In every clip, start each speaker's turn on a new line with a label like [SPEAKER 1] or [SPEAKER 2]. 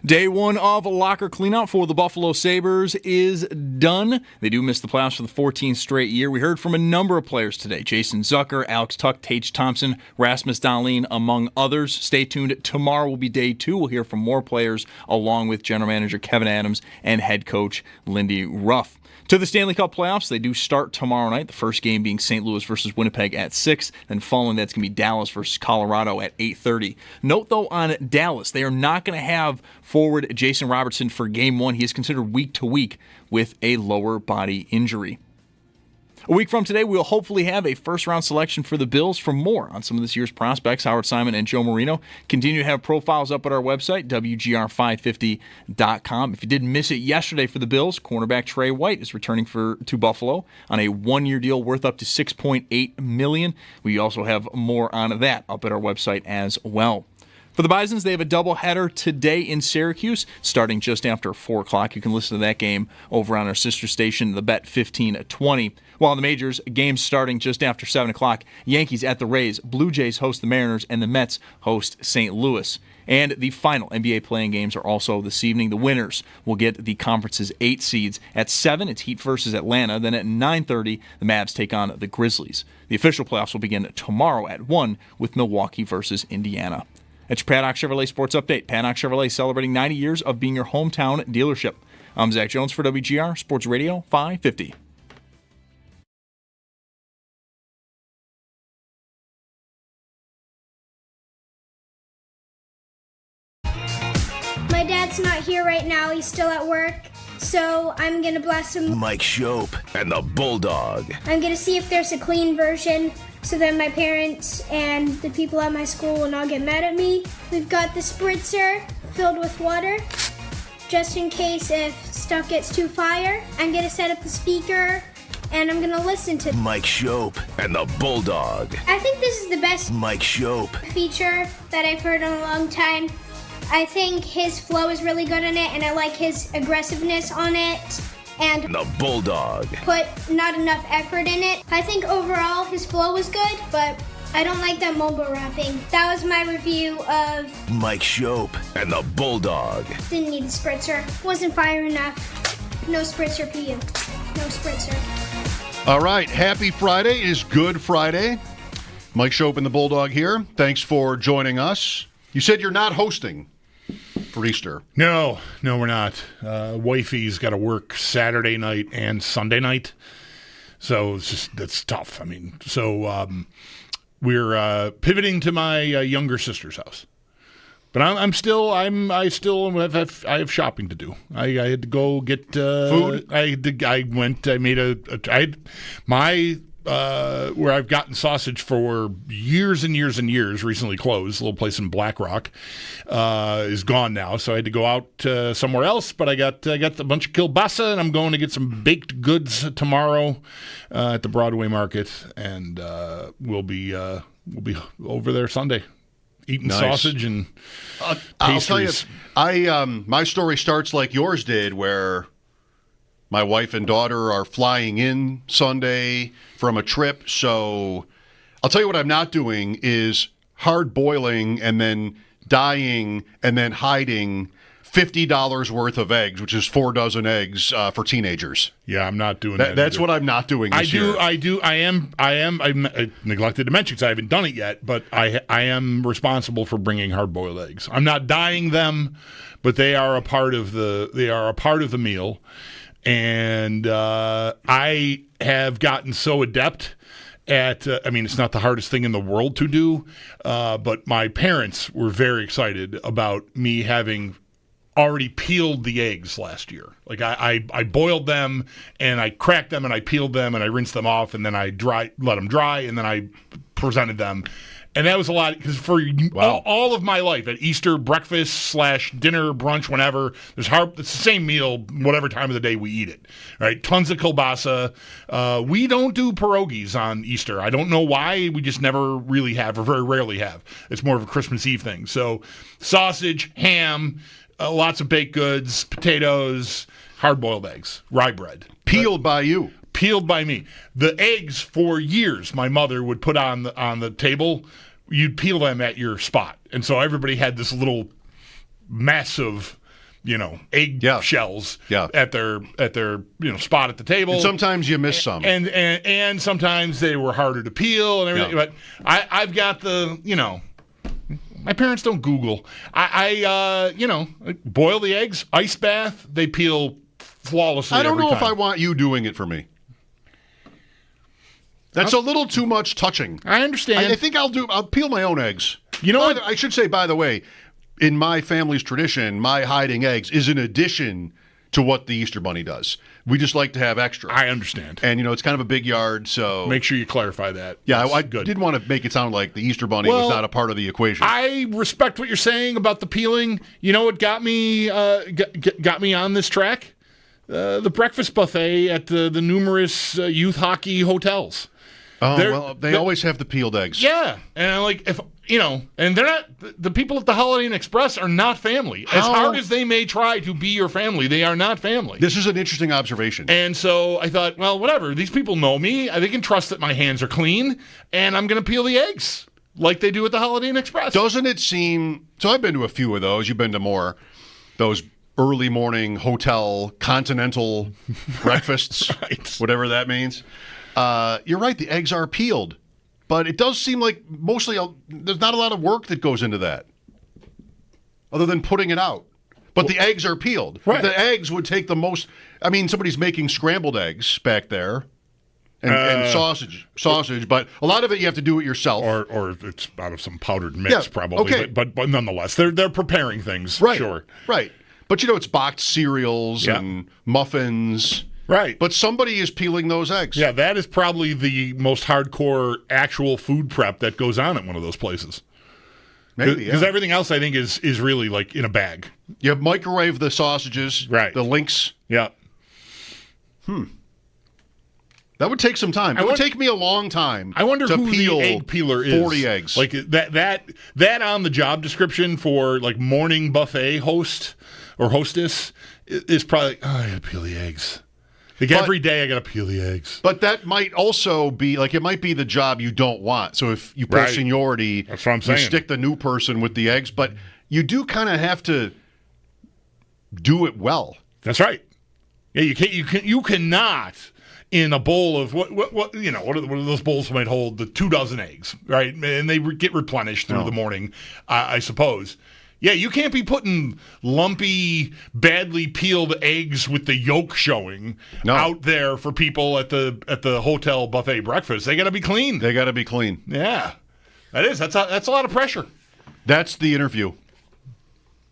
[SPEAKER 1] Day one of locker cleanout for the Buffalo Sabres is done. They do miss the playoffs for the 14th straight year. We heard from a number of players today. Jason Zucker, Alex Tuch, Tage Thompson, Rasmus Dahlin, among others. Stay tuned. Tomorrow will be day two. We'll hear from more players along with general manager Kevin Adams and head coach Lindy Ruff. To the Stanley Cup playoffs, they do start tomorrow night, the first game being St. Louis versus Winnipeg at 6. Then following that's going to be Dallas versus Colorado at 8:30. Note, though, on Dallas, they are not going to have forward Jason Robertson for Game 1. He is considered week to week with a lower body injury. A week from today, we'll hopefully have a first-round selection for the Bills. For more on some of this year's prospects, Howard Simon and Joe Marino continue to have profiles up at our website, WGR550.com. If you did miss it yesterday for the Bills, cornerback Trey White is returning to Buffalo on a one-year deal worth up to $6.8 million. We also have more on that up at our website as well. For the Bisons, they have a doubleheader today in Syracuse, starting just after 4 o'clock. You can listen to that game over on our sister station, the Bet 1520. While in the majors, games starting just after 7 o'clock. Yankees at the Rays, Blue Jays host the Mariners, and the Mets host St. Louis. And the final NBA playing games are also this evening. The winners will get the conference's 8 seeds. At 7, it's Heat versus Atlanta. Then at 9:30, the Mavs take on the Grizzlies. The official playoffs will begin tomorrow at 1 with Milwaukee versus Indiana. That's your Paddock Chevrolet Sports Update. Paddock Chevrolet celebrating 90 years of being your hometown dealership. I'm Zach Jones for WGR Sports Radio 550.
[SPEAKER 2] My dad's not here right now. He's still at work. So I'm going to blast him.
[SPEAKER 3] Mike Schopp and the Bulldog.
[SPEAKER 2] I'm going to see if there's a clean version so that my parents and the people at my school will not get mad at me. We've got the spritzer filled with water, just in case if stuff gets too fire. I'm going to set up the speaker, and I'm going to listen to
[SPEAKER 3] Mike Schopp and the Bulldog.
[SPEAKER 2] I think this is the best
[SPEAKER 3] Mike Schopp
[SPEAKER 2] feature that I've heard in a long time. I think his flow is really good in it, and I like his aggressiveness on it. And
[SPEAKER 3] the Bulldog.
[SPEAKER 2] Put not enough effort in it. I think overall his flow was good, but I don't like that mobile rapping. That was my review of
[SPEAKER 3] Mike Schopp and the Bulldog.
[SPEAKER 2] Didn't need a spritzer. Wasn't fire enough. No spritzer for you. No spritzer.
[SPEAKER 4] All right, happy Friday. It is Good Friday. Mike Schopp and the Bulldog here. Thanks for joining us. You said you're not hosting for Easter.
[SPEAKER 5] No, we're not. Wifey's got to work Saturday night and Sunday night, so that's tough. I mean, so we're pivoting to my younger sister's house, but I still have shopping to do. I had to go get
[SPEAKER 4] food.
[SPEAKER 5] Where I've gotten sausage for years and years and years, recently closed, a little place in Black Rock, is gone now. So I had to go out somewhere else, but I got a bunch of kielbasa, and I'm going to get some baked goods tomorrow at the Broadway Market, and we'll be over there Sunday eating sausage and pastries.
[SPEAKER 4] I'll tell you, my story starts like yours did, where my wife and daughter are flying in Sunday from a trip, so I'll tell you what I'm not doing is hard boiling and then dyeing and then hiding $50 worth of eggs, which is 4 dozen eggs for teenagers.
[SPEAKER 5] Yeah, I'm not doing that.
[SPEAKER 4] That's what I'm not doing this year.
[SPEAKER 5] I neglected to mention because I haven't done it yet, but I am responsible for bringing hard-boiled eggs. I'm not dyeing them, but they are a part of the meal. And I have gotten so adept at, it's not the hardest thing in the world to do, but my parents were very excited about me having already peeled the eggs last year. Like I boiled them, and I cracked them, and I peeled them, and I rinsed them off, and then I let them dry, and then I presented them. And that was a lot, because for all of my life, at Easter, breakfast / dinner, brunch, whenever, it's the same meal, whatever time of the day we eat it. Right? Tons of kielbasa. We don't do pierogies on Easter. I don't know why. We just never really have, or very rarely have. It's more of a Christmas Eve thing. So sausage, ham, lots of baked goods, potatoes, hard-boiled eggs, rye bread.
[SPEAKER 4] Peeled by you.
[SPEAKER 5] Peeled by me. The eggs, for years, my mother would put on the table. You'd peel them at your spot. And so everybody had this little mess of egg shells at their spot at the table.
[SPEAKER 4] And sometimes you miss some.
[SPEAKER 5] And sometimes they were harder to peel and everything. But I've got my parents don't Google. I boil the eggs, ice bath, they peel flawlessly.
[SPEAKER 4] I don't know
[SPEAKER 5] every
[SPEAKER 4] if
[SPEAKER 5] time.
[SPEAKER 4] I want you doing it for me. That's a little too much touching.
[SPEAKER 5] I understand.
[SPEAKER 4] I think I'll peel my own eggs.
[SPEAKER 5] You know what?
[SPEAKER 4] I should say, by the way, in my family's tradition, my hiding eggs is an addition to what the Easter Bunny does. We just like to have extra.
[SPEAKER 5] I understand.
[SPEAKER 4] And, it's kind of a big yard, so...
[SPEAKER 5] Make sure you clarify that.
[SPEAKER 4] Yeah, I
[SPEAKER 5] good.
[SPEAKER 4] didn't want to make it sound like the Easter Bunny was not a part of the equation.
[SPEAKER 5] I respect what you're saying about the peeling. You know what got me got me on this track? The breakfast buffet at the numerous youth hockey hotels.
[SPEAKER 4] Oh, they always have the peeled eggs.
[SPEAKER 5] Yeah, and and they're not, the people at the Holiday Inn Express are not family. As hard as they may try to be your family, they are not family.
[SPEAKER 4] This is an interesting observation.
[SPEAKER 5] And so I thought, well, whatever. These people know me. They can trust that my hands are clean, and I'm going to peel the eggs like they do at the Holiday Inn Express.
[SPEAKER 4] Doesn't it seem... So I've been to a few of those. You've been to more. Those early morning hotel continental breakfasts, whatever that means. You're right, the eggs are peeled, but it does seem like mostly there's not a lot of work that goes into that other than putting it out. But the eggs are peeled.
[SPEAKER 5] Right.
[SPEAKER 4] The eggs would take the most... I mean, somebody's making scrambled eggs back there and sausage, but a lot of it you have to do it yourself.
[SPEAKER 5] Or it's out of some powdered mix, probably.
[SPEAKER 4] Okay.
[SPEAKER 5] But nonetheless, they're preparing things,
[SPEAKER 4] right,
[SPEAKER 5] sure.
[SPEAKER 4] Right. But, it's boxed cereals and muffins...
[SPEAKER 5] Right.
[SPEAKER 4] But somebody is peeling those eggs.
[SPEAKER 5] Yeah, that is probably the most hardcore actual food prep that goes on at one of those places.
[SPEAKER 4] Maybe,
[SPEAKER 5] Because everything else, I think, is really like in a bag.
[SPEAKER 4] You microwave the sausages,
[SPEAKER 5] right?
[SPEAKER 4] The links.
[SPEAKER 5] Yeah.
[SPEAKER 4] That would take some time. It would take me a long time.
[SPEAKER 5] I wonder
[SPEAKER 4] to
[SPEAKER 5] who
[SPEAKER 4] peel
[SPEAKER 5] the egg peeler is.
[SPEAKER 4] 40 eggs.
[SPEAKER 5] Like that on the job description for like morning buffet host or hostess is probably, I gotta peel the eggs. Every day I got to peel the eggs.
[SPEAKER 4] But that might also be, it might be the job you don't want. So if you put seniority,
[SPEAKER 5] that's what I'm saying.
[SPEAKER 4] You stick the new person with the eggs. But you do kind of have to do it well.
[SPEAKER 5] That's right. Yeah, you cannot in a bowl of what are those bowls might hold the 24 eggs, right? And they get replenished through the morning, I suppose. Yeah, you can't be putting lumpy, badly peeled eggs with the yolk showing out there for people at the hotel buffet breakfast. They got to be clean.
[SPEAKER 4] They got to be clean.
[SPEAKER 5] Yeah, that's a lot of pressure.
[SPEAKER 4] That's the interview.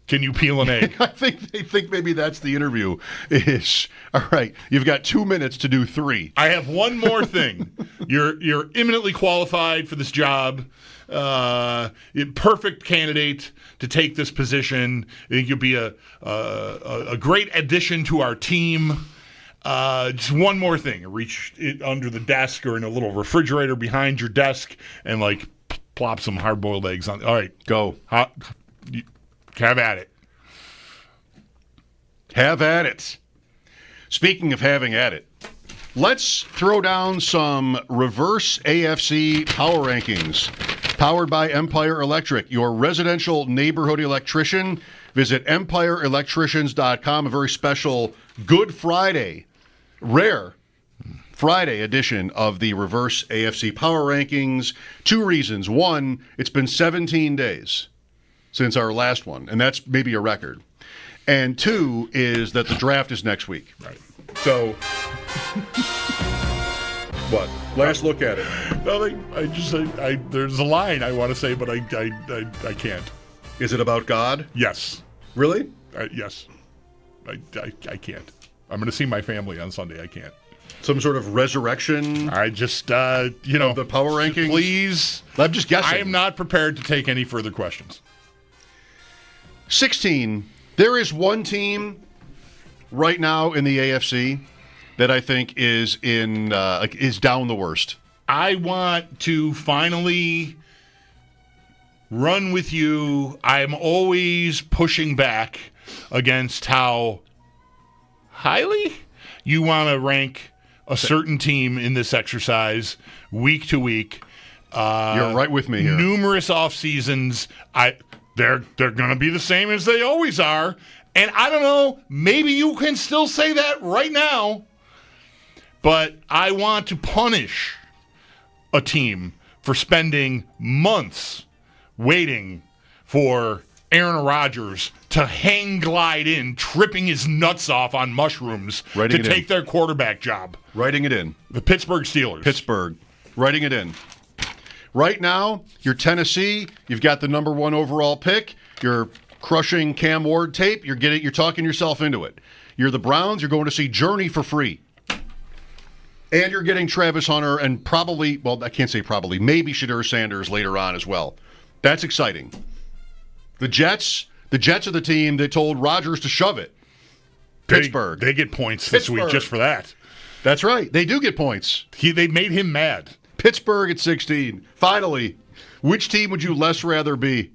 [SPEAKER 5] Can you peel an egg?
[SPEAKER 4] I think they think maybe that's the interview. Is all right. You've got 2 minutes to do 3.
[SPEAKER 5] I have one more thing. You're eminently qualified for this job. Perfect candidate to take this position. I think you'll be a great addition to our team. Just one more thing. Reach it under the desk or in a little refrigerator behind your desk and plop some hard-boiled eggs on. All right,
[SPEAKER 4] go.
[SPEAKER 5] Have at it.
[SPEAKER 4] Have at it. Speaking of having at it, let's throw down some reverse AFC power rankings. Powered by Empire Electric, your residential neighborhood electrician. Visit EmpireElectricians.com. A very special Good Friday, rare Friday edition of the reverse AFC power rankings. 2 reasons. 1, it's been 17 days since our last one, and that's maybe a record. And 2 is that the draft is next week.
[SPEAKER 5] Right.
[SPEAKER 4] So, what? Last look at it.
[SPEAKER 5] Nothing. There's a line I want to say, but I can't.
[SPEAKER 4] Is it about God?
[SPEAKER 5] Yes.
[SPEAKER 4] Really?
[SPEAKER 5] Yes. I can't. I'm going to see my family on Sunday. I can't.
[SPEAKER 4] Some sort of resurrection?
[SPEAKER 5] I just,
[SPEAKER 4] of the power rankings?
[SPEAKER 5] Please.
[SPEAKER 4] I'm just guessing.
[SPEAKER 5] I am not prepared to take any further questions.
[SPEAKER 4] 16. There is one team right now in the AFC that I think is is down the worst.
[SPEAKER 5] I want to finally run with you. I'm always pushing back against how highly you want to rank a certain team in this exercise week to week.
[SPEAKER 4] You're right with me here.
[SPEAKER 5] Numerous off seasons. They're going to be the same as they always are. And I don't know, maybe you can still say that right now, but I want to punish a team for spending months waiting for Aaron Rodgers to hang glide in, tripping his nuts off on mushrooms to take their quarterback job.
[SPEAKER 4] Writing it in.
[SPEAKER 5] The Pittsburgh Steelers.
[SPEAKER 4] Pittsburgh. Writing it in. Right now, you're Tennessee. You've got the number 1 overall pick. You're crushing Cam Ward tape. You're talking yourself into it. You're the Browns. You're going to see Journey for free. And you're getting Travis Hunter and probably, well, I can't say probably, maybe Shadur Sanders later on as well. That's exciting. The Jets are the team that told Rodgers to shove it. Pittsburgh.
[SPEAKER 5] They get points this week just for that.
[SPEAKER 4] That's right. They do get points.
[SPEAKER 5] They made him mad.
[SPEAKER 4] Pittsburgh at 16. Finally, which team would you less rather be?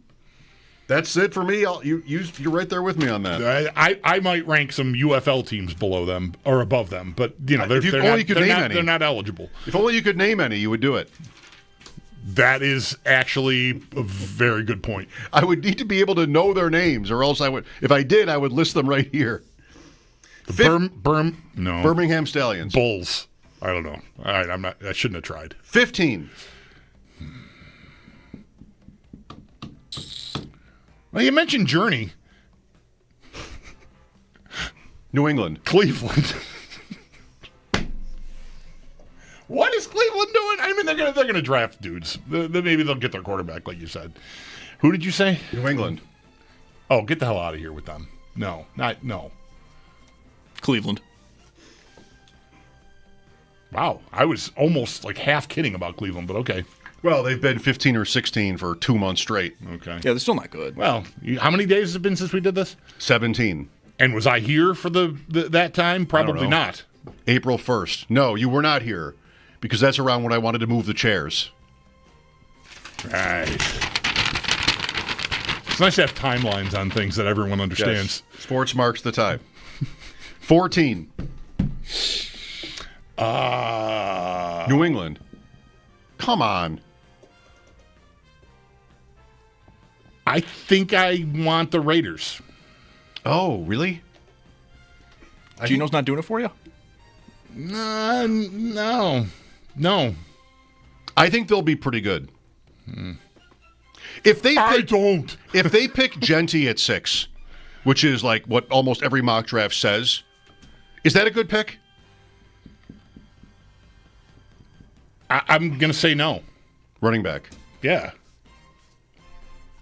[SPEAKER 4] That's it for me. You're right there with me on that.
[SPEAKER 5] I might rank some UFL teams below them or above them, but they're not eligible.
[SPEAKER 4] If only you could name any, you would do it.
[SPEAKER 5] That is actually a very good point.
[SPEAKER 4] I would need to be able to know their names, or else I would. If I did, I would list them right here. Birmingham Stallions.
[SPEAKER 5] Bulls. I don't know. All right, I shouldn't have tried.
[SPEAKER 4] 15.
[SPEAKER 5] Well, you mentioned Journey.
[SPEAKER 4] New England.
[SPEAKER 5] Cleveland. What is Cleveland doing? I mean, they're gonna draft dudes. Maybe they'll get their quarterback, like you said. Who did you say?
[SPEAKER 4] New England.
[SPEAKER 5] Oh, get the hell out of here with them. No.
[SPEAKER 1] Cleveland.
[SPEAKER 5] Wow, I was almost like half kidding about Cleveland, but okay.
[SPEAKER 4] Well, they've been 15 or 16 for 2 months straight.
[SPEAKER 5] Okay.
[SPEAKER 1] Yeah, they're still not good.
[SPEAKER 5] Well, how many days has it been since we did this?
[SPEAKER 4] 17.
[SPEAKER 5] And was I here for that time? Probably not.
[SPEAKER 4] April 1st. No, you were not here, because that's around when I wanted to move the chairs.
[SPEAKER 5] Right. It's nice to have timelines on things that everyone understands.
[SPEAKER 4] Yes. Sports marks the time. 14. New England. Come on.
[SPEAKER 5] I think I want the Raiders.
[SPEAKER 4] Oh, really?
[SPEAKER 1] Gino's not doing it for you?
[SPEAKER 5] No.
[SPEAKER 4] I think they'll be pretty good. If they pick Genty at 6, which is like what almost every mock draft says, is that a good pick?
[SPEAKER 5] I'm going to say no.
[SPEAKER 4] Running back.
[SPEAKER 5] Yeah.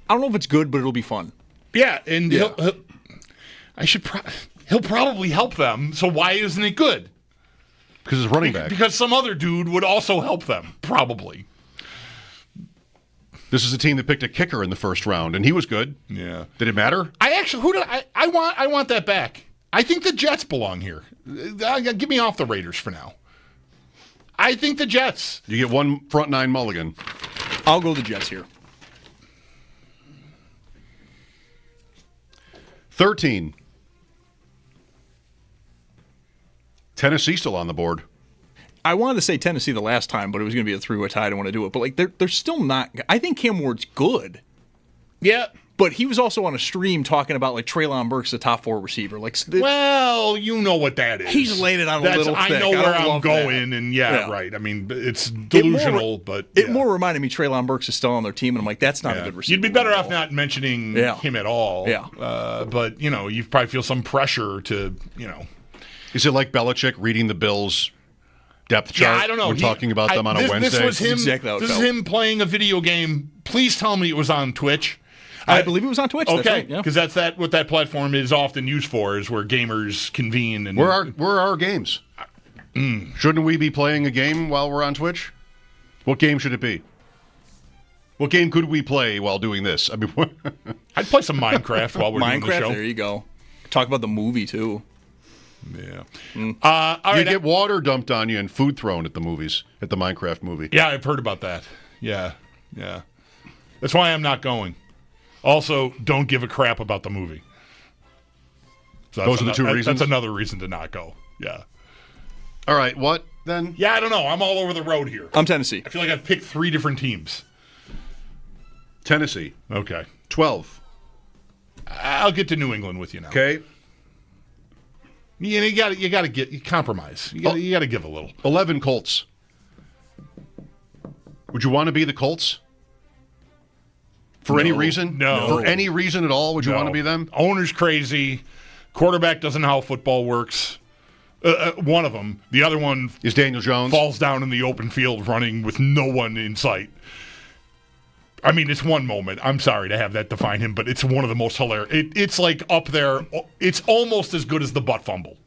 [SPEAKER 1] I don't know if it's good, but it'll be fun.
[SPEAKER 5] Yeah, and he'll probably help them. So why isn't it good?
[SPEAKER 4] Because it's running back.
[SPEAKER 5] Because some other dude would also help them, probably.
[SPEAKER 4] This is a team that picked a kicker in the first round, and he was good.
[SPEAKER 5] Yeah.
[SPEAKER 4] Did it matter?
[SPEAKER 5] I want that back. I think the Jets belong here. Get me off the Raiders for now. I think the Jets.
[SPEAKER 4] You get one front 9 mulligan.
[SPEAKER 1] I'll go the Jets here.
[SPEAKER 4] 13. Tennessee still on the board.
[SPEAKER 1] I wanted to say Tennessee the last time, but it was going to be a 3-way tie. I didn't want to do it. But they're still not. I think Cam Ward's good.
[SPEAKER 5] Yeah.
[SPEAKER 1] But he was also on a stream talking about Treylon Burks, the top 4 receiver.
[SPEAKER 5] Well, you know what that is.
[SPEAKER 1] He's laid it on a little thick.
[SPEAKER 5] I know where I'm going,
[SPEAKER 1] that.
[SPEAKER 5] and right. I mean, it's delusional, but
[SPEAKER 1] it more reminded me Treylon Burks is still on their team, and I'm like, that's not a good receiver.
[SPEAKER 5] You'd be better off not mentioning him at all.
[SPEAKER 1] Yeah.
[SPEAKER 5] But you probably feel some pressure to.
[SPEAKER 4] Is it like Belichick reading the Bills' depth chart?
[SPEAKER 5] Yeah, I don't know.
[SPEAKER 4] We're talking about them on a Wednesday.
[SPEAKER 5] This is him playing a video game. Please tell me it was on Twitch.
[SPEAKER 1] I believe it was on Twitch.
[SPEAKER 5] Okay, because that's what that platform is often used for, is where gamers convene. And
[SPEAKER 4] where are our games? Shouldn't we be playing a game while we're on Twitch? What game should it be? What game could we play while doing this? I mean,
[SPEAKER 5] I'd play some Minecraft while we're doing the show.
[SPEAKER 1] There you go. Talk about the movie too.
[SPEAKER 5] Yeah.
[SPEAKER 4] All right, you get water dumped on you and food thrown at the movies, at the Minecraft movie.
[SPEAKER 5] Yeah, I've heard about that. Yeah. That's why I'm not going. Also, don't give a crap about the movie. So
[SPEAKER 4] those are the 2 reasons?
[SPEAKER 5] That's another reason to not go. Yeah.
[SPEAKER 4] All right, what then?
[SPEAKER 5] Yeah, I don't know. I'm all over the road here.
[SPEAKER 1] I'm Tennessee.
[SPEAKER 5] I feel like I've picked 3 different teams.
[SPEAKER 4] Tennessee.
[SPEAKER 5] Okay.
[SPEAKER 4] 12.
[SPEAKER 5] I'll get to New England with you now.
[SPEAKER 4] Okay.
[SPEAKER 5] You got to compromise. You got to give a little.
[SPEAKER 4] 11 Colts. Would you want to be the Colts? For any reason?
[SPEAKER 5] No.
[SPEAKER 4] For any reason at all, would you want to be them?
[SPEAKER 5] Owner's crazy. Quarterback doesn't know how football works. One of them. The other one
[SPEAKER 4] is Daniel Jones.
[SPEAKER 5] Falls down in the open field running with no one in sight. I mean, it's one moment. I'm sorry to have that define him, but it's one of the most hilarious. It's like up there. It's almost as good as the butt fumble.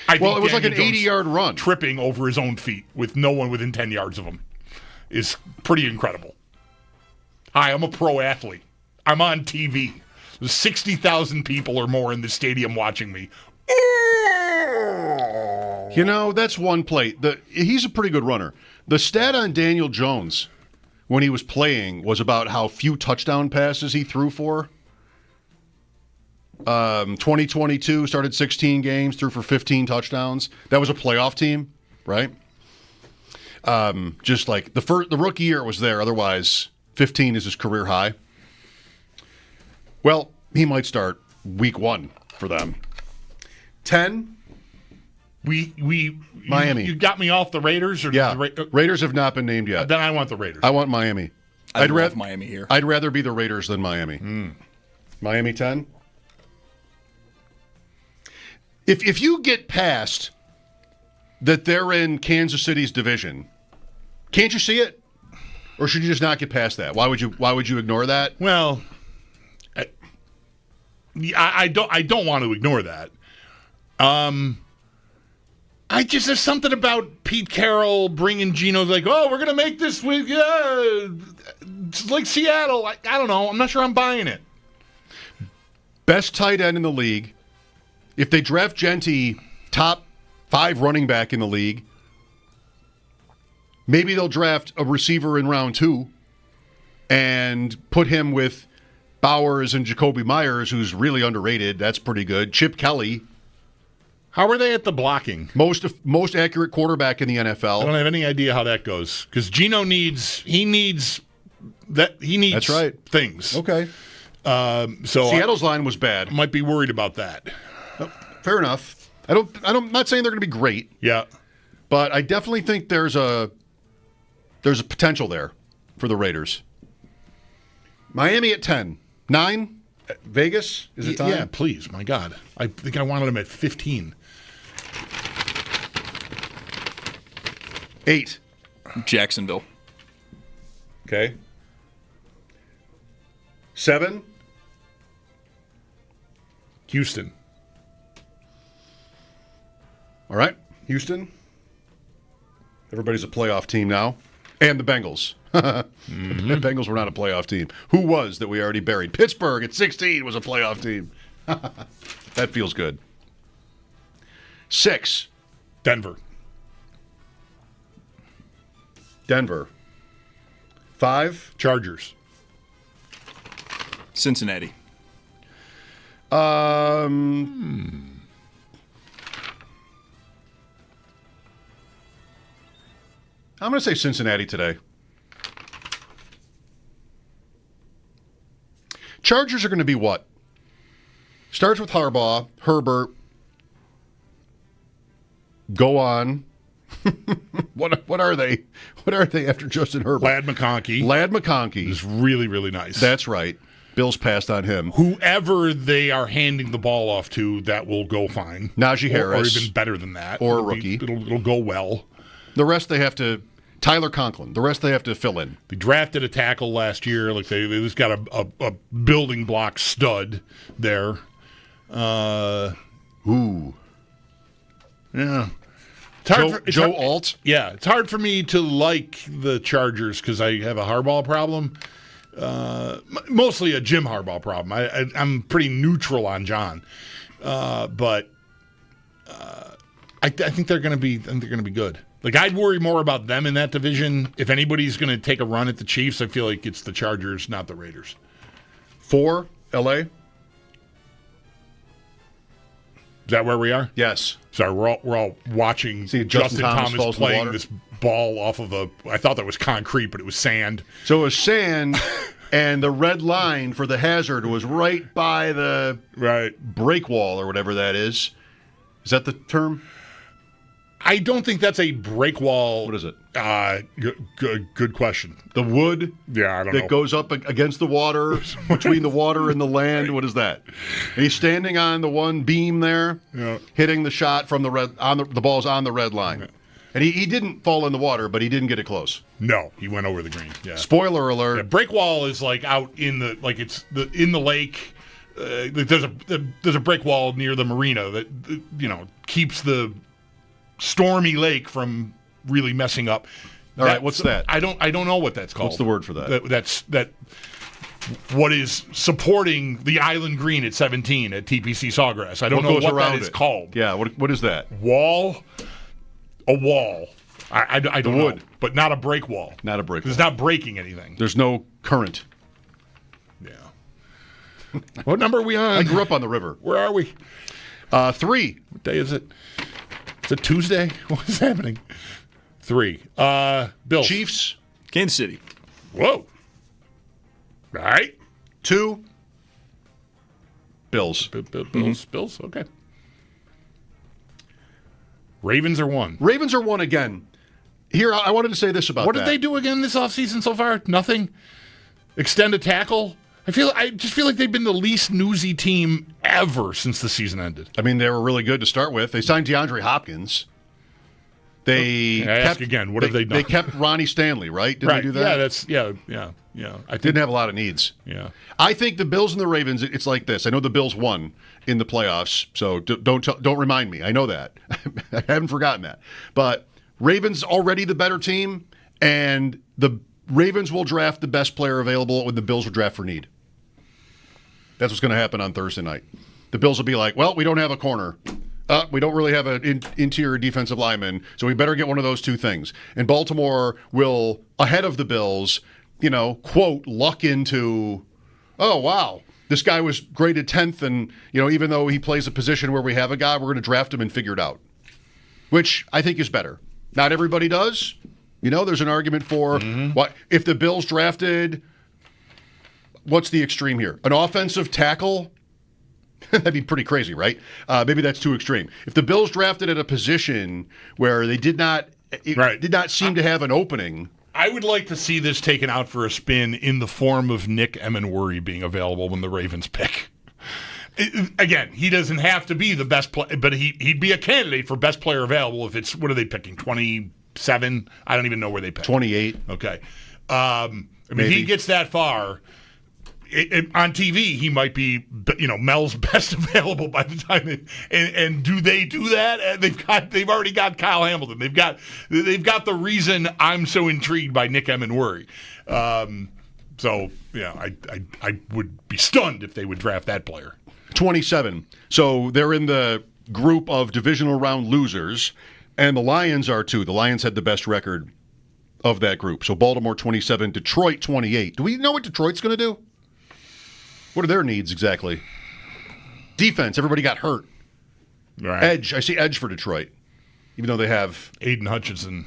[SPEAKER 4] It was like an 80-yard run.
[SPEAKER 5] Tripping over his own feet with no one within 10 yards of him is pretty incredible. Hi, I'm a pro athlete. I'm on TV. There's 60,000 people or more in the stadium watching me.
[SPEAKER 4] You know, that's one play. He's a pretty good runner. The stat on Daniel Jones when he was playing was about how few touchdown passes he threw for. 2022, started 16 games, threw for 15 touchdowns. That was a playoff team, right? Just like the rookie year was there. Otherwise, 15 is his career high. Well, he might start week 1 for them. 10. Miami.
[SPEAKER 5] You got me off the Raiders? Or
[SPEAKER 4] yeah, Raiders have not been named yet.
[SPEAKER 5] Then I want the Raiders.
[SPEAKER 4] I want Miami.
[SPEAKER 1] I'd rather Miami here.
[SPEAKER 4] I'd rather be the Raiders than Miami. Miami 10. If you get past that they're in Kansas City's division, can't you see it? Or should you just not get past that? Why would you ignore that?
[SPEAKER 5] Well, I don't want to ignore that. There's something about Pete Carroll bringing Geno, like, oh, we're going to make this with, it's like Seattle. I don't know. I'm not sure I'm buying it.
[SPEAKER 4] Best tight end in the league. If they draft Gentry, top 5 running back in the league, maybe they'll draft a receiver in round 2 and put him with Bowers and Jacoby Myers, who's really underrated. That's pretty good. Chip Kelly.
[SPEAKER 5] How are they at the blocking?
[SPEAKER 4] Most accurate quarterback in the NFL.
[SPEAKER 5] I don't have any idea how that goes because Geno needs That's right. Things.
[SPEAKER 4] Okay.
[SPEAKER 5] So
[SPEAKER 4] Seattle's line was bad.
[SPEAKER 5] I might be worried about that.
[SPEAKER 4] Fair enough. I'm not saying they're going to be great.
[SPEAKER 5] Yeah.
[SPEAKER 4] But I definitely think there's a potential there for the Raiders. Miami at 10. 9? Vegas? Is it time?
[SPEAKER 5] Yeah, please. My God. I think I wanted them at 15.
[SPEAKER 4] 8.
[SPEAKER 1] Jacksonville.
[SPEAKER 4] Okay. 7.
[SPEAKER 5] Houston.
[SPEAKER 4] All right. Houston. Everybody's a playoff team now. And the Bengals. The Bengals were not a playoff team. Who was that we already buried? Pittsburgh at 16 was a playoff team. That feels good. 6.
[SPEAKER 5] Denver.
[SPEAKER 4] 5.
[SPEAKER 5] Chargers.
[SPEAKER 1] Cincinnati.
[SPEAKER 4] I'm going to say Cincinnati today. Chargers are going to be what? Starts with Harbaugh, Herbert. Go on. What are they? What are they after Justin Herbert?
[SPEAKER 5] Ladd McConkey.
[SPEAKER 4] Is
[SPEAKER 5] really, really nice.
[SPEAKER 4] That's right. Bill's passed on him.
[SPEAKER 5] Whoever they are handing the ball off to, that will go fine.
[SPEAKER 4] Najee Harris.
[SPEAKER 5] Or even better than that.
[SPEAKER 4] Or a rookie.
[SPEAKER 5] It'll go well.
[SPEAKER 4] The rest they have to... Tyler Conklin. The rest they have to fill in.
[SPEAKER 5] They drafted a tackle last year. Like they just got a building block stud there.
[SPEAKER 4] Ooh.
[SPEAKER 5] Yeah.
[SPEAKER 4] Joe Alt?
[SPEAKER 5] Yeah. It's hard for me to like the Chargers because I have a Harbaugh problem. Mostly a Jim Harbaugh problem. I'm pretty neutral on John. But I think they're going to be good. Like, I'd worry more about them in that division. If anybody's going to take a run at the Chiefs, I feel like it's the Chargers, not the Raiders.
[SPEAKER 4] 4, L.A.?
[SPEAKER 5] Is that where we are?
[SPEAKER 4] Yes.
[SPEAKER 5] Sorry, we're all watching Justin Thomas playing this ball off of I thought that was concrete, but it was sand.
[SPEAKER 4] So it was sand and the red line for the hazard was right by the break wall or whatever that is. Is that the term?
[SPEAKER 5] I don't think that's a break wall.
[SPEAKER 4] What is it?
[SPEAKER 5] Good question.
[SPEAKER 4] The wood
[SPEAKER 5] I don't know.
[SPEAKER 4] that goes up against the water, between the water and the land. What is that? And he's standing on the one beam there, hitting the shot from the red. The ball's on the red line. Yeah. And he didn't fall in the water, but he didn't get it close.
[SPEAKER 5] No, he went over the green. Yeah.
[SPEAKER 4] Spoiler alert.
[SPEAKER 5] Yeah, break wall is like out in the in the lake. There's a break wall near the marina that keeps the stormy lake from really messing up.
[SPEAKER 4] All right, what's that?
[SPEAKER 5] I don't know what that's called.
[SPEAKER 4] What's the word for that?
[SPEAKER 5] That's what is supporting the island green at 17 at TPC Sawgrass. I don't know what that is called.
[SPEAKER 4] Yeah, what is that?
[SPEAKER 5] Wall. A wall. I don't know. But not a break wall.
[SPEAKER 4] Not a break wall.
[SPEAKER 5] It's not breaking anything.
[SPEAKER 4] There's no current.
[SPEAKER 5] Yeah. What number are we on?
[SPEAKER 4] I grew up on the river.
[SPEAKER 5] Where are we?
[SPEAKER 4] 3.
[SPEAKER 5] What day is it? Is it Tuesday? What is happening? 3. Bills.
[SPEAKER 4] Chiefs.
[SPEAKER 1] Kansas City.
[SPEAKER 5] Whoa. All right.
[SPEAKER 4] 2. Bills.
[SPEAKER 5] Bills. Okay. Ravens are 1.
[SPEAKER 4] Ravens are 1 again. Here, I wanted to say this about
[SPEAKER 5] What did they do again this offseason so far? Nothing? Extend a tackle? I just feel like they've been the least newsy team ever since the season ended.
[SPEAKER 4] I mean, they were really good to start with. They signed DeAndre Hopkins.
[SPEAKER 5] Ask again. What have they done?
[SPEAKER 4] They kept Ronnie Stanley, right? Did they do that?
[SPEAKER 5] Yeah.
[SPEAKER 4] I didn't have a lot of needs.
[SPEAKER 5] Yeah.
[SPEAKER 4] I think the Bills and the Ravens. It's like this. I know the Bills won in the playoffs, so don't remind me. I know that. I haven't forgotten that. But Ravens already the better team, and the Ravens will draft the best player available when the Bills will draft for need. That's what's going to happen on Thursday night. The Bills will be like, well, we don't have a corner. We don't really have an interior defensive lineman, so we better get one of those two things. And Baltimore will, ahead of the Bills, quote, luck into, oh, wow, this guy was graded 10th, and, even though he plays a position where we have a guy, we're going to draft him and figure it out, which I think is better. Not everybody does. There's an argument for what if the Bills drafted, what's the extreme here? An offensive tackle? That'd be pretty crazy, right? Maybe that's too extreme. If the Bills drafted at a position where they did not seem to have an opening.
[SPEAKER 5] I would like to see this taken out for a spin in the form of Nick Emenworry being available when the Ravens pick. Again, he doesn't have to be the best player, but he'd be a candidate for best player available if it's, what are they picking, 27? I don't even know where they pick.
[SPEAKER 4] 28.
[SPEAKER 5] Okay. He gets that far. On TV, he might be, Mel's best available by the time. And do they do that? They've already got Kyle Hamilton. They've got the reason I'm so intrigued by Nick Emenworry. I would be stunned if they would draft that player.
[SPEAKER 4] 27. So they're in the group of divisional round losers, and the Lions are too. The Lions had the best record of that group. So Baltimore 27, Detroit 28. Do we know what Detroit's going to do? What are their needs exactly? Defense. Everybody got hurt.
[SPEAKER 5] Right.
[SPEAKER 4] Edge. I see edge for Detroit, even though they have
[SPEAKER 5] Aiden Hutchinson.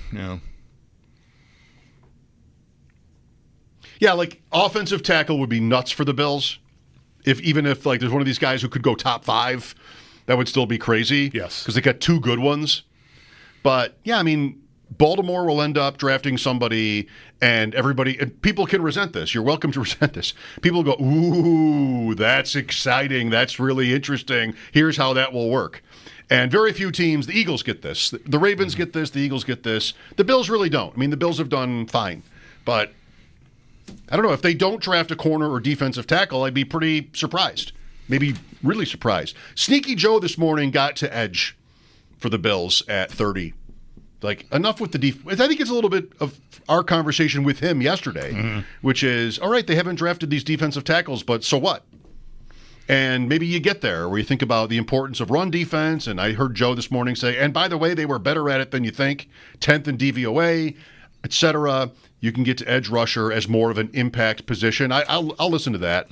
[SPEAKER 4] Yeah, like offensive tackle would be nuts for the Bills. Even if there's one of these guys who could go top 5, that would still be crazy.
[SPEAKER 5] Yes,
[SPEAKER 4] because they got 2 good ones. But yeah, Baltimore will end up drafting somebody, and people can resent this. You're welcome to resent this. People go, ooh, that's exciting. That's really interesting. Here's how that will work. And very few teams, the Eagles get this. The Ravens get this. The Eagles get this. The Bills really don't. The Bills have done fine. But I don't know. If they don't draft a corner or defensive tackle, I'd be pretty surprised. Maybe really surprised. Sneaky Joe this morning got to edge for the Bills at 30. Enough with the defense. I think it's a little bit of our conversation with him yesterday, which is, all right, they haven't drafted these defensive tackles, but so what? And maybe you get there where you think about the importance of run defense, and I heard Joe this morning say, and by the way, they were better at it than you think, 10th in DVOA, etc. You can get to edge rusher as more of an impact position. I'll listen to that.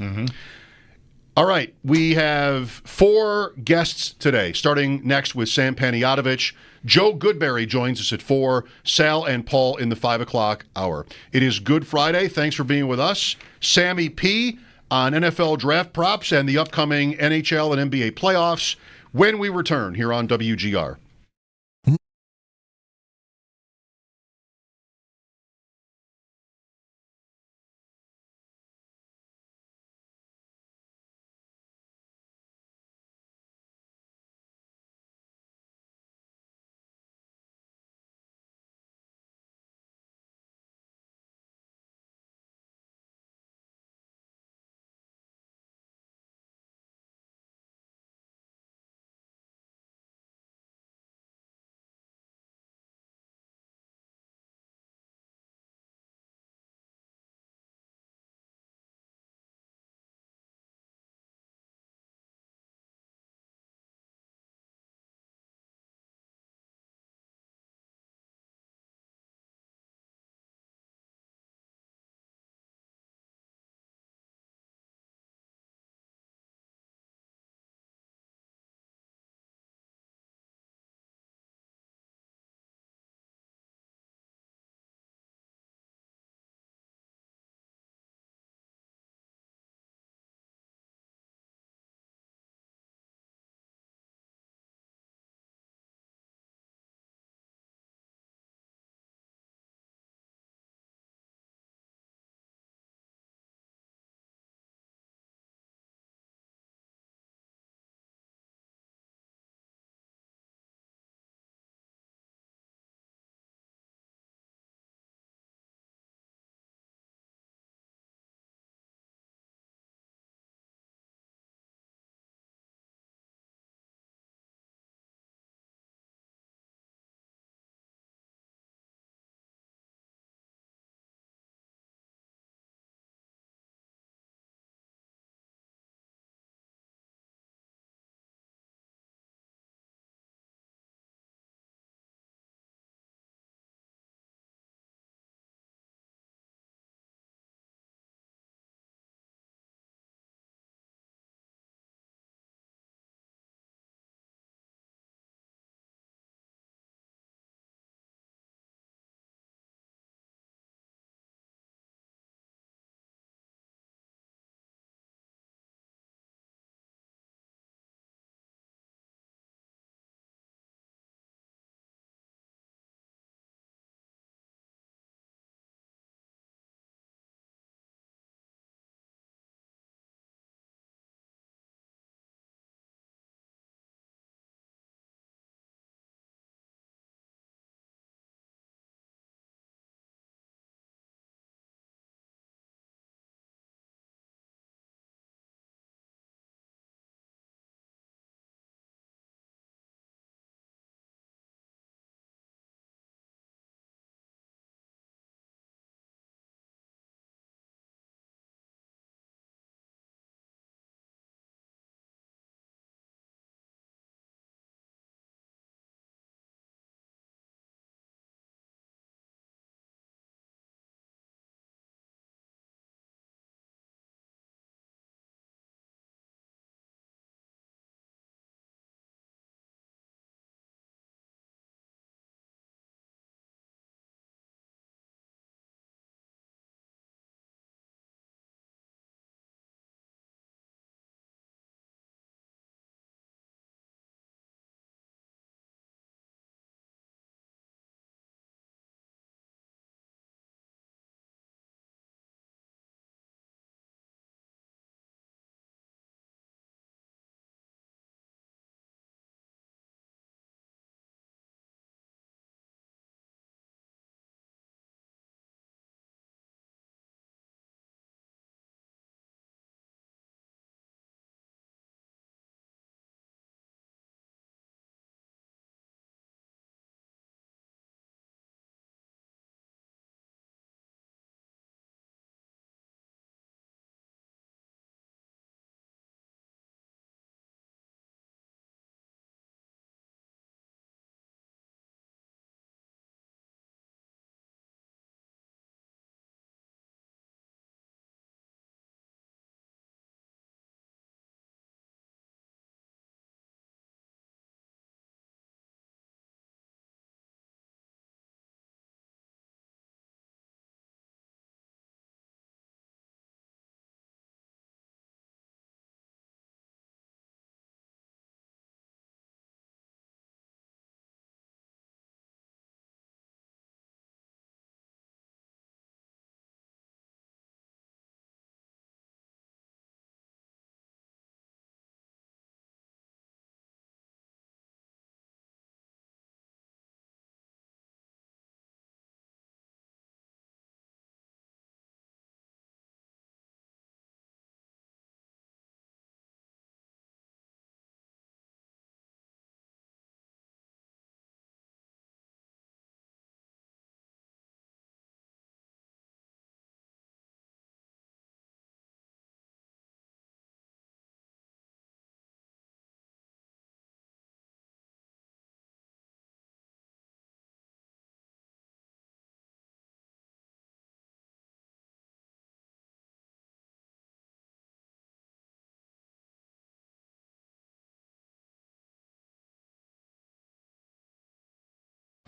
[SPEAKER 4] All right, we have 4 guests today, starting next with Sam Panayotovich. Joe Goodberry joins us at 4, Sal and Paul in the 5 o'clock hour. It is Good Friday. Thanks for being with us. Sammy P. on NFL draft props and the upcoming NHL and NBA playoffs when we return here on WGR.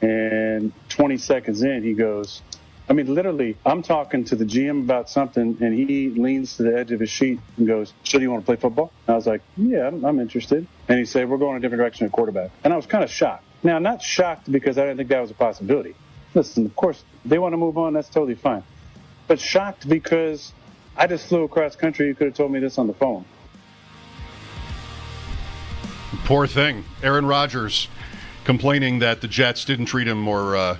[SPEAKER 6] And 20 seconds in, he goes, literally, I'm talking to the GM about something, and he leans to the edge of his sheet and goes, so do you want to play football? And I was like, yeah, I'm interested. And he said, we're going a different direction at quarterback. And I was kind of shocked. Now, not shocked because I didn't think that was a possibility. Listen, of course, they want to move on. That's totally fine. But shocked because I just flew across country. You could have told me this on the phone.
[SPEAKER 4] Poor thing. Aaron Rodgers complaining that the Jets didn't treat him more,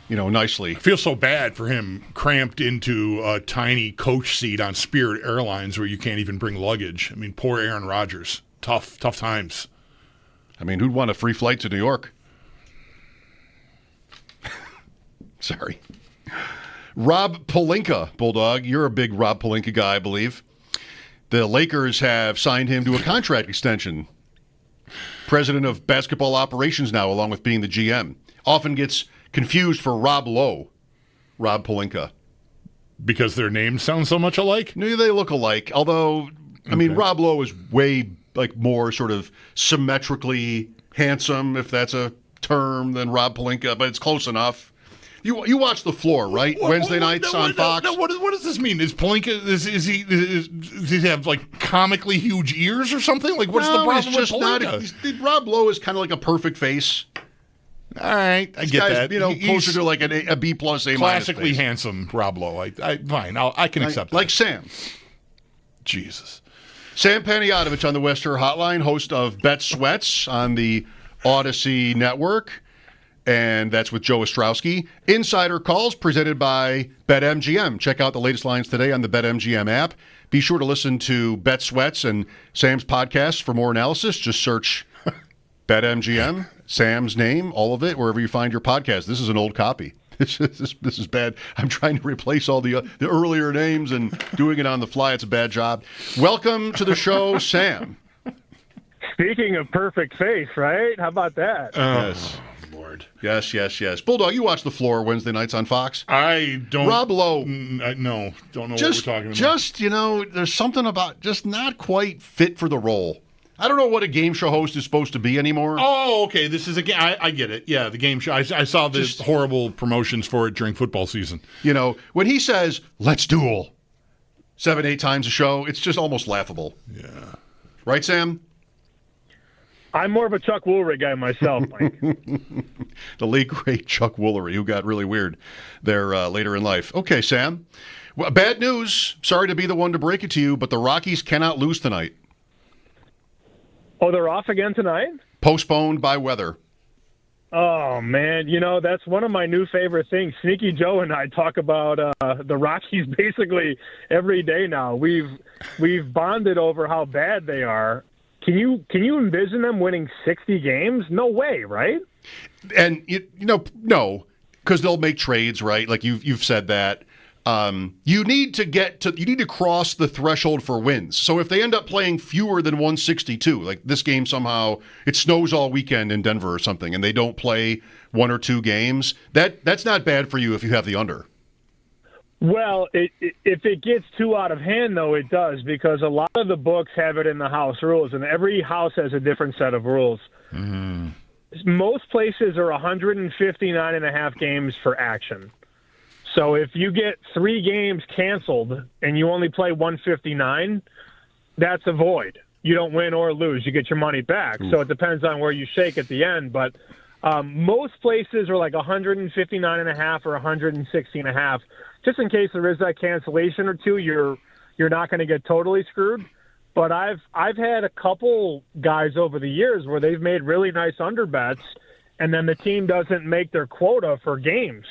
[SPEAKER 4] nicely.
[SPEAKER 5] I feel so bad for him, cramped into a tiny coach seat on Spirit Airlines where you can't even bring luggage. Poor Aaron Rodgers. Tough times.
[SPEAKER 4] Who'd want a free flight to New York? Sorry. Rob Pelinka, Bulldog. You're a big Rob Pelinka guy, I believe. The Lakers have signed him to a contract extension. President of basketball operations now, along with being the GM. Often gets confused for Rob Lowe. Rob Pelinka.
[SPEAKER 5] Because their names sound so much alike?
[SPEAKER 4] No, they look alike. Although, Rob Lowe is way more sort of symmetrically handsome, if that's a term, than Rob Pelinka, but it's close enough. You watch The Floor, right? Wednesday nights on Fox.
[SPEAKER 5] What does this mean? Is Pelinka does he have comically huge ears or something? What's the problem with Pelinka?
[SPEAKER 4] Rob Lowe is kind of like a perfect face.
[SPEAKER 5] All right, I get that.
[SPEAKER 4] Closer to like a B plus, A minus.
[SPEAKER 5] Classically handsome Rob Lowe. Fine, I can accept that.
[SPEAKER 4] Like Sam.
[SPEAKER 5] Jesus.
[SPEAKER 4] Sam Panayotovich on the Wester Hotline, host of Bet Sweats on the Odyssey Network. And that's with Joe Ostrowski. Insider Calls presented by BetMGM. Check out the latest lines today on the BetMGM app. Be sure to listen to Bet Sweats and Sam's podcast for more analysis. Just search BetMGM, Sam's name, all of it, wherever you find your podcast. This is an old copy. This is bad. I'm trying to replace all the earlier names and doing it on the fly. It's a bad job. Welcome to the show, Sam.
[SPEAKER 7] Speaking of perfect face, right? How about that?
[SPEAKER 4] Yes. Lord. Yes. Bulldog, you watch The Floor Wednesday nights on Fox?
[SPEAKER 5] I don't.
[SPEAKER 4] Rob Lowe.
[SPEAKER 5] No, don't know what we're talking about.
[SPEAKER 4] There's something about just not quite fit for the role. I don't know what a game show host is supposed to be anymore.
[SPEAKER 5] Oh, okay. This is a game. I get it. Yeah, the game show. I saw the horrible promotions for it during football season.
[SPEAKER 4] When he says, let's duel 7-8 times a show, it's just almost laughable.
[SPEAKER 5] Yeah.
[SPEAKER 4] Right, Sam?
[SPEAKER 7] I'm more of a Chuck Woolery guy myself, Mike.
[SPEAKER 4] The late great Chuck Woolery, who got really weird there later in life. Okay, Sam. Well, bad news. Sorry to be the one to break it to you, but the Rockies cannot lose tonight.
[SPEAKER 7] Oh, they're off again tonight?
[SPEAKER 4] Postponed by weather.
[SPEAKER 7] Oh, man. That's one of my new favorite things. Sneaky Joe and I talk about the Rockies basically every day now. We've bonded over how bad they are. Can you envision them winning 60 games? No way, right?
[SPEAKER 4] And no, because they'll make trades, right? Like you've said that. You need to cross the threshold for wins. So if they end up playing fewer than 162, like this game somehow it snows all weekend in Denver or something, and they don't play one or two games, that's not bad for you if you have the under.
[SPEAKER 7] Well, if it gets too out of hand, though, it does, because a lot of the books have it in the house rules, and every house has a different set of rules.
[SPEAKER 5] Mm-hmm.
[SPEAKER 7] Most places are 159.5 games for action. So if you get 3 games canceled and you only play 159, that's a void. You don't win or lose. You get your money back. So it depends on where you shake at the end, but most places are like 159.5 or 160.5. Just in case there is that cancellation or two, you're not going to get totally screwed. But I've had a couple guys over the years where they've made really nice under bets, and then the team doesn't make their quota for games.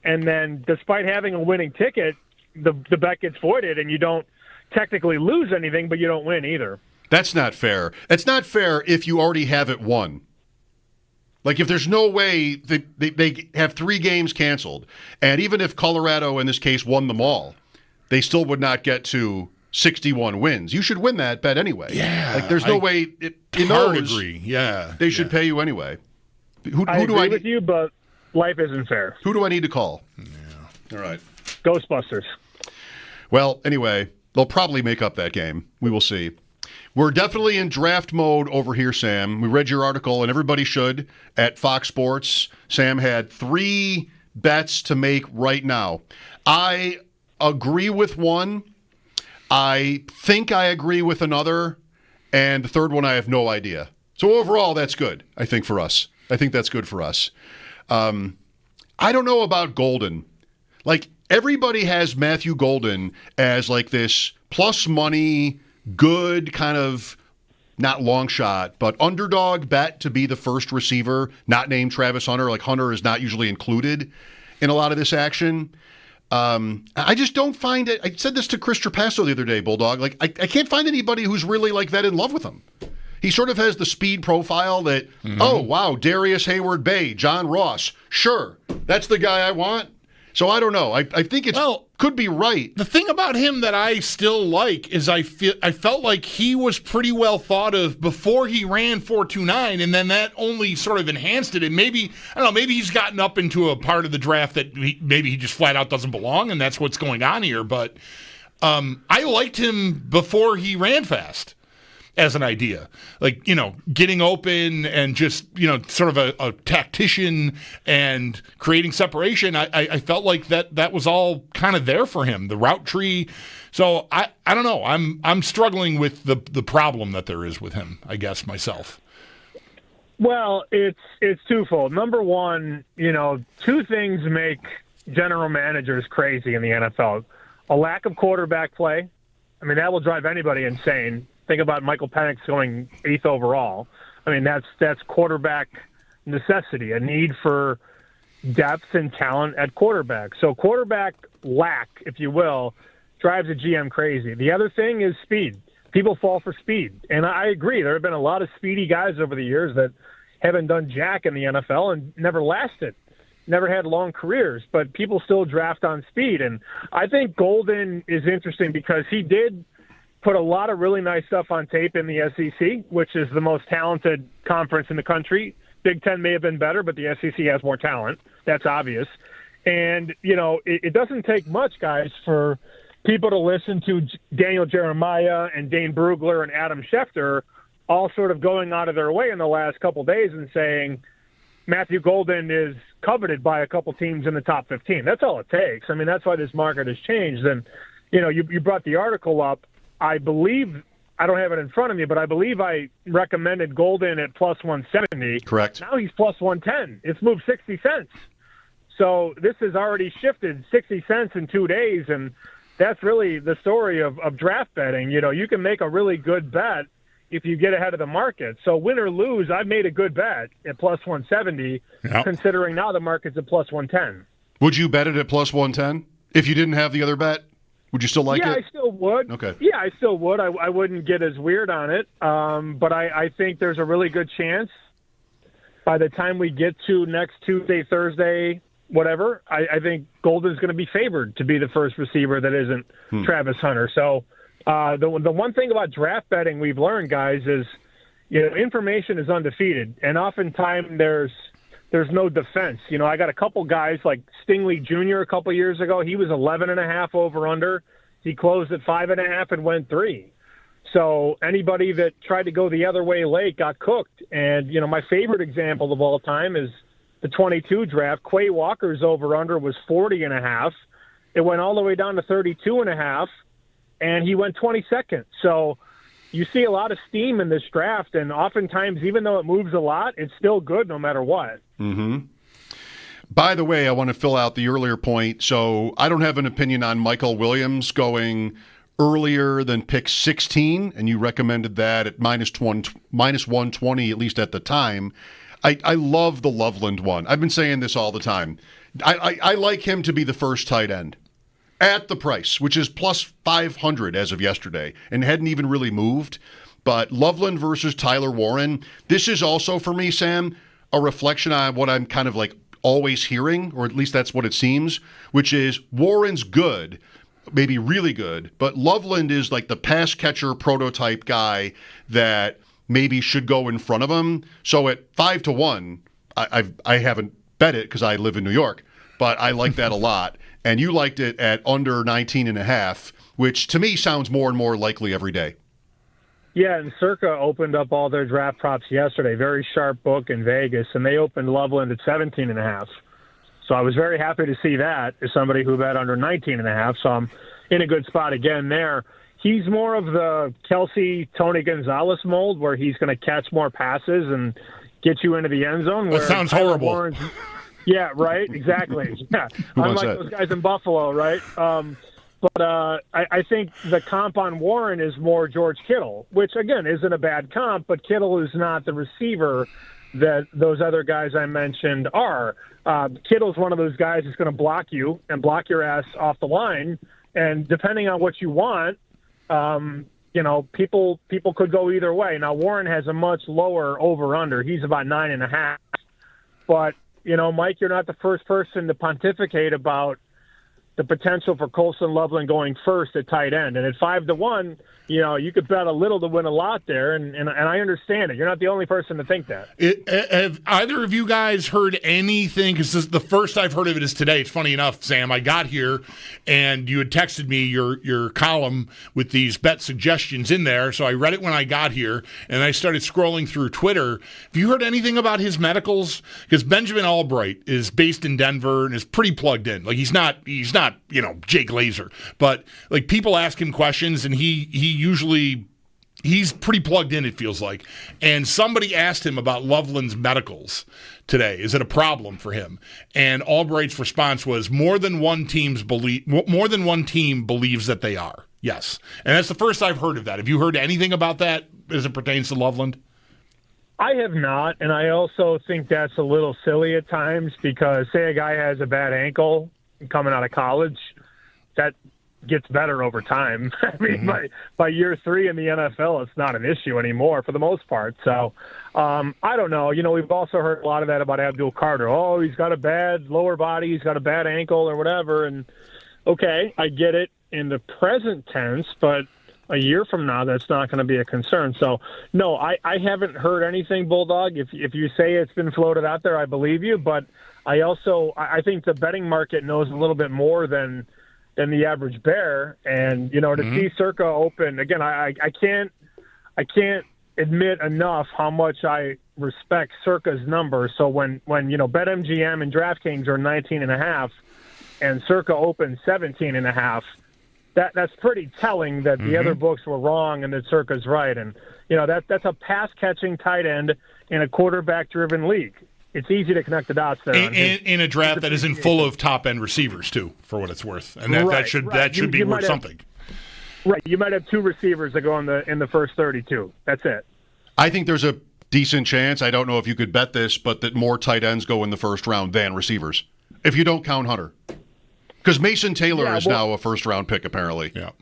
[SPEAKER 7] And then despite having a winning ticket, the bet gets voided, and you don't technically lose anything, but you don't win either.
[SPEAKER 4] That's not fair. It's not fair if you already have it won. Like, if there's no way they have 3 games canceled, and even if Colorado, in this case, won them all, they still would not get to 61 wins. You should win that bet anyway.
[SPEAKER 5] Yeah.
[SPEAKER 4] Like, there's no way in those,
[SPEAKER 5] agree. Yeah.
[SPEAKER 4] They should pay you anyway. Who
[SPEAKER 7] I
[SPEAKER 4] do
[SPEAKER 7] agree with you, but life isn't fair.
[SPEAKER 4] Who do I need to call?
[SPEAKER 5] Yeah.
[SPEAKER 4] All right.
[SPEAKER 7] Ghostbusters.
[SPEAKER 4] Well, anyway, they'll probably make up that game. We will see. We're definitely in draft mode over here, Sam. We read your article, and everybody should, at Fox Sports. Sam had 3 bets to make right now. I agree with one. I think I agree with another. And the third one, I have no idea. So overall, that's good, I think, for us. I think that's good for us. I don't know about Golden. Like, everybody has Matthew Golden as like this plus money, good kind of, not long shot, but underdog bet to be the first receiver, not named Travis Hunter. Like, Hunter is not usually included in a lot of this action. I just don't find it. I said this to Chris Trapasso the other day, Bulldog. Like, I can't find anybody who's really like that in love with him. He sort of has the speed profile that, oh, wow, Darius Hayward-Bay, John Ross. Sure, that's the guy I want. So I don't know. I think it could be right.
[SPEAKER 5] The thing about him that I still like is I felt like he was pretty well thought of before he ran 4.29, and then that only sort of enhanced it. And maybe, I don't know, maybe he's gotten up into a part of the draft that maybe he just flat out doesn't belong, and that's what's going on here. But I liked him before he ran fast as an idea. Like, you know, getting open and just, you know, sort of a tactician and creating separation. I felt like that was all kind of there for him, the route tree. So I don't know. I'm struggling with the problem that there is with him, I guess, myself.
[SPEAKER 7] Well, it's twofold. Number one, you know, 2 things make general managers crazy in the NFL. A lack of quarterback play. I mean, that will drive anybody insane. Think about Michael Penix going 8th overall. I mean, that's quarterback necessity, a need for depth and talent at quarterback. So quarterback lack, if you will, drives a GM crazy. The other thing is speed. People fall for speed. And I agree. There have been a lot of speedy guys over the years that haven't done jack in the NFL and never lasted, never had long careers, but people still draft on speed. And I think Golden is interesting because he did put a lot of really nice stuff on tape in the SEC, which is the most talented conference in the country. Big Ten may have been better, but the SEC has more talent. That's obvious. And, you know, it doesn't take much, guys, for people to listen to Daniel Jeremiah and Dane Brugler and Adam Schefter all sort of going out of their way in the last couple of days and saying Matthew Golden is coveted by a couple teams in the top 15. That's all it takes. I mean, that's why this market has changed. And, you know, you brought the article up. I believe, I don't have it in front of me, but I believe I recommended Golden at plus 170.
[SPEAKER 4] Correct.
[SPEAKER 7] Now he's plus 110. It's moved 60 cents. So this has already shifted 60 cents in 2 days, and that's really the story of draft betting. You know, you can make a really good bet if you get ahead of the market. So win or lose, I've made a good bet at plus 170, considering now the market's at plus 110.
[SPEAKER 4] Would you bet it at plus 110 if you didn't have the other bet? Would you still like it?
[SPEAKER 7] Yeah, I still would.
[SPEAKER 4] Okay.
[SPEAKER 7] Yeah, I still would. I wouldn't get as weird on it. But I think there's a really good chance by the time we get to next Tuesday, Thursday, whatever, I think Golden's going to be favored to be the first receiver that isn't Travis Hunter. So the one thing about draft betting we've learned, guys, is, you know, information is undefeated. And oftentimes there's no defense. You know, I got a couple guys like Stingley Jr. a couple years ago. He was 11.5 over under. He closed at 5.5 and went 3. So anybody that tried to go the other way late got cooked. And, you know, my favorite example of all time is the 22 draft. Quay Walker's over under was 40.5. It went all the way down to 32.5, and he went 22nd. So you see a lot of steam in this draft, and oftentimes, even though it moves a lot, it's still good no matter what.
[SPEAKER 4] Mm-hmm. By the way, I want to fill out the earlier point. So I don't have an opinion on Michael Williams going earlier than pick 16, and you recommended that at minus 120, at least at the time. I love the Loveland one. I've been saying this all the time. I like him to be the first tight end at the price, which is plus 500 as of yesterday, and hadn't even really moved. But Loveland versus Tyler Warren, this is also for me, Sam, a reflection on what I'm kind of like always hearing, or at least that's what it seems, which is Warren's good, maybe really good, but Loveland is like the pass catcher prototype guy that maybe should go in front of him. So at 5-1, I haven't bet it because I live in New York, but I like that a lot. And you liked it at under 19.5, which to me sounds more and more likely every day.
[SPEAKER 7] Yeah, and Circa opened up all their draft props yesterday. Very sharp book in Vegas, and they opened Loveland at 17.5. So I was very happy to see that as somebody who bet under 19.5. So I'm in a good spot again there. He's more of the Kelsey, Tony Gonzalez mold, where he's going to catch more passes and get you into the end zone.
[SPEAKER 5] That sounds horrible.
[SPEAKER 7] Yeah, right. Exactly. Yeah, unlike those guys in Buffalo, right? But I think the comp on Warren is more George Kittle, which, again, isn't a bad comp, but Kittle is not the receiver that those other guys I mentioned are. Kittle's one of those guys that's going to block you and block your ass off the line, and depending on what you want, people could go either way. Now, Warren has a much lower over-under. He's about 9.5. But, Mike, you're not the first person to pontificate about the potential for Colson Loveland going first at tight end. And at 5-1, you could bet a little to win a lot there, and I understand it. You're not the only person to think that.
[SPEAKER 5] Have either of you guys heard anything? Because the first I've heard of it is today. It's funny enough, Sam, I got here, and you had texted me your column with these bet suggestions in there, so I read it when I got here, and I started scrolling through Twitter. Have you heard anything about his medicals? Because Benjamin Albright is based in Denver and is pretty plugged in. Like, he's not Jake Glazer, but like people ask him questions, and he's pretty plugged in, it feels like. And somebody asked him about Loveland's medicals today. Is it a problem for him? And Albright's response was more than one team believes that they are. Yes. And that's the first I've heard of that. Have you heard anything about that as it pertains to Loveland?
[SPEAKER 7] I have not, and I also think that's a little silly at times because, say, a guy has a bad ankle coming out of college, that gets better over time. I mean, by year 3 in the NFL, it's not an issue anymore for the most part. So I don't know. We've also heard a lot of that about Abdul Carter. Oh, he's got a bad lower body, he's got a bad ankle or whatever. And okay, I get it in the present tense, but a year from now, that's not going to be a concern. So, no, I haven't heard anything, Bulldog. If you say it's been floated out there, I believe you. But I think the betting market knows a little bit more than the average bear. And, to see Circa open, again, I can't admit enough how much I respect Circa's number. So when BetMGM and DraftKings are 19.5 and Circa opens 17.5, that's pretty telling that the other books were wrong and that Circa's right. And, that's a pass-catching tight end in a quarterback-driven league. It's easy to connect the dots there.
[SPEAKER 5] In a draft that isn't full of top-end receivers, too, for what it's worth. And that should be worth something.
[SPEAKER 7] Right. You might have 2 receivers that go in the first 32. That's it.
[SPEAKER 4] I think there's a decent chance, I don't know if you could bet this, but that more tight ends go in the first round than receivers, if you don't count Hunter. Because Mason Taylor is now a first-round pick, apparently.
[SPEAKER 5] Yeah.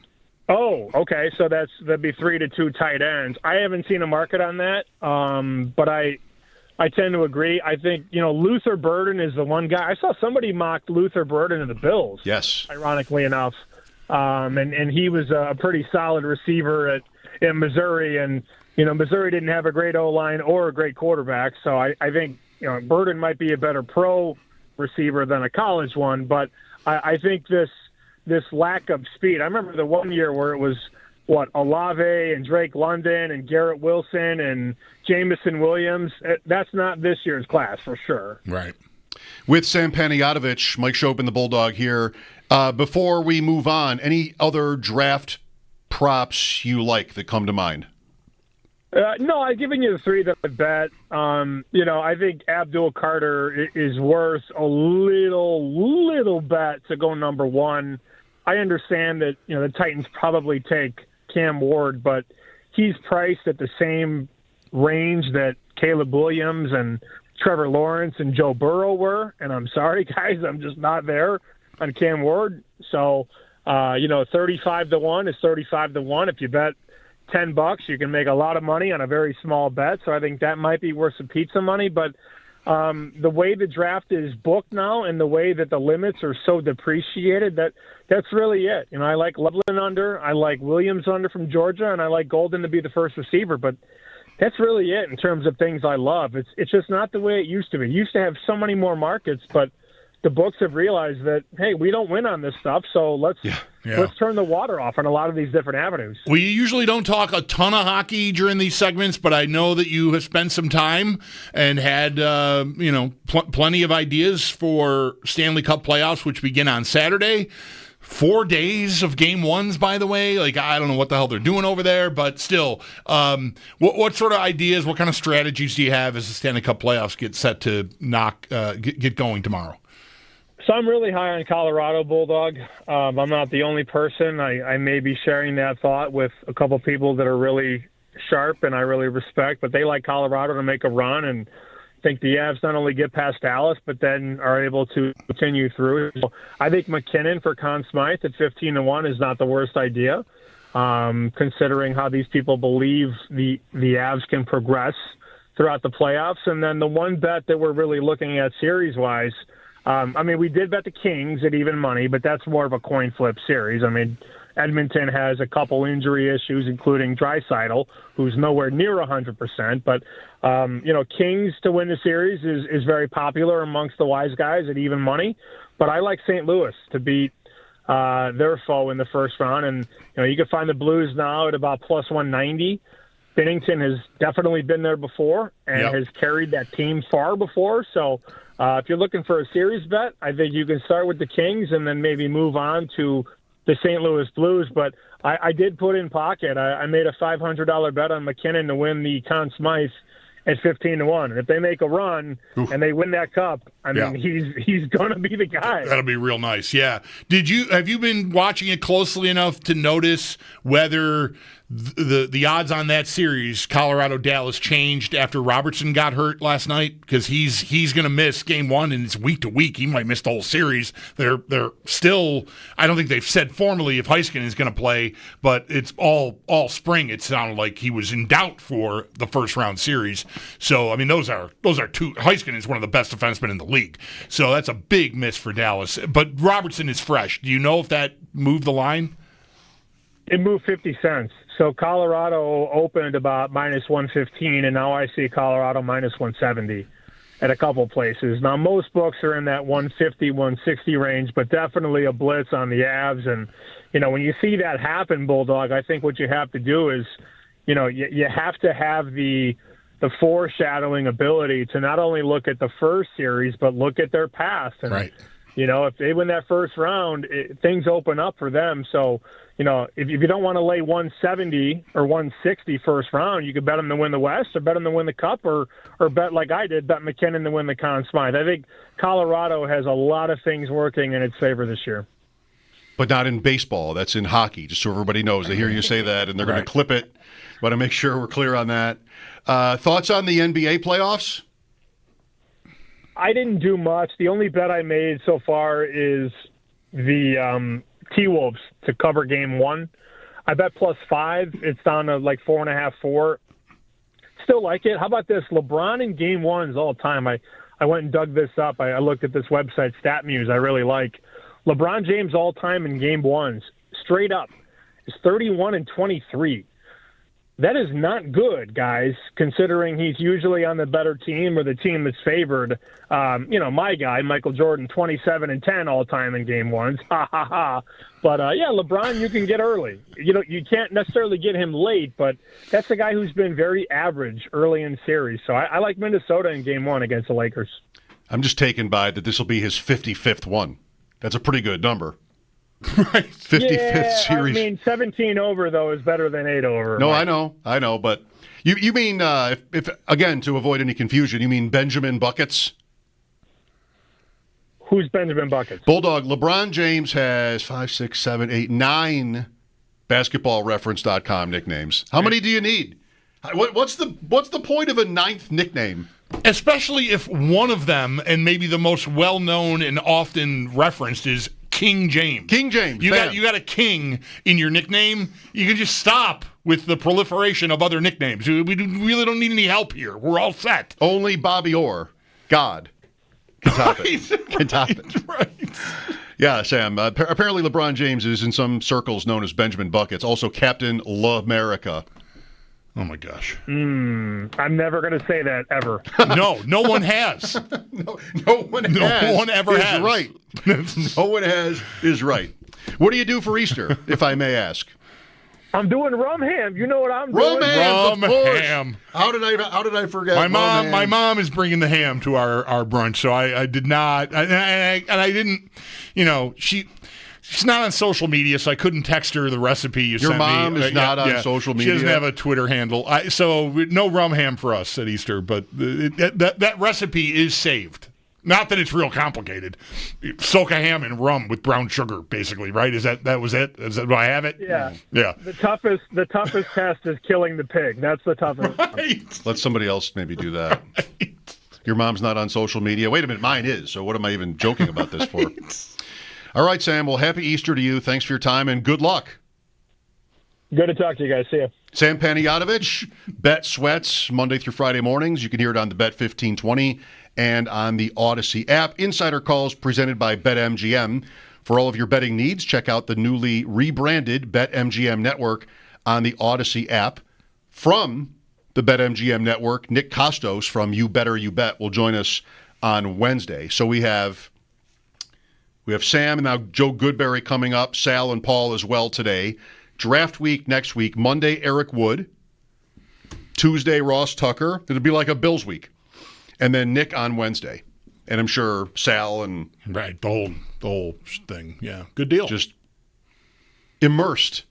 [SPEAKER 7] Oh, okay. So that'd be 3-2 tight ends. I haven't seen a market on that, but I tend to agree. I think, Luther Burden is the one guy. I saw somebody mocked Luther Burden of the Bills.
[SPEAKER 4] Yes.
[SPEAKER 7] Ironically enough. And he was a pretty solid receiver in Missouri. And, Missouri didn't have a great O-line or a great quarterback. So I think, Burden might be a better pro receiver than a college one. But I think this lack of speed. I remember the one year where it was, Olave and Drake London and Garrett Wilson and Jamison Williams. That's not this year's class for sure.
[SPEAKER 5] Right.
[SPEAKER 4] With Sam Panayotovich, Mike Schopp and the Bulldog here. Before we move on, any other draft props you like that come to mind?
[SPEAKER 7] No, I've given you the 3 that I bet. I think Abdul Carter is worth a little bet to go number 1. I understand that, the Titans probably take Cam Ward, but he's priced at the same range that Caleb Williams and Trevor Lawrence and Joe Burrow were. And I'm sorry, guys, I'm just not there on Cam Ward. So, 35-1 is 35-1. If you bet $10, you can make a lot of money on a very small bet. So I think that might be worth some pizza money. But the way the draft is booked now and the way that the limits are so depreciated, that's really it. I like Loveland under, I like Williams under from Georgia, and I like Golden to be the first receiver. But that's really it in terms of things I love. It's just not the way it used to be. It used to have so many more markets, but the books have realized that, hey, we don't win on this stuff, so let's turn the water off on a lot of these different avenues.
[SPEAKER 5] We usually don't talk a ton of hockey during these segments, but I know that you have spent some time and had plenty of ideas for Stanley Cup playoffs, which begin on Saturday. 4 days of game ones, by the way. Like, I don't know what the hell they're doing over there, but still, what sort of ideas, what kind of strategies do you have as the Stanley Cup playoffs get set to get going tomorrow?
[SPEAKER 7] So I'm really high on Colorado, Bulldog. I'm not the only person. I may be sharing that thought with a couple people that are really sharp and I really respect, but they like Colorado to make a run and think the Avs not only get past Dallas, but then are able to continue through. So I think McKinnon for Conn Smythe at 15-1 is not the worst idea, considering how these people believe the Avs can progress throughout the playoffs. And then the one bet that we're really looking at series-wise, we did bet the Kings at even money, but that's more of a coin flip series. I mean, Edmonton has a couple injury issues, including Draisaitl, who's nowhere near 100%. But, Kings to win the series is very popular amongst the wise guys at even money. But I like St. Louis to beat their foe in the first round. And, you can find the Blues now at about plus 190. Binnington has definitely been there before and has carried that team far before. So if you're looking for a series bet, I think you can start with the Kings and then maybe move on to the St. Louis Blues. But I did put in pocket. I made a $500 bet on McKinnon to win the Conn Smythe at 15-1. And if they make a run and they win that cup, he's going to be the guy.
[SPEAKER 5] That'll be real nice. Yeah. Have you been watching it closely enough to notice whether the odds on that series, Colorado-Dallas, changed after Robertson got hurt last night? Because he's going to miss game one, and it's week to week. He might miss the whole series. They're still, I don't think they've said formally if Heiskanen is going to play, but it's all spring. It sounded like he was in doubt for the first round series. So, I mean, those are two. Heiskanen is one of the best defensemen in the league. So that's a big miss for Dallas. But Robertson is fresh. Do you know if that moved the line?
[SPEAKER 7] It moved 50 cents. So Colorado opened about minus 115, and now I see Colorado minus 170 at a couple places. Now, most books are in that 150, 160 range, but definitely a blitz on the Avs. And, when you see that happen, Bulldog, I think what you have to do is, you have to have the foreshadowing ability to not only look at the first series, but look at their past. And,
[SPEAKER 5] right.
[SPEAKER 7] If they win that first round, things open up for them. So, if you don't want to lay 170 or 160 first round, you could bet them to win the West or bet them to win the Cup or bet like I did, bet McKinnon to win the Conn Smythe. I think Colorado has a lot of things working in its favor this year.
[SPEAKER 4] But not in baseball. That's in hockey, just so everybody knows. They hear you say that, and they're going to clip it. Want to make sure we're clear on that. Thoughts on the NBA playoffs?
[SPEAKER 7] I didn't do much. The only bet I made so far is the T-Wolves to cover game one. I bet plus 5. It's down to like 4.5, 4. Still like it. How about this? LeBron in game ones all the time. I went and dug this up. I looked at this website, StatMuse, I really like. LeBron James all time in game ones, straight up, is 31-23. That is not good, guys, considering he's usually on the better team or the team that's favored. My guy, Michael Jordan, 27-10 all time in game ones. Ha, ha, ha. But, LeBron, you can get early. You can't necessarily get him late, but that's a guy who's been very average early in series. So I like Minnesota in game one against the Lakers.
[SPEAKER 4] I'm just taken by that this will be his 55th one. That's a pretty good number.
[SPEAKER 5] Right.
[SPEAKER 4] 55th series.
[SPEAKER 7] I mean, 17 over, though, is better than 8 over.
[SPEAKER 4] No, I know. But you mean, if again, to avoid any confusion, you mean Benjamin Buckets?
[SPEAKER 7] Who's Benjamin Buckets?
[SPEAKER 4] Bulldog. LeBron James has 5, 6, 7, 8, 9 basketballreference.com nicknames. How many do you need? What's the point of a 9th nickname?
[SPEAKER 5] Especially if one of them, and maybe the most well-known and often referenced, is King James.
[SPEAKER 4] King James.
[SPEAKER 5] You got a king in your nickname. You can just stop with the proliferation of other nicknames. We really don't need any help here. We're all set.
[SPEAKER 4] Only Bobby Orr, God, can top it. Can top it.
[SPEAKER 5] Right.
[SPEAKER 4] Yeah, Sam. Apparently LeBron James is in some circles known as Benjamin Buckets, also Captain L'America.
[SPEAKER 5] Oh, my gosh.
[SPEAKER 7] I'm never going to say that ever.
[SPEAKER 5] No one has.
[SPEAKER 4] No one
[SPEAKER 5] ever
[SPEAKER 4] is
[SPEAKER 5] has.
[SPEAKER 4] Right. No one is right. What do you do for Easter, if I may ask?
[SPEAKER 7] I'm doing rum ham. You know what I'm
[SPEAKER 4] Rum
[SPEAKER 7] doing?
[SPEAKER 4] ham,
[SPEAKER 5] Rum
[SPEAKER 4] of course.
[SPEAKER 5] ham.
[SPEAKER 4] How did I forget?
[SPEAKER 5] My mom is bringing the ham to our brunch, so I did not, and I didn't. She's not on social media, so I couldn't text her the recipe you sent me.
[SPEAKER 4] Your mom is not on social media?
[SPEAKER 5] She doesn't have a Twitter handle. So no rum ham for us at Easter, but that recipe is saved. Not that it's real complicated. Soak a ham in rum with brown sugar, basically, right? That was it? Is that, do I have it?
[SPEAKER 7] Yeah.
[SPEAKER 5] Yeah.
[SPEAKER 7] The toughest test is killing the pig. That's the toughest.
[SPEAKER 5] Right.
[SPEAKER 4] Let somebody else maybe do that. Right. Your mom's not on social media. Wait a minute, mine is. So what am I even joking about this for? All right, Sam. Well, happy Easter to you. Thanks for your time and good luck.
[SPEAKER 7] Good to talk to you guys. See ya.
[SPEAKER 4] Sam Panayotovich, Bet Sweats, Monday through Friday mornings. You can hear it on the Bet 1520 and on the Odyssey app. Insider calls presented by BetMGM. For all of your betting needs, check out the newly rebranded BetMGM network on the Odyssey app. From the BetMGM network, Nick Costos from You Better You Bet will join us on Wednesday. So we have Sam and now Joe Goodberry coming up, Sal and Paul as well today. Draft week next week, Monday, Eric Wood. Tuesday, Ross Tucker. It'll be like a Bills week. And then Nick on Wednesday. And I'm sure Sal and...
[SPEAKER 5] Right, the whole thing. Yeah, good deal.
[SPEAKER 4] Just immersed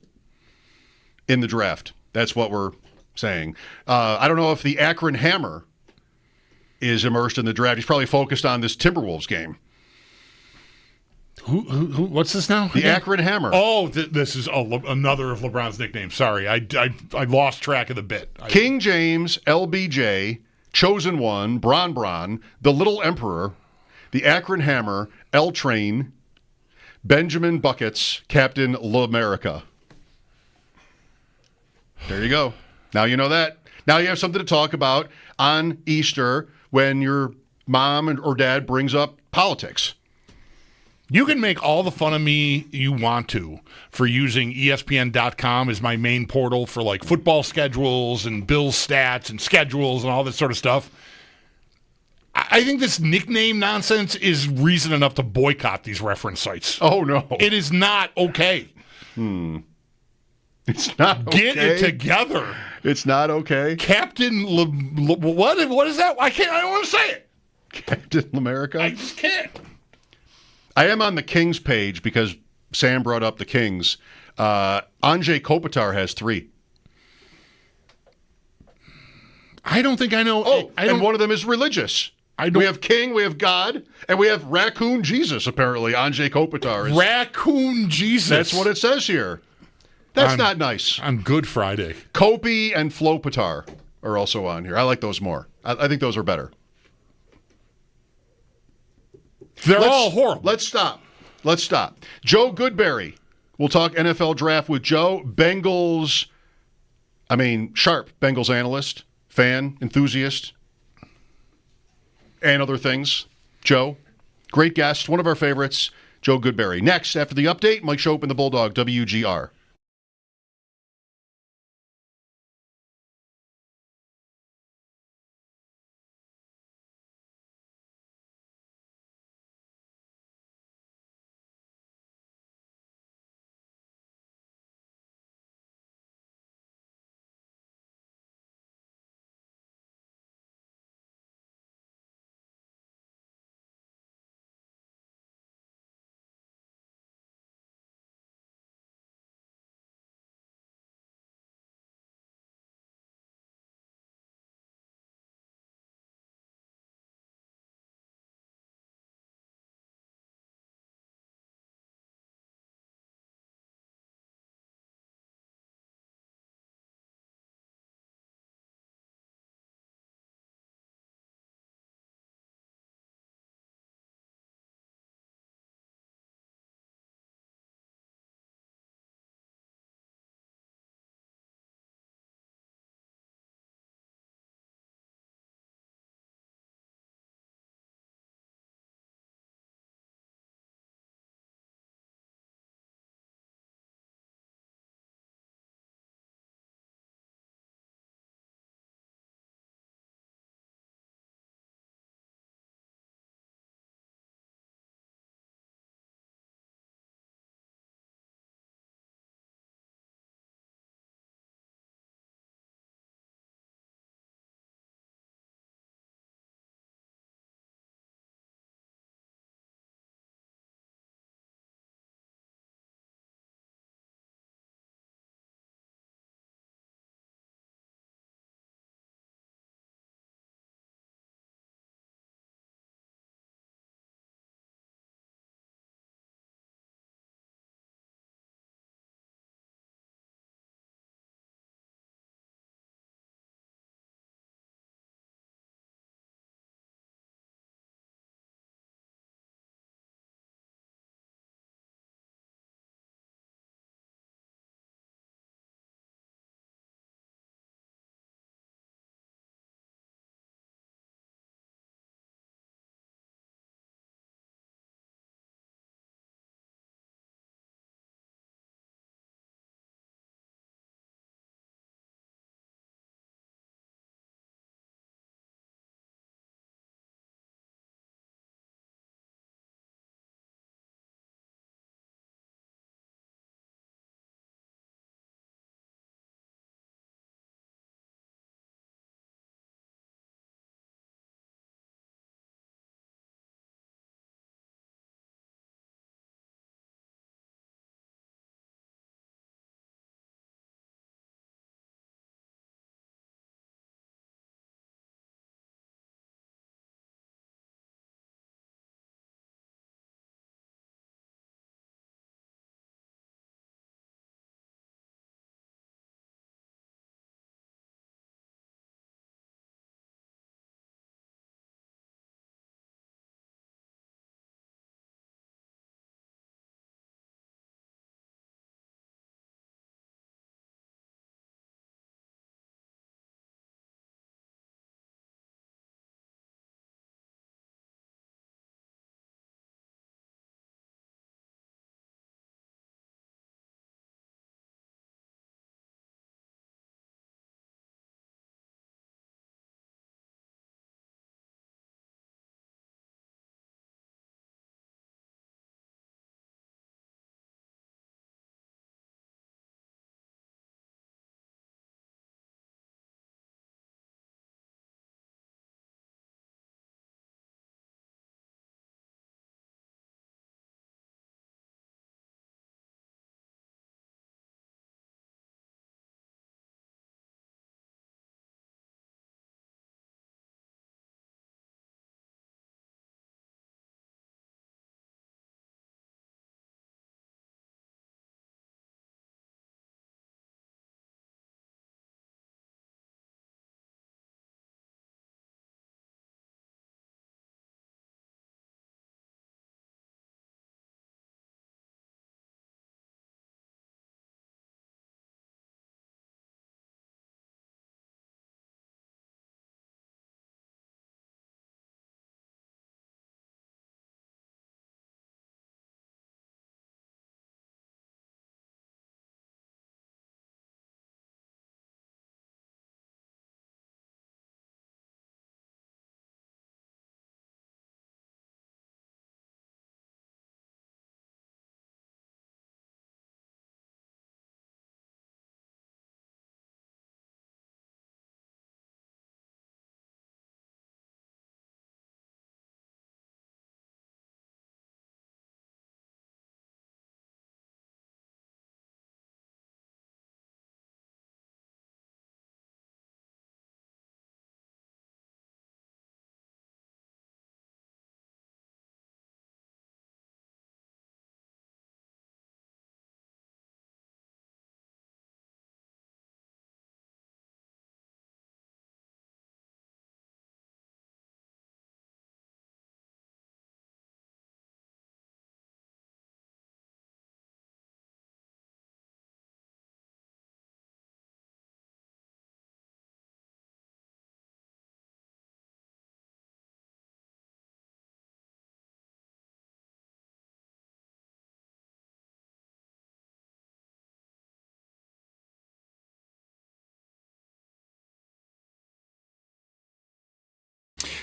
[SPEAKER 4] in the draft. That's what we're saying. I don't know if the Akron Hammer is immersed in the draft. He's probably focused on this Timberwolves game.
[SPEAKER 5] Who what's this now?
[SPEAKER 4] The Akron Hammer.
[SPEAKER 5] Oh, this is another of LeBron's nicknames. Sorry, I lost track of the bit.
[SPEAKER 4] King James, LBJ, Chosen One, Bron, the Little Emperor, the Akron Hammer, L Train, Benjamin Buckets, Captain L'America. There you go. Now you know that. Now you have something to talk about on Easter when your mom or dad brings up politics.
[SPEAKER 5] You can make all the fun of me you want to for using ESPN.com as my main portal for like football schedules and Bills stats and schedules and all this sort of stuff. I think this nickname nonsense is reason enough to boycott these reference sites.
[SPEAKER 4] Oh, no.
[SPEAKER 5] It is not okay.
[SPEAKER 4] It's not okay.
[SPEAKER 5] Get it together.
[SPEAKER 4] It's not okay.
[SPEAKER 5] Captain what is that? I don't want to say it.
[SPEAKER 4] Captain L'America?
[SPEAKER 5] I just can't.
[SPEAKER 4] I am on the Kings page because Sam brought up the Kings. Anze Kopitar has 3.
[SPEAKER 5] I don't think I know.
[SPEAKER 4] Oh, and one of them is religious. We have King, we have God, and we have Raccoon Jesus, apparently. Anze Kopitar is.
[SPEAKER 5] Raccoon Jesus.
[SPEAKER 4] That's what it says here. That's not nice.
[SPEAKER 5] On Good Friday.
[SPEAKER 4] Kopi and Flopitar are also on here. I like those more. I think those are better.
[SPEAKER 5] They're all horrible.
[SPEAKER 4] Let's stop. Joe Goodberry. We'll talk NFL draft with Joe. Sharp Bengals analyst, fan, enthusiast, and other things. Joe, great guest, one of our favorites, Joe Goodberry. Next, after the update, Mike Schopp and the Bulldog, WGR.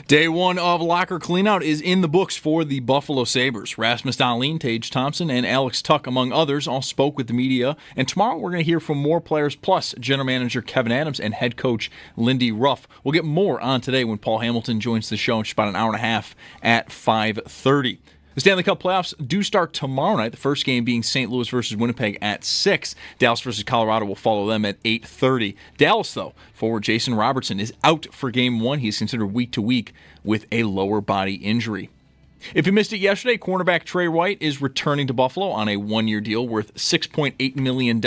[SPEAKER 1] Day one of locker cleanout is in the books for the Buffalo Sabres. Rasmus Dahlin, Tage Thompson, and Alex Tuck, among others, all spoke with the media. And tomorrow we're going to hear from more players, plus general manager Kevin Adams and head coach Lindy Ruff. We'll get more on today when Paul Hamilton joins the show in just about an hour and a half at 5:30. The Stanley Cup playoffs do start tomorrow night, the first game being St. Louis versus Winnipeg at 6. Dallas versus Colorado will follow them at 8:30. Dallas, though, forward Jason Robertson is out for Game 1. He's considered week to week with a lower body injury. If you missed it yesterday, cornerback Trey White is returning to Buffalo on a one-year deal worth $6.8 million.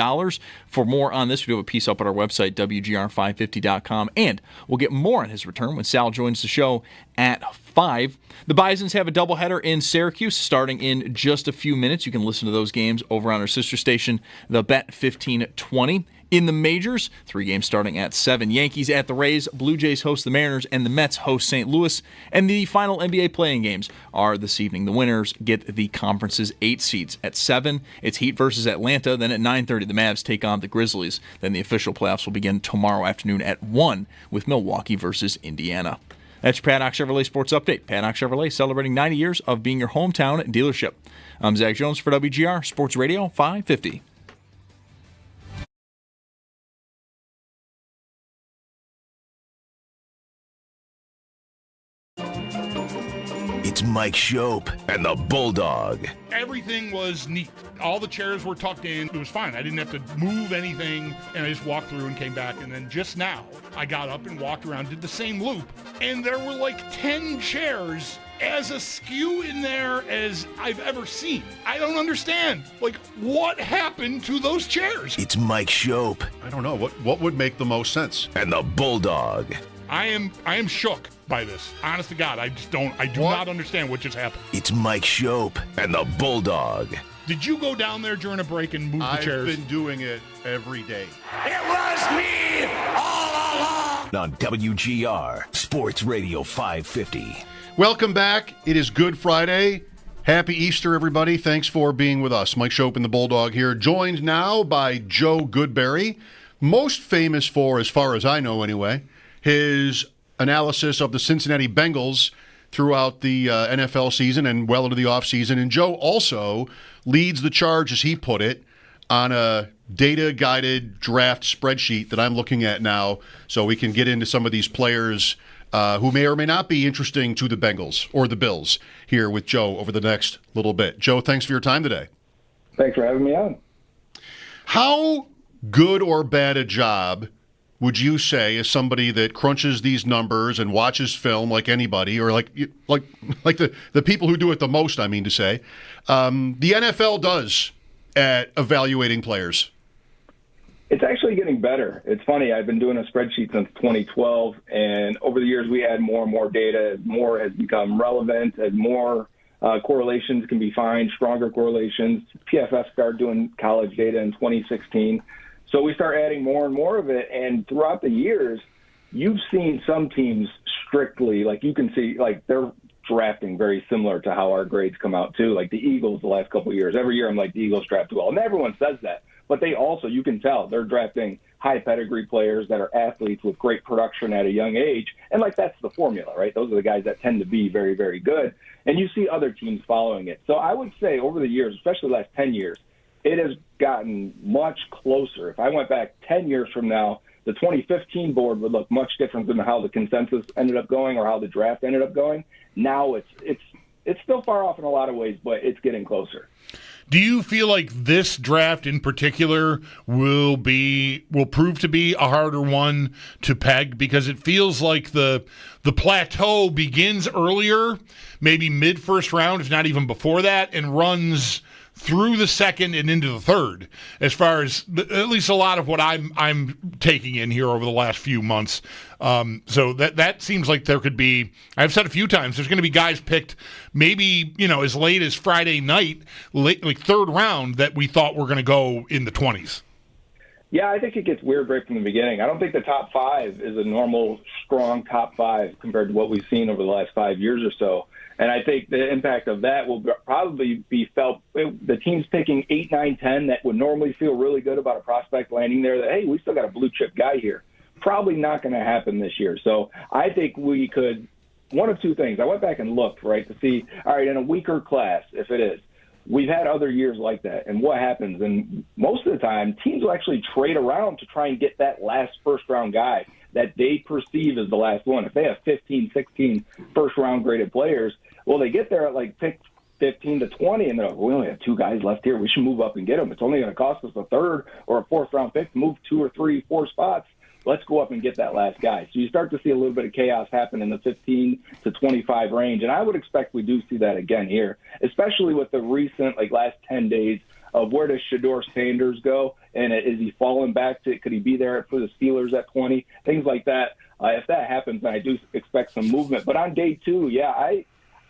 [SPEAKER 1] For more on this, we do have a piece up at our website, WGR550.com, and we'll get more on his return when Sal joins the show at 5. The Bisons have a doubleheader in Syracuse starting in just a few minutes. You can listen to those games over on our sister station, the Bet 1520. In the majors, 3 games starting at 7. Yankees at the Rays, Blue Jays host the Mariners, and the Mets host St. Louis. And the final NBA playing games are this evening. The winners get the conference's 8 seeds. At 7, it's Heat versus Atlanta. Then at 9:30, the Mavs take on the Grizzlies. Then the official playoffs will begin tomorrow afternoon at 1 with Milwaukee versus Indiana. That's your Paddock Chevrolet Sports Update. Paddock Chevrolet celebrating 90 years of being your hometown dealership. I'm Zach Jones for WGR Sports Radio 550.
[SPEAKER 3] It's Mike Schopp and the Bulldog.
[SPEAKER 5] Everything was neat. All the chairs were tucked in. It was fine. I didn't have to move anything, and I just walked through and came back. And then just now, I got up and walked around, did the same loop, and there were like 10 chairs as askew in there as I've ever seen. I don't understand. Like, what happened to those chairs?
[SPEAKER 3] It's Mike Schopp
[SPEAKER 4] I don't know. What would make the most sense?
[SPEAKER 3] and the Bulldog.
[SPEAKER 5] I am shook by this. Honest to God, I do not understand what just happened.
[SPEAKER 3] It's Mike Schopp and the Bulldog.
[SPEAKER 5] Did you go down there during a break and move the chairs?
[SPEAKER 4] I've been doing it every day.
[SPEAKER 3] It was me all along. On WGR Sports Radio 550.
[SPEAKER 4] Welcome back. It is Good Friday. Happy Easter, everybody. Thanks for being with us. Mike Schopp and the Bulldog here, joined now by Joe Goodberry, most famous for, as far as I know anyway, his analysis of the Cincinnati Bengals throughout the NFL season and well into the offseason. And Joe also leads the charge, as he put it, on a data-guided draft spreadsheet that I'm looking at now, so we can get into some of these players who may or may not be interesting to the Bengals or the Bills here with Joe over the next little bit. Joe, thanks for your time today.
[SPEAKER 8] Thanks for having me on.
[SPEAKER 4] How good or bad a job would you say, as somebody that crunches these numbers and watches film like anybody, or like the people who do it the most, I mean to say, the NFL does at evaluating players?
[SPEAKER 8] It's actually getting better. It's funny. I've been doing a spreadsheet since 2012, and over the years we add more and more data. As more has become relevant, as more correlations can be found, stronger correlations. PFF started doing college data in 2016. So we start adding more and more of it, and throughout the years, you've seen some teams strictly, like you can see, like they're drafting very similar to how our grades come out too. Like the Eagles the last couple of years, every year I'm like, the Eagles draft well, and everyone says that. But they also, you can tell, they're drafting high pedigree players that are athletes with great production at a young age, and like that's the formula, right? Those are the guys that tend to be very, very good, and you see other teams following it. So I would say over the years, especially the last 10 years, it has gotten much closer. If I went back 10 years from now, the 2015 board would look much different than how the consensus ended up going or how the draft ended up going. Now it's still far off in a lot of ways, but it's getting closer.
[SPEAKER 5] Do you feel like this draft in particular will prove to be a harder one to peg, because it feels like the plateau begins earlier, maybe mid first round, if not even before that, and runs through the second and into the third, as far as at least a lot of what I'm taking in here over the last few months. So that seems like there could be, I've said a few times, there's going to be guys picked maybe, as late as Friday night, like third round, that we thought were going to go in the 20s.
[SPEAKER 8] Yeah, I think it gets weird right from the beginning. I don't think the top 5 is a normal, strong top 5 compared to what we've seen over the last 5 years or so. And I think the impact of that will probably be felt. The teams picking 8, 9, 10 that would normally feel really good about a prospect landing there, that, hey, we still got a blue chip guy here. Probably not going to happen this year. So I think we could one of two things. I went back and looked, right, to see, all right, in a weaker class, if it is, we've had other years like that, and what happens? And most of the time, teams will actually trade around to try and get that last first-round guy that they perceive as the last one. If they have 15, 16 first-round graded players, well, they get there at, like, pick 15 to 20, and they're like, we only have 2 guys left here. We should move up and get them. It's only going to cost us a third or a fourth-round pick to move 2 or 3, 4 spots. Let's go up and get that last guy. So you start to see a little bit of chaos happen in the 15 to 25 range, and I would expect we do see that again here, especially with the recent, like, last 10 days of where does Shedeur Sanders go, and is he falling back to, could he be there for the Steelers at 20, things like that. If that happens, then I do expect some movement. But on day 2, yeah,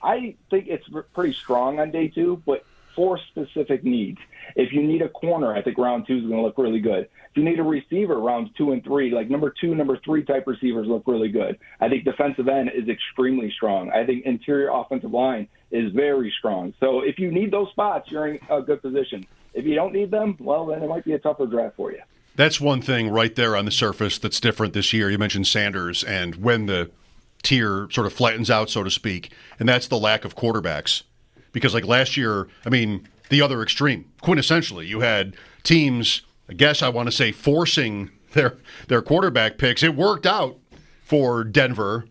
[SPEAKER 8] I think it's pretty strong on day 2, but for specific needs. If you need a corner, I think round 2 is going to look really good. If you need a receiver, rounds 2 and 3, like number 2, number 3 type receivers look really good. I think defensive end is extremely strong. I think interior offensive line is very strong. So if you need those spots, you're in a good position. If you don't need them, well, then it might be a tougher draft for you.
[SPEAKER 4] That's one thing right there on the surface that's different this year. You mentioned Sanders, and when the tier sort of flattens out, so to speak, and that's the lack of quarterbacks. Because like last year, I mean, the other extreme, quintessentially, you had teams, I guess I want to say, forcing their quarterback picks. It worked out for Denver,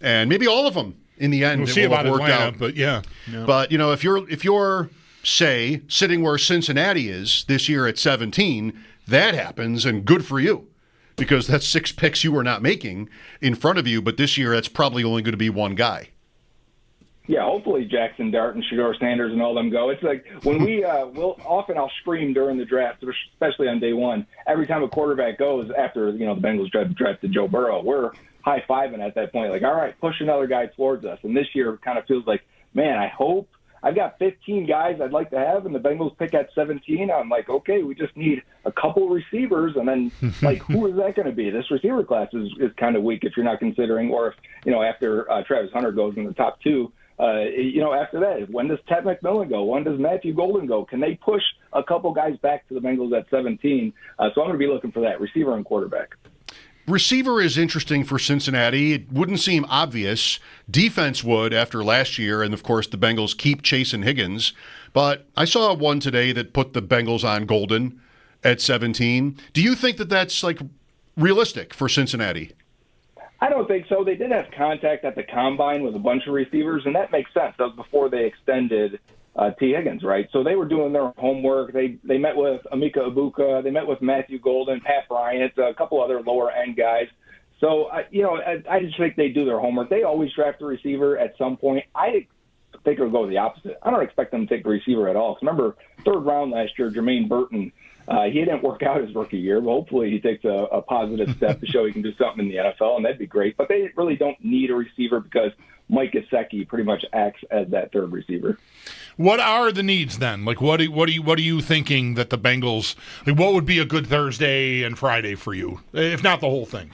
[SPEAKER 4] and maybe all of them in the end.
[SPEAKER 5] We'll see about Atlanta, but yeah.
[SPEAKER 4] But you know, if you're say sitting where Cincinnati is this year at 17, that happens, and good for you, because that's 6 picks you were not making in front of you. But this year, that's probably only going to be one guy.
[SPEAKER 8] Yeah, hopefully Jackson Dart and Shedeur Sanders and all them go. It's like when I'll scream during the draft, especially on day 1. Every time a quarterback goes after, the Bengals drafted Joe Burrow, we're high-fiving at that point. Like, all right, push another guy towards us. And this year it kind of feels like, man, I hope I've got 15 guys I'd like to have, and the Bengals pick at 17. I'm like, okay, we just need a couple receivers, and then, like, who is that going to be? This receiver class is kind of weak if you're not considering, or if, after Travis Hunter goes in the top 2, after that, when does Ted McMillan go? When does Matthew Golden go? Can they push a couple guys back to the Bengals at 17? So I'm going to be looking for that, receiver and quarterback.
[SPEAKER 4] Receiver is interesting for Cincinnati. It wouldn't seem obvious. Defense would after last year, and of course the Bengals keep chasing Higgins. But I saw one today that put the Bengals on Golden at 17. Do you think that that's like realistic for Cincinnati?
[SPEAKER 8] I don't think so. They did have contact at the combine with a bunch of receivers, and that makes sense. That was before they extended T. Higgins, right? So they were doing their homework. They met with Emeka Egbuka. They met with Matthew Golden, Pat Bryant, a couple other lower-end guys. So, I just think they do their homework. They always draft a receiver at some point. I think it'll go the opposite. I don't expect them to take a receiver at all. 'Cause remember, 3rd round last year, Jermaine Burton, he didn't work out his rookie year, but hopefully he takes a positive step to show he can do something in the NFL, and that'd be great. But they really don't need a receiver because Mike Gesicki pretty much acts as that 3rd receiver.
[SPEAKER 5] What are the needs then? Like, what are you thinking that the Bengals? Like, what would be a good Thursday and Friday for you, if not the whole thing?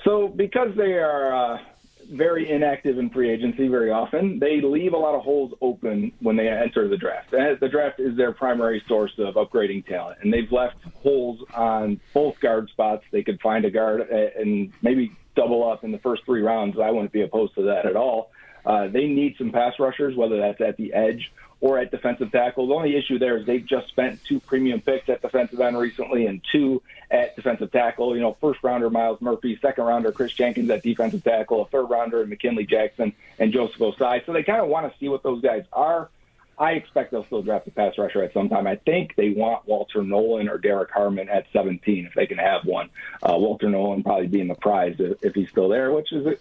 [SPEAKER 8] So, because they are very inactive in free agency very often, they leave a lot of holes open when they enter the draft. And the draft is their primary source of upgrading talent, and they've left holes on both guard spots. They could find a guard and maybe double up in the first 3 rounds. I wouldn't be opposed to that at all. They need some pass rushers, whether that's at the edge or at defensive tackle. The only issue there is they've just spent 2 premium picks at defensive end recently and 2 at defensive tackle. 1st rounder Miles Murphy, 2nd rounder Chris Jenkins at defensive tackle, a 3rd rounder McKinley Jackson and Joseph Osai. So they kind of want to see what those guys are. I expect they'll still draft a pass rusher at some time. I think they want Walter Nolan or Derek Harmon at 17 if they can have one. Walter Nolan probably being the prize if he's still there, which is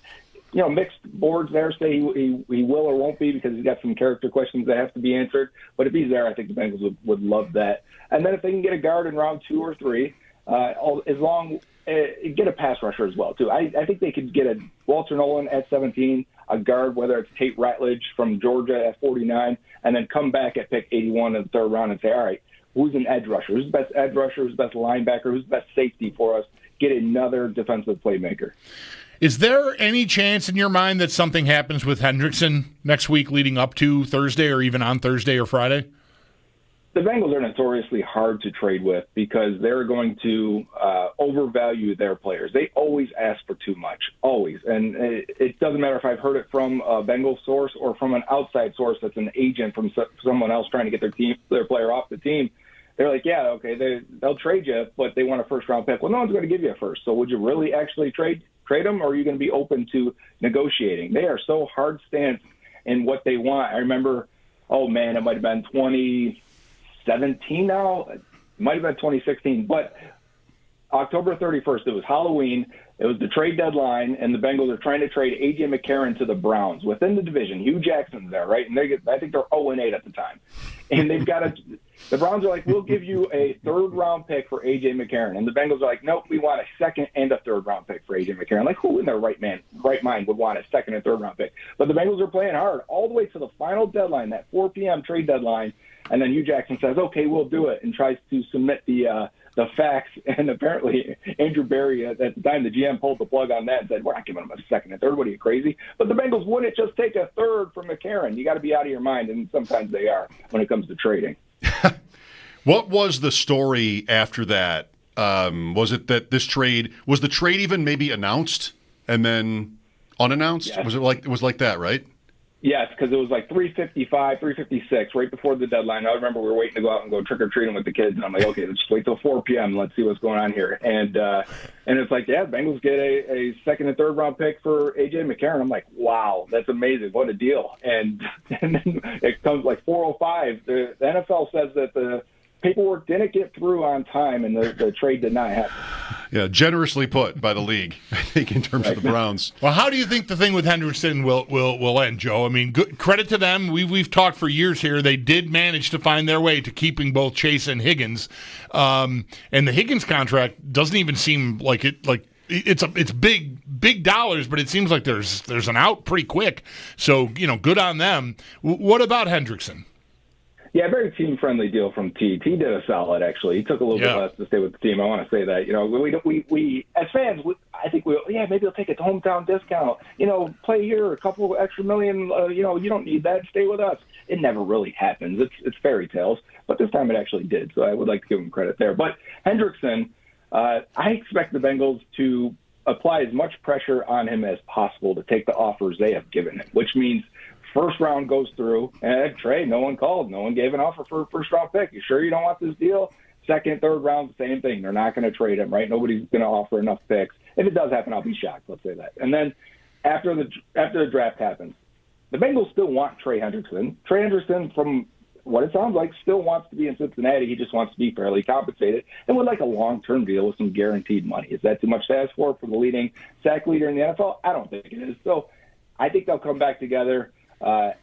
[SPEAKER 8] mixed boards there say he will or won't be because he's got some character questions that have to be answered. But if he's there, I think the Bengals would love that. And then if they can get a guard in round 2 or 3, get a pass rusher as well, too. I think they could get a Walter Nolan at 17, a guard, whether it's Tate Ratledge from Georgia at 49, and then come back at pick 81 in the 3rd round and say, all right, who's an edge rusher? Who's the best edge rusher? Who's the best linebacker? Who's the best safety for us? Get another defensive playmaker.
[SPEAKER 5] Is there any chance in your mind that something happens with Hendrickson next week leading up to Thursday or even on Thursday or Friday?
[SPEAKER 8] the Bengals are notoriously hard to trade with because they're going to overvalue their players. They always ask for too much, always. And it doesn't matter if I've heard it from a Bengals source or from an outside source that's an agent from someone else trying to get their player off the team. They're like, yeah, okay, they'll trade you, but they want a first-round pick. Well, no one's going to give you a first. So would you really actually trade them, or are you going to be open to negotiating? They are so hard stance in what they want. I remember, it might have been 2017 now. It might have been 2016. But October 31st, it was Halloween. It was the trade deadline, and the Bengals are trying to trade A.J. McCarron to the Browns within the division. Hugh Jackson's there, right? And I think they're 0-8 at the time. And the Browns are like, we'll give you a third-round pick for A.J. McCarron. And the Bengals are like, nope, we want a second and a third-round pick for A.J. McCarron. Like, who in their right mind would want a second and third-round pick? But the Bengals are playing hard all the way to the final deadline, that 4 p.m. trade deadline. And then Hugh Jackson says, okay, we'll do it, and tries to submit the facts. And apparently Andrew Berry, at the time, the GM pulled the plug on that and said, we're not giving him a second and third. What are you, crazy? But the Bengals wouldn't just take a third from McCarron. You got to be out of your mind, and sometimes they are when it comes to trading.
[SPEAKER 4] What was the story after that? Was it that was the trade even maybe announced and then unannounced? Yes. It was like that, right?
[SPEAKER 8] Yes, because it was like 3:55, 3:56, right before the deadline. I remember we were waiting to go out and go trick-or-treating with the kids, and I'm like, okay, let's just wait till 4 p.m. Let's see what's going on here. And it's like, yeah, Bengals get a second and third-round pick for A.J. McCarron. I'm like, wow, that's amazing. What a deal. And then it comes like 4:05. The NFL says that the paperwork didn't get through on time, and the trade did not happen.
[SPEAKER 4] Yeah, generously put by the league, I think, in terms of the Browns.
[SPEAKER 5] Well, how do you think the thing with Hendrickson will end, Joe? I mean, good credit to them. We've talked for years here. They did manage to find their way to keeping both Chase and Higgins, and the Higgins contract doesn't even seem like it. Like it's big dollars, but it seems like there's an out pretty quick. So good on them. What about Hendrickson?
[SPEAKER 8] Yeah, very team-friendly deal from T. T did a solid, actually. He took a little bit less to stay with the team. I want to say that. We as fans, I think maybe they'll take a hometown discount. Play here, a couple extra million. You don't need that. Stay with us. It never really happens. It's fairy tales, but this time it actually did. So I would like to give him credit there. But Hendrickson, I expect the Bengals to apply as much pressure on him as possible to take the offers they have given him, which means first round goes through, and trade, no one called. No one gave an offer for a first-round pick. You sure you don't want this deal? Second, third round, same thing. They're not going to trade him, right? Nobody's going to offer enough picks. If it does happen, I'll be shocked, let's say that. And then after the draft happens, the Bengals still want Trey Hendrickson. Trey Hendrickson, from what it sounds like, still wants to be in Cincinnati. He just wants to be fairly compensated and would like a long-term deal with some guaranteed money. Is that too much to ask for the leading sack leader in the NFL? I don't think it is. So I think they'll come back together.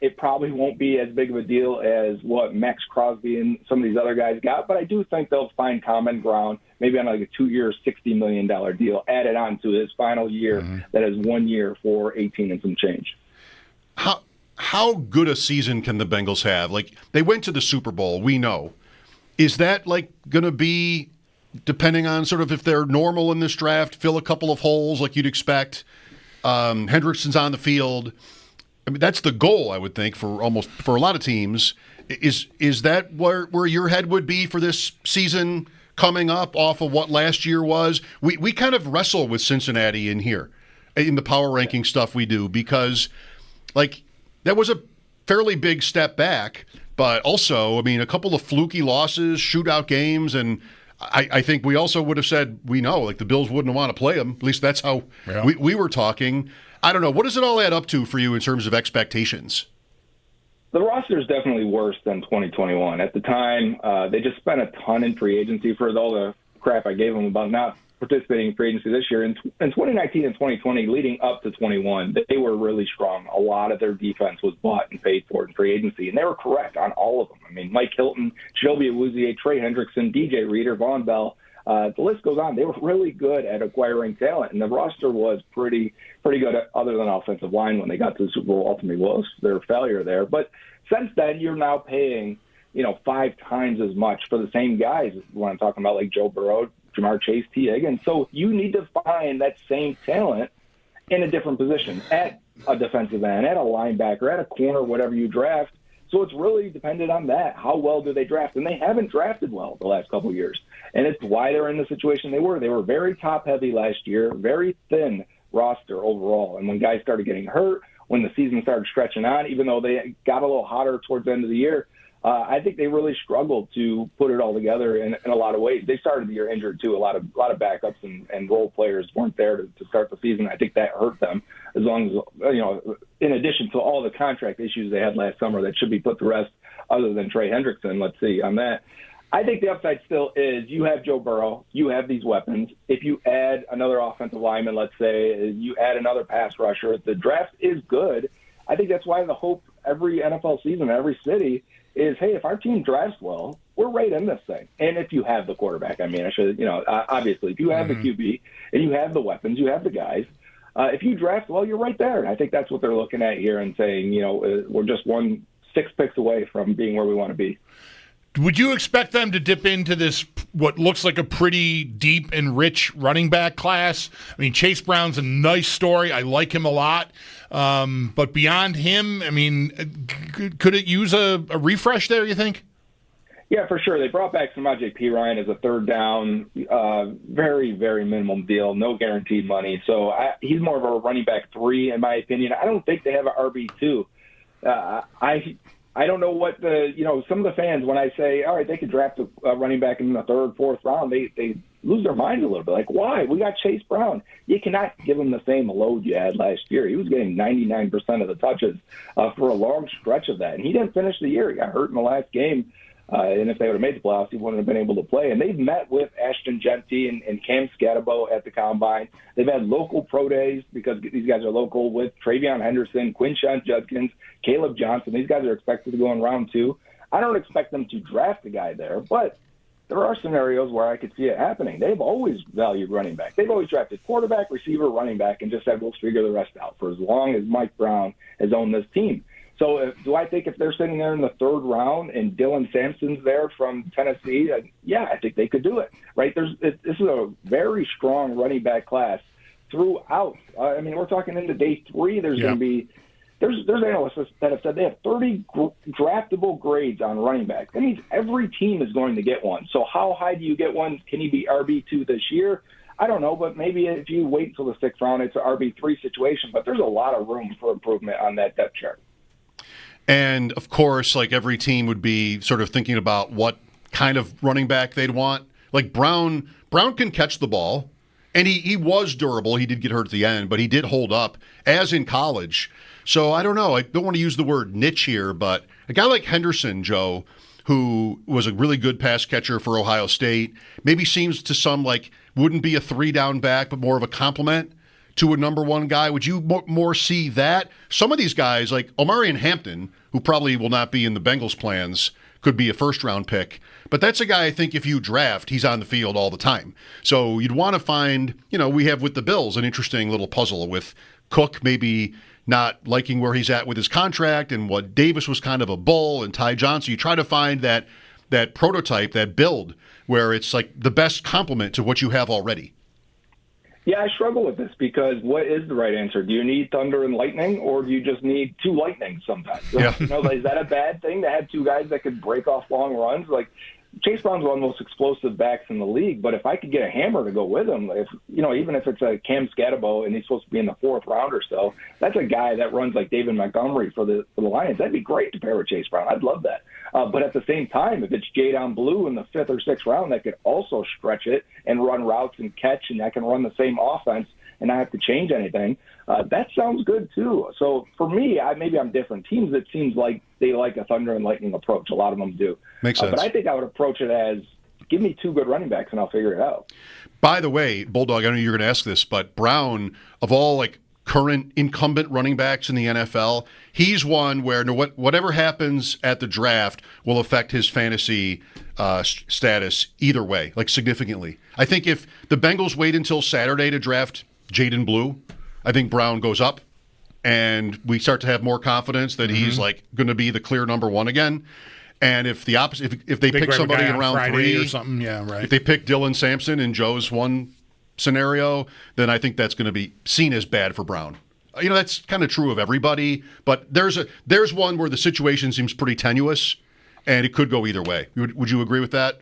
[SPEAKER 8] It probably won't be as big of a deal as what Max Crosby and some of these other guys got, but I do think they'll find common ground, maybe on like a 2-year, $60 million deal added on to his final year that is 1 year for 18 and some change.
[SPEAKER 4] How good a season can the Bengals have? Like, they went to the Super Bowl, we know. Is that like going to be, depending on sort of if they're normal in this draft, fill a couple of holes like you'd expect? Hendrickson's on the field. I mean, that's the goal, I would think, for a lot of teams. Is that where your head would be for this season coming up off of what last year was? We kind of wrestle with Cincinnati in here, in the power ranking stuff we do, because like that was a fairly big step back, but also, I mean, a couple of fluky losses, shootout games, and I think we also would have said, we know, like the Bills wouldn't want to play them. At least that's how we were talking. I don't know. What does it all add up to for you in terms of expectations?
[SPEAKER 8] The roster is definitely worse than 2021. At the time, they just spent a ton in free agency for all the crap I gave them about not participating in free agency this year. In 2019 and 2020, leading up to 21, they were really strong. A lot of their defense was bought and paid for in free agency, and they were correct on all of them. I mean, Mike Hilton, Shelby Awuzie, Trey Hendrickson, DJ Reader, Von Bell. The list goes on. They were really good at acquiring talent, and the roster was pretty good, other than offensive line when they got to the Super Bowl. Ultimately was their failure there. But since then, you're now paying 5 times as much for the same guys when I'm talking about, like Joe Burrow, Jamar Chase, T. Higgins. So you need to find that same talent in a different position, at a defensive end, at a linebacker, at a corner, whatever you draft. So it's really dependent on that. How well do they draft? And they haven't drafted well the last couple of years. And it's why they're in the situation they were. They were very top-heavy last year, very thin roster overall. And when guys started getting hurt, when the season started stretching on, even though they got a little hotter towards the end of the year, I think they really struggled to put it all together in a lot of ways. They started the year injured too. A lot of backups and role players weren't there to start the season. I think that hurt them. As long as in addition to all the contract issues they had last summer, that should be put to rest. Other than Trey Hendrickson, let's see on that. I think the upside still is you have Joe Burrow, you have these weapons. If you add another offensive lineman, let's say you add another pass rusher, the draft is good. I think that's why the hope every NFL season, every city, is, hey, if our team drafts well, we're right in this thing. And if you have the quarterback, obviously, if you have the QB and you have the weapons, you have the guys, if you draft well, you're right there. And I think that's what they're looking at here and saying, we're just 6 picks away from being where we want to be.
[SPEAKER 5] Would you expect them to dip into this, what looks like a pretty deep and rich running back class? I mean, Chase Brown's a nice story. I like him a lot. But beyond him, I mean, could it use a refresh there, you think?
[SPEAKER 8] Yeah, for sure. They brought back Samaje Perine as a third down, very, very minimum deal, no guaranteed money. So he's more of a running back 3, in my opinion. I don't think they have an RB2. I don't know what some of the fans, when I say, all right, they could draft a running back in the 3rd, 4th round, they lose their minds a little bit. Like, why? We got Chase Brown. You cannot give him the same load you had last year. He was getting 99% of the touches for a long stretch of that. And he didn't finish the year. He got hurt in the last game. And if they would have made the playoffs, he wouldn't have been able to play. And they've met with Ashton Genty and Cam Scatterbo at the Combine. They've had local pro days because these guys are local with Travion Henderson, Quinshon Judkins, Caleb Johnson. These guys are expected to go in round 2. I don't expect them to draft a guy there, but there are scenarios where I could see it happening. They've always valued running back. They've always drafted quarterback, receiver, running back, and just said, we'll figure the rest out for as long as Mike Brown has owned this team. So do I think if they're sitting there in the 3rd round and Dylan Sampson's there from Tennessee, yeah, I think they could do it, right? This is a very strong running back class throughout. We're talking into day 3. There's going to be there's analysts that have said they have 30 draftable grades on running back. That means every team is going to get one. So how high do you get one? Can he be RB2 this year? I don't know, but maybe if you wait until the 6th round, it's an RB3 situation. But there's a lot of room for improvement on that depth chart.
[SPEAKER 4] And, of course, like every team would be sort of thinking about what kind of running back they'd want. Like Brown can catch the ball, and he was durable. He did get hurt at the end, but he did hold up, as in college. So I don't know. I don't want to use the word niche here, but a guy like Henderson, Joe, who was a really good pass catcher for Ohio State, maybe seems to some like wouldn't be a 3-down back, but more of a complement to a number 1 guy. Would you more see that? Some of these guys, like Omarion Hampton, who probably will not be in the Bengals' plans, could be a 1st-round pick. But that's a guy I think if you draft, he's on the field all the time. So you'd want to find, we have with the Bills an interesting little puzzle with Cook maybe not liking where he's at with his contract and what Davis was kind of a bull and Ty Johnson. You try to find that prototype, that build, where it's like the best complement to what you have already.
[SPEAKER 8] Yeah, I struggle with this because what is the right answer? Do you need thunder and lightning, or do you just need 2 lightnings sometimes?
[SPEAKER 4] Yeah.
[SPEAKER 8] Is that a bad thing to have 2 guys that could break off long runs? Like, Chase Brown's one of the most explosive backs in the league, but if I could get a hammer to go with him, even if it's a Cam Scatterbo and he's supposed to be in the 4th round or so, that's a guy that runs like David Montgomery for the Lions. That'd be great to pair with Chase Brown. I'd love that. But at the same time, if it's Jadon Blue in the 5th or 6th round that could also stretch it and run routes and catch, and that can run the same offense and not have to change anything, that sounds good too. So for me, maybe I'm different. Teams, it seems like they like a thunder and lightning approach. A lot of them do.
[SPEAKER 4] Makes sense.
[SPEAKER 8] But I think I would approach it as, give me 2 good running backs and I'll figure it out.
[SPEAKER 4] By the way, Bulldog, I know you're going to ask this, but Brown, of all like current incumbent running backs in the NFL, he's one where whatever happens at the draft will affect his fantasy status either way, like significantly. I think if the Bengals wait until Saturday to draft Jadon Blue, I think Brown goes up, and we start to have more confidence that he's like going to be the clear number 1 again. And if the opposite, if they pick somebody in round
[SPEAKER 5] Friday
[SPEAKER 4] 3
[SPEAKER 5] or something, yeah, right.
[SPEAKER 4] If they pick Dylan Sampson in Joe's 1 scenario, then I think that's going to be seen as bad for Brown. that's kind of true of everybody, but there's one where the situation seems pretty tenuous, and it could go either way. Would you agree with that?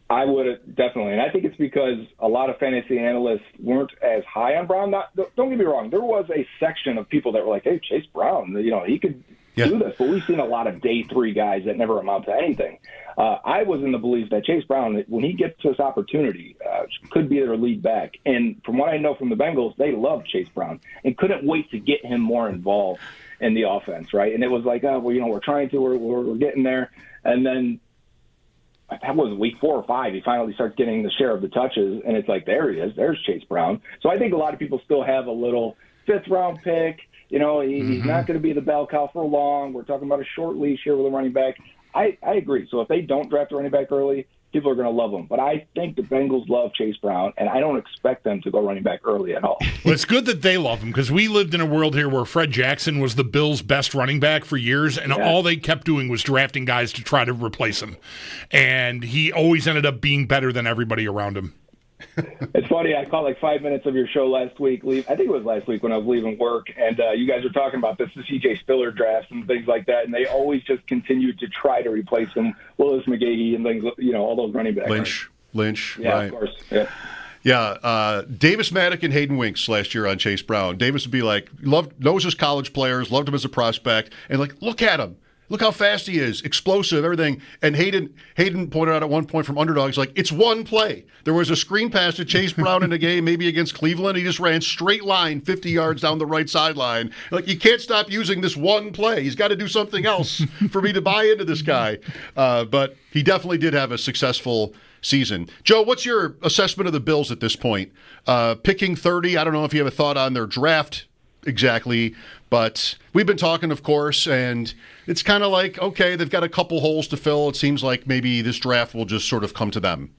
[SPEAKER 8] I would definitely, and I think it's because a lot of fantasy analysts weren't as high on Brown. Don't get me wrong, there was a section of people that were like, "Hey, Chase Brown, he could do this," but we've seen a lot of day 3 guys that never amount to anything. I was in the belief that Chase Brown, when he gets this opportunity, could be their lead back. And from what I know from the Bengals, they love Chase Brown and couldn't wait to get him more involved in the offense, right? And it was like, we're trying to, we're getting there, and then. That was week 4 or 5. He finally starts getting the share of the touches, and it's like, there he is. There's Chase Brown. So I think a lot of people still have a little 5th-round pick. He's not going to be the bell cow for long. We're talking about a short leash here with a running back. I agree. So if they don't draft a running back early, people are going to love him. But I think the Bengals love Chase Brown, and I don't expect them to go running back early at all.
[SPEAKER 5] Well, it's good that they love him because we lived in a world here where Fred Jackson was the Bills' best running back for years, and all they kept doing was drafting guys to try to replace him. And he always ended up being better than everybody around him.
[SPEAKER 8] It's funny. I caught like 5 minutes of your show last week. I think it was last week when I was leaving work, and you guys were talking about the C.J. Spiller drafts and things like that, and they always just continued to try to replace him, Willis McGahee and things, all those running backs.
[SPEAKER 4] Lynch,
[SPEAKER 8] yeah,
[SPEAKER 4] right.
[SPEAKER 8] Of course, yeah.
[SPEAKER 4] Yeah, Davis Maddock and Hayden Winks last year on Chase Brown. Davis would be like, knows his college players, loved him as a prospect, and like, look at him. Look how fast he is, explosive, everything. And Hayden pointed out at one point from Underdogs, like, it's one play. There was a screen pass to Chase Brown in a game, maybe against Cleveland. He just ran straight line 50 yards down the right sideline. Like, you can't stop using this one play. He's got to do something else for me to buy into this guy. But he definitely did have a successful season. Joe, what's your assessment of the Bills at this point? Picking 30, I don't know if you have a thought on their draft exactly, but we've been talking, of course, and it's kind of like, okay, they've got a couple holes to fill. It seems like maybe this draft will just sort of come to them.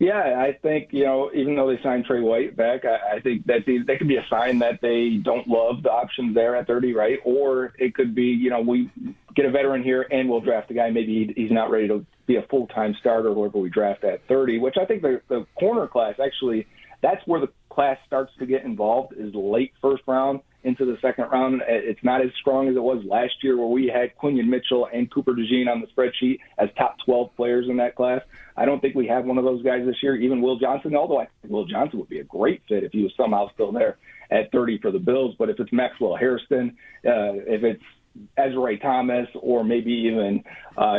[SPEAKER 8] Yeah, I think, even though they signed Trey White back, I think that could be a sign that they don't love the options there at 30, right? Or it could be, we get a veteran here and we'll draft a guy. Maybe he's not ready to be a full-time starter or whatever we draft at 30, which I think the corner class actually, that's where the class starts to get involved, is late first round into the second round. It's not as strong as it was last year where we had Quinion Mitchell and Cooper DeJean on the spreadsheet as top 12 players in that class. I don't think we have one of those guys this year, even Will Johnson, although I think Will Johnson would be a great fit if he was somehow still there at 30 for the Bills. But if it's Maxwell Hairston, if it's Ezra Thomas, or maybe even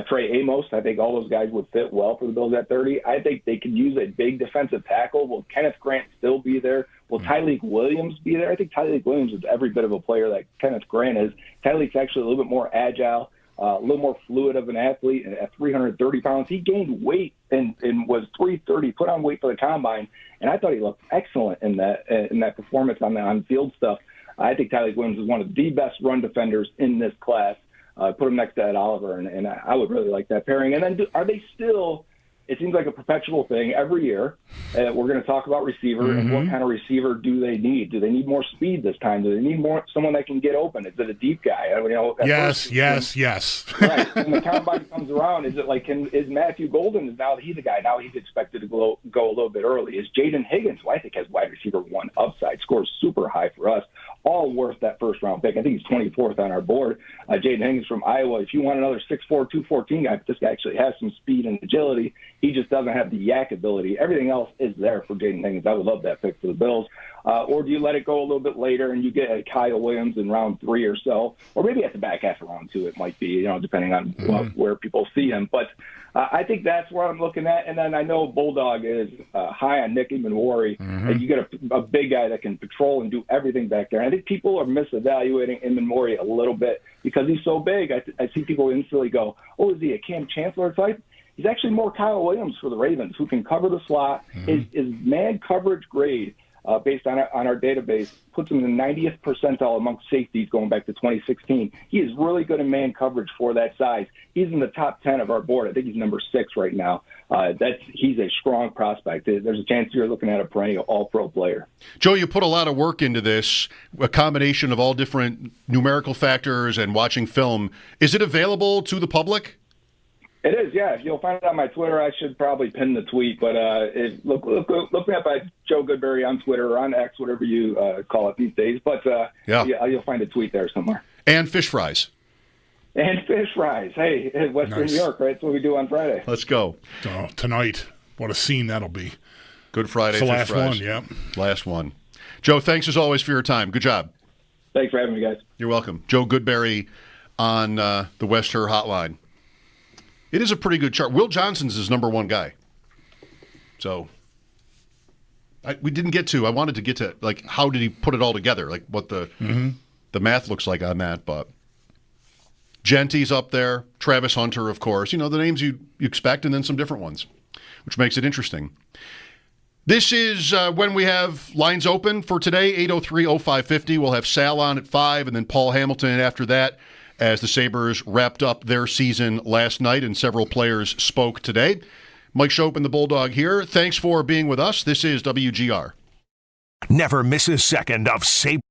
[SPEAKER 8] Trey Amos, I think all those guys would fit well for the Bills at 30. I think they could use a big defensive tackle. Will Kenneth Grant still be there? Will Tyleek Williams be there? I think Tyleek Williams is every bit of a player that Kenneth Grant is. Tyleek's actually a little bit more agile, a little more fluid of an athlete. At 330 pounds, he gained weight and was 330, put on weight for the combine, and I thought he looked excellent in that performance on the on-field stuff. I think Tyleek Williams is one of the best run defenders in this class. Put him next to Ed Oliver, and I would really like that pairing. And then are they still – it seems like a perpetual thing every year. We're going to talk about receiver and what kind of receiver do they need? Do they need more speed this time? Do they need someone that can get open? Is it a deep guy?
[SPEAKER 5] Yes.
[SPEAKER 8] Right. When the combine comes around, is it like is Matthew Golden, is now he the guy? Now he's expected to go a little bit early. Is Jaden Higgins, who I think has wide receiver 1 upside, scores super high for us, all worth that first-round pick. I think he's 24th on our board. Jaden Higgins from Iowa. If you want another 6'4", 214 guy, this guy actually has some speed and agility. He just doesn't have the yak ability. Everything else is there for Jaden Higgins. I would love that pick for the Bills. Or do you let it go a little bit later and you get a Kyle Williams in round 3 or so, or maybe at the back half of round 2 it might be, depending on where people see him. But I think that's where I'm looking at. And then I know Bulldog is high on Nick Emanwari, and you get a big guy that can patrol and do everything back there. And I think people are misevaluating Emanwari a little bit because he's so big. I see people instantly go, oh, is he a Cam Chancellor type? He's actually more Kyle Williams for the Ravens, who can cover the slot. His man coverage grade, based on our database, puts him in the 90th percentile amongst safeties going back to 2016. He is really good in man coverage for that size. He's in the top 10 of our board. I think he's number 6 right now. He's a strong prospect. There's a chance you're looking at a perennial all-pro player.
[SPEAKER 4] Joe, you put a lot of work into this, a combination of all different numerical factors and watching film. Is it available to the public?
[SPEAKER 8] It is, yeah. You'll find it on my Twitter. I should probably pin the tweet, but look me up at Joe Goodberry on Twitter or on X, whatever you call it these days. But yeah, you'll find a tweet there somewhere.
[SPEAKER 4] And fish fries.
[SPEAKER 8] And fish fries. Hey, Western
[SPEAKER 5] Nice.
[SPEAKER 8] New York, right? That's what we do on Friday.
[SPEAKER 4] Let's go.
[SPEAKER 5] Oh, tonight, what a scene that'll be.
[SPEAKER 4] Good Friday.
[SPEAKER 5] It's the
[SPEAKER 4] fish
[SPEAKER 5] last
[SPEAKER 4] fries.
[SPEAKER 5] one, yeah.
[SPEAKER 4] Last one. Joe, thanks as always for your time. Good job.
[SPEAKER 8] Thanks for having me, guys.
[SPEAKER 4] You're welcome. Joe Goodberry on the West Her Hotline. It is a pretty good chart. Will Johnson's his number one guy. So we didn't get to. I wanted to get to, like, how did he put it all together? Like, what the math looks like on that. But Genty's up there. Travis Hunter, of course. You know, the names you expect, and then some different ones, which makes it interesting. This is when we have lines open for today, 803-0550. We'll have Sal on at 5, and then Paul Hamilton after that, as the Sabres wrapped up their season last night and several players spoke today. Mike Schopp and the Bulldog here. Thanks for being with us. This is WGR.
[SPEAKER 3] Never miss a second of Sabres.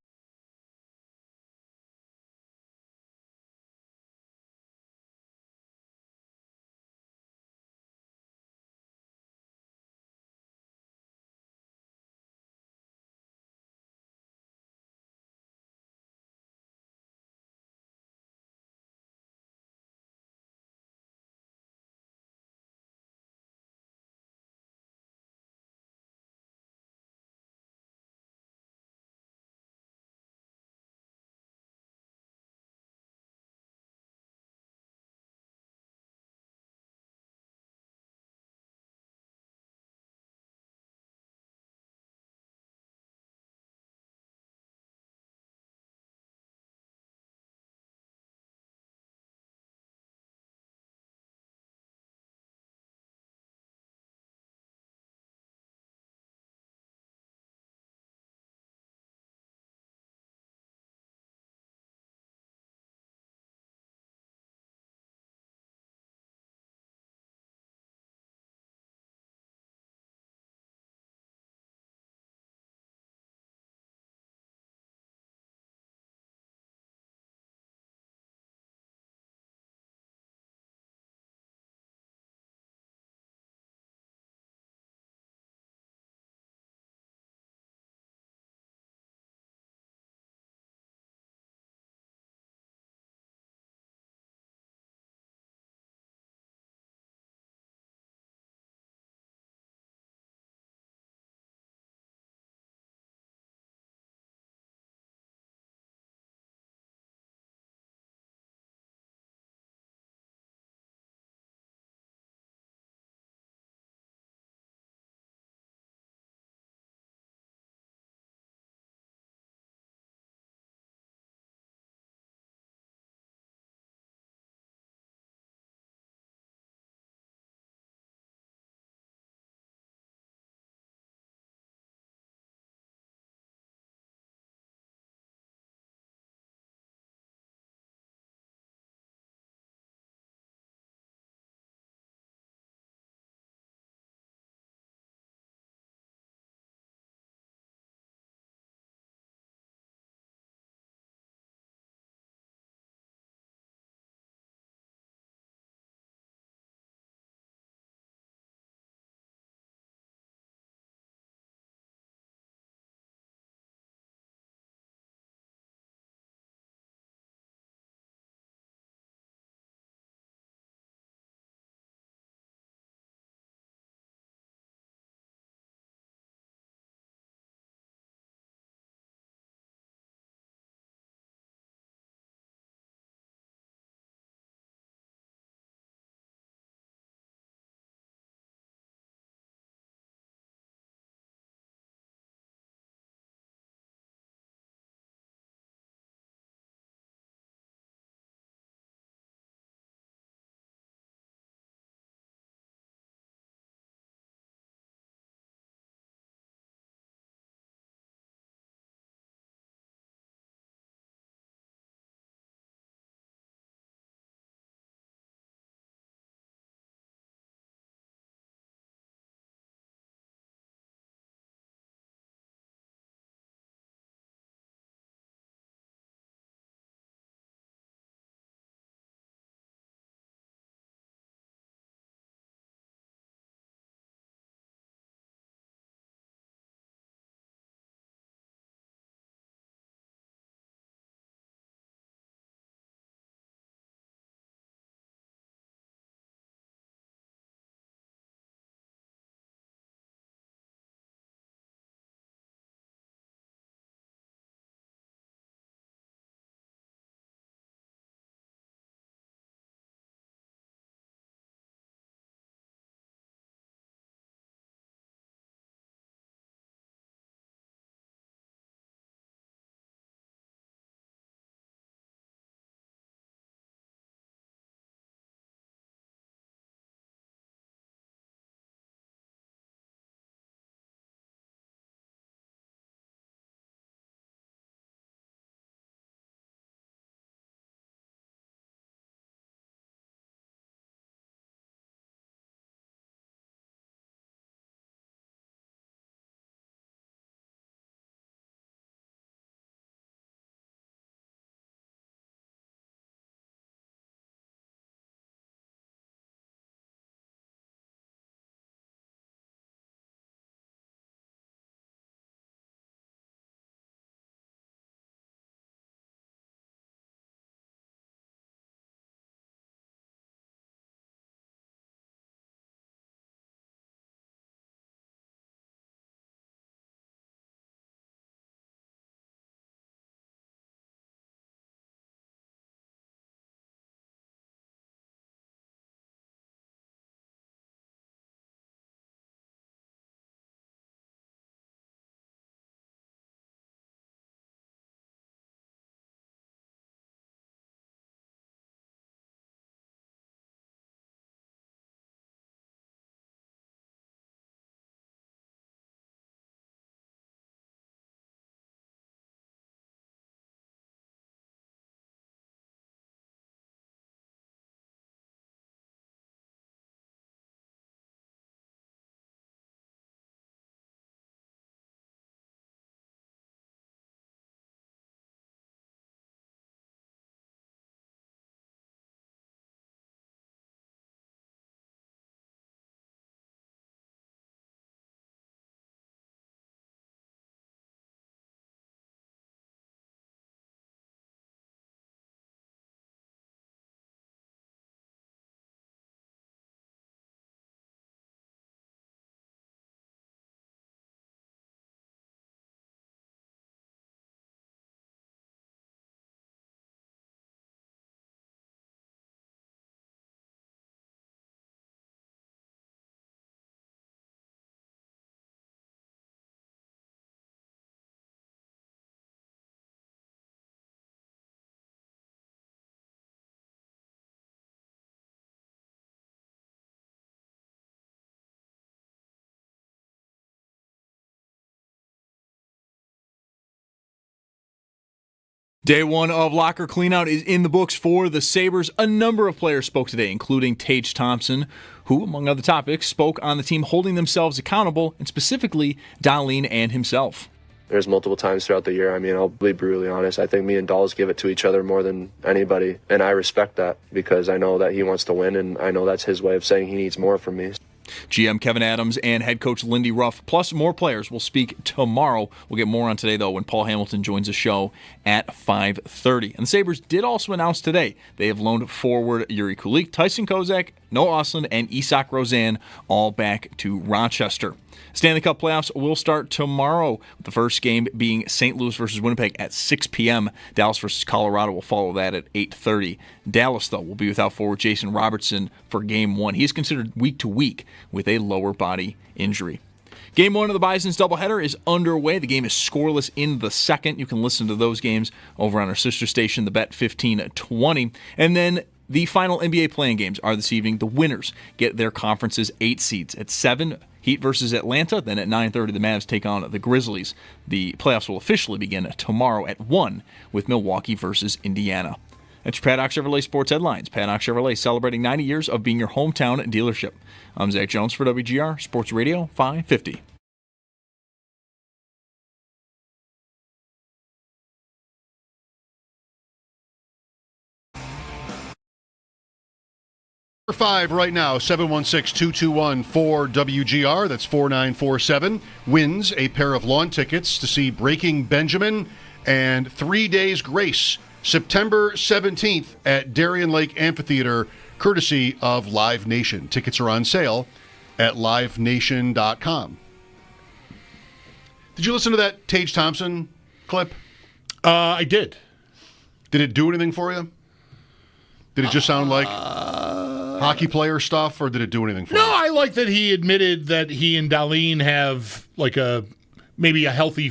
[SPEAKER 1] Day one of locker cleanout is in the books for the Sabres. A number of players spoke today, including Tage Thompson, who, among other topics, spoke on the team holding themselves accountable, and specifically Dahlin and himself.
[SPEAKER 9] There's multiple times throughout the year. I mean, I'll be brutally honest. I think me and Dolls give it to each other more than anybody, and I respect that because I know that he wants to win, and I know that's his way of saying he needs more from me.
[SPEAKER 1] GM Kevin Adams and head coach Lindy Ruff, plus more players, will speak tomorrow. We'll get more on today, though, when Paul Hamilton joins the show at 5:30. And the Sabres did also announce today they have loaned forward Yuri Kulik, Tyson Kozak, Noah Ostlund, and Isak Rozan all back to Rochester. Stanley Cup playoffs will start tomorrow, with the first game being St. Louis versus Winnipeg at 6 p.m. Dallas versus Colorado will follow that at 8:30. Dallas, though, will be without forward Jason Robertson for Game 1. He is considered week to week with a lower body injury. Game 1 of the Bison's doubleheader is underway. The game is scoreless in the second. You can listen to those games over on our sister station, the Bet 1520. And then the final NBA playing games are this evening. The winners get their conference's 8 seeds. At 7, Heat versus Atlanta. Then at 9:30, the Mavs take on the Grizzlies. The playoffs will officially begin tomorrow at 1 with Milwaukee versus Indiana. That's your Paddock Chevrolet Sports Headlines. Paddock Chevrolet celebrating 90 years of being your hometown dealership. I'm Zach Jones for WGR Sports Radio 550.
[SPEAKER 4] Number 5 right now, 716-221-4WGR. That's 4947. Wins a pair of lawn tickets to see Breaking Benjamin and 3 Days Grace, September 17th at Darien Lake Amphitheater, courtesy of Live Nation. Tickets are on sale at livenation.com. Did you listen to that Tage Thompson clip?
[SPEAKER 5] I did.
[SPEAKER 4] Did it do anything for you? Did it just sound like hockey player stuff, or did it do anything for you?
[SPEAKER 5] No, I like that he admitted that he and Dahlin have like maybe a healthy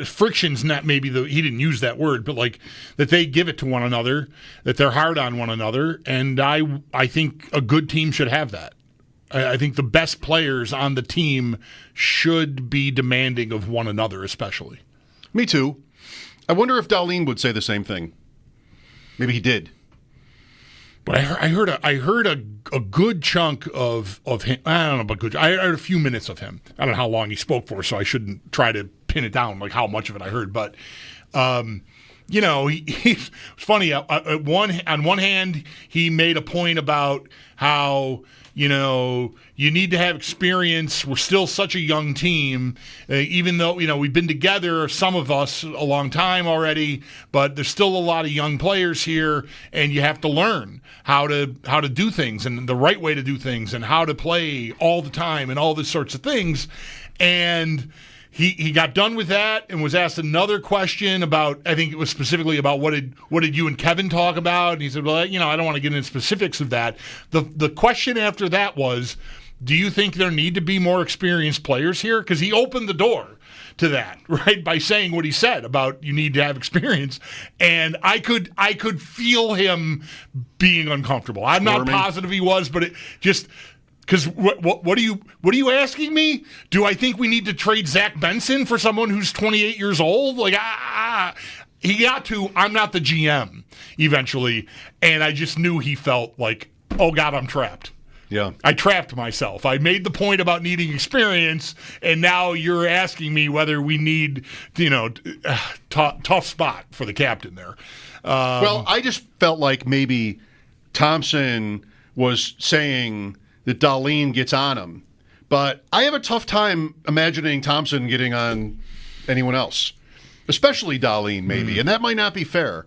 [SPEAKER 5] friction's not maybe he didn't use that word, but like that they give it to one another, that they're hard on one another, and I think a good team should have that. I think the best players on the team should be demanding of one another, especially.
[SPEAKER 4] Me too. I wonder if Dahlin would say the same thing. Maybe he did.
[SPEAKER 5] But I heard a good chunk of him. I don't know about good. I heard a few minutes of him. I don't know how long he spoke for, so I shouldn't try to pin it down like how much of it I heard. But it's funny. On one hand, he made a point about how you need to have experience. We're still such a young team, even though we've been together, some of us, a long time already. But there's still a lot of young players here, and you have to learn how to do things and the right way to do things and how to play all the time and all these sorts of things. And he got done with that and was asked another question about, I think it was specifically about what did you and Kevin talk about? And he said, well, I don't want to get into specifics of that. The question after that was, do you think there need to be more experienced players here? Because he opened the door to that, right, by saying what he said about you need to have experience. And I could feel him being uncomfortable. I'm not positive he was, but it just... Because what are you asking me? Do I think we need to trade Zach Benson for someone who's 28 years old? Like, he got to, I'm not the GM eventually, and I just knew he felt like, oh God, I'm trapped.
[SPEAKER 4] Yeah,
[SPEAKER 5] I trapped myself. I made the point about needing experience, and now you're asking me whether we need, tough spot for the captain there.
[SPEAKER 4] Well, I just felt like maybe Thompson was saying that Dahlin gets on him. But I have a tough time imagining Thompson getting on anyone else, especially Dahlin maybe, and that might not be fair.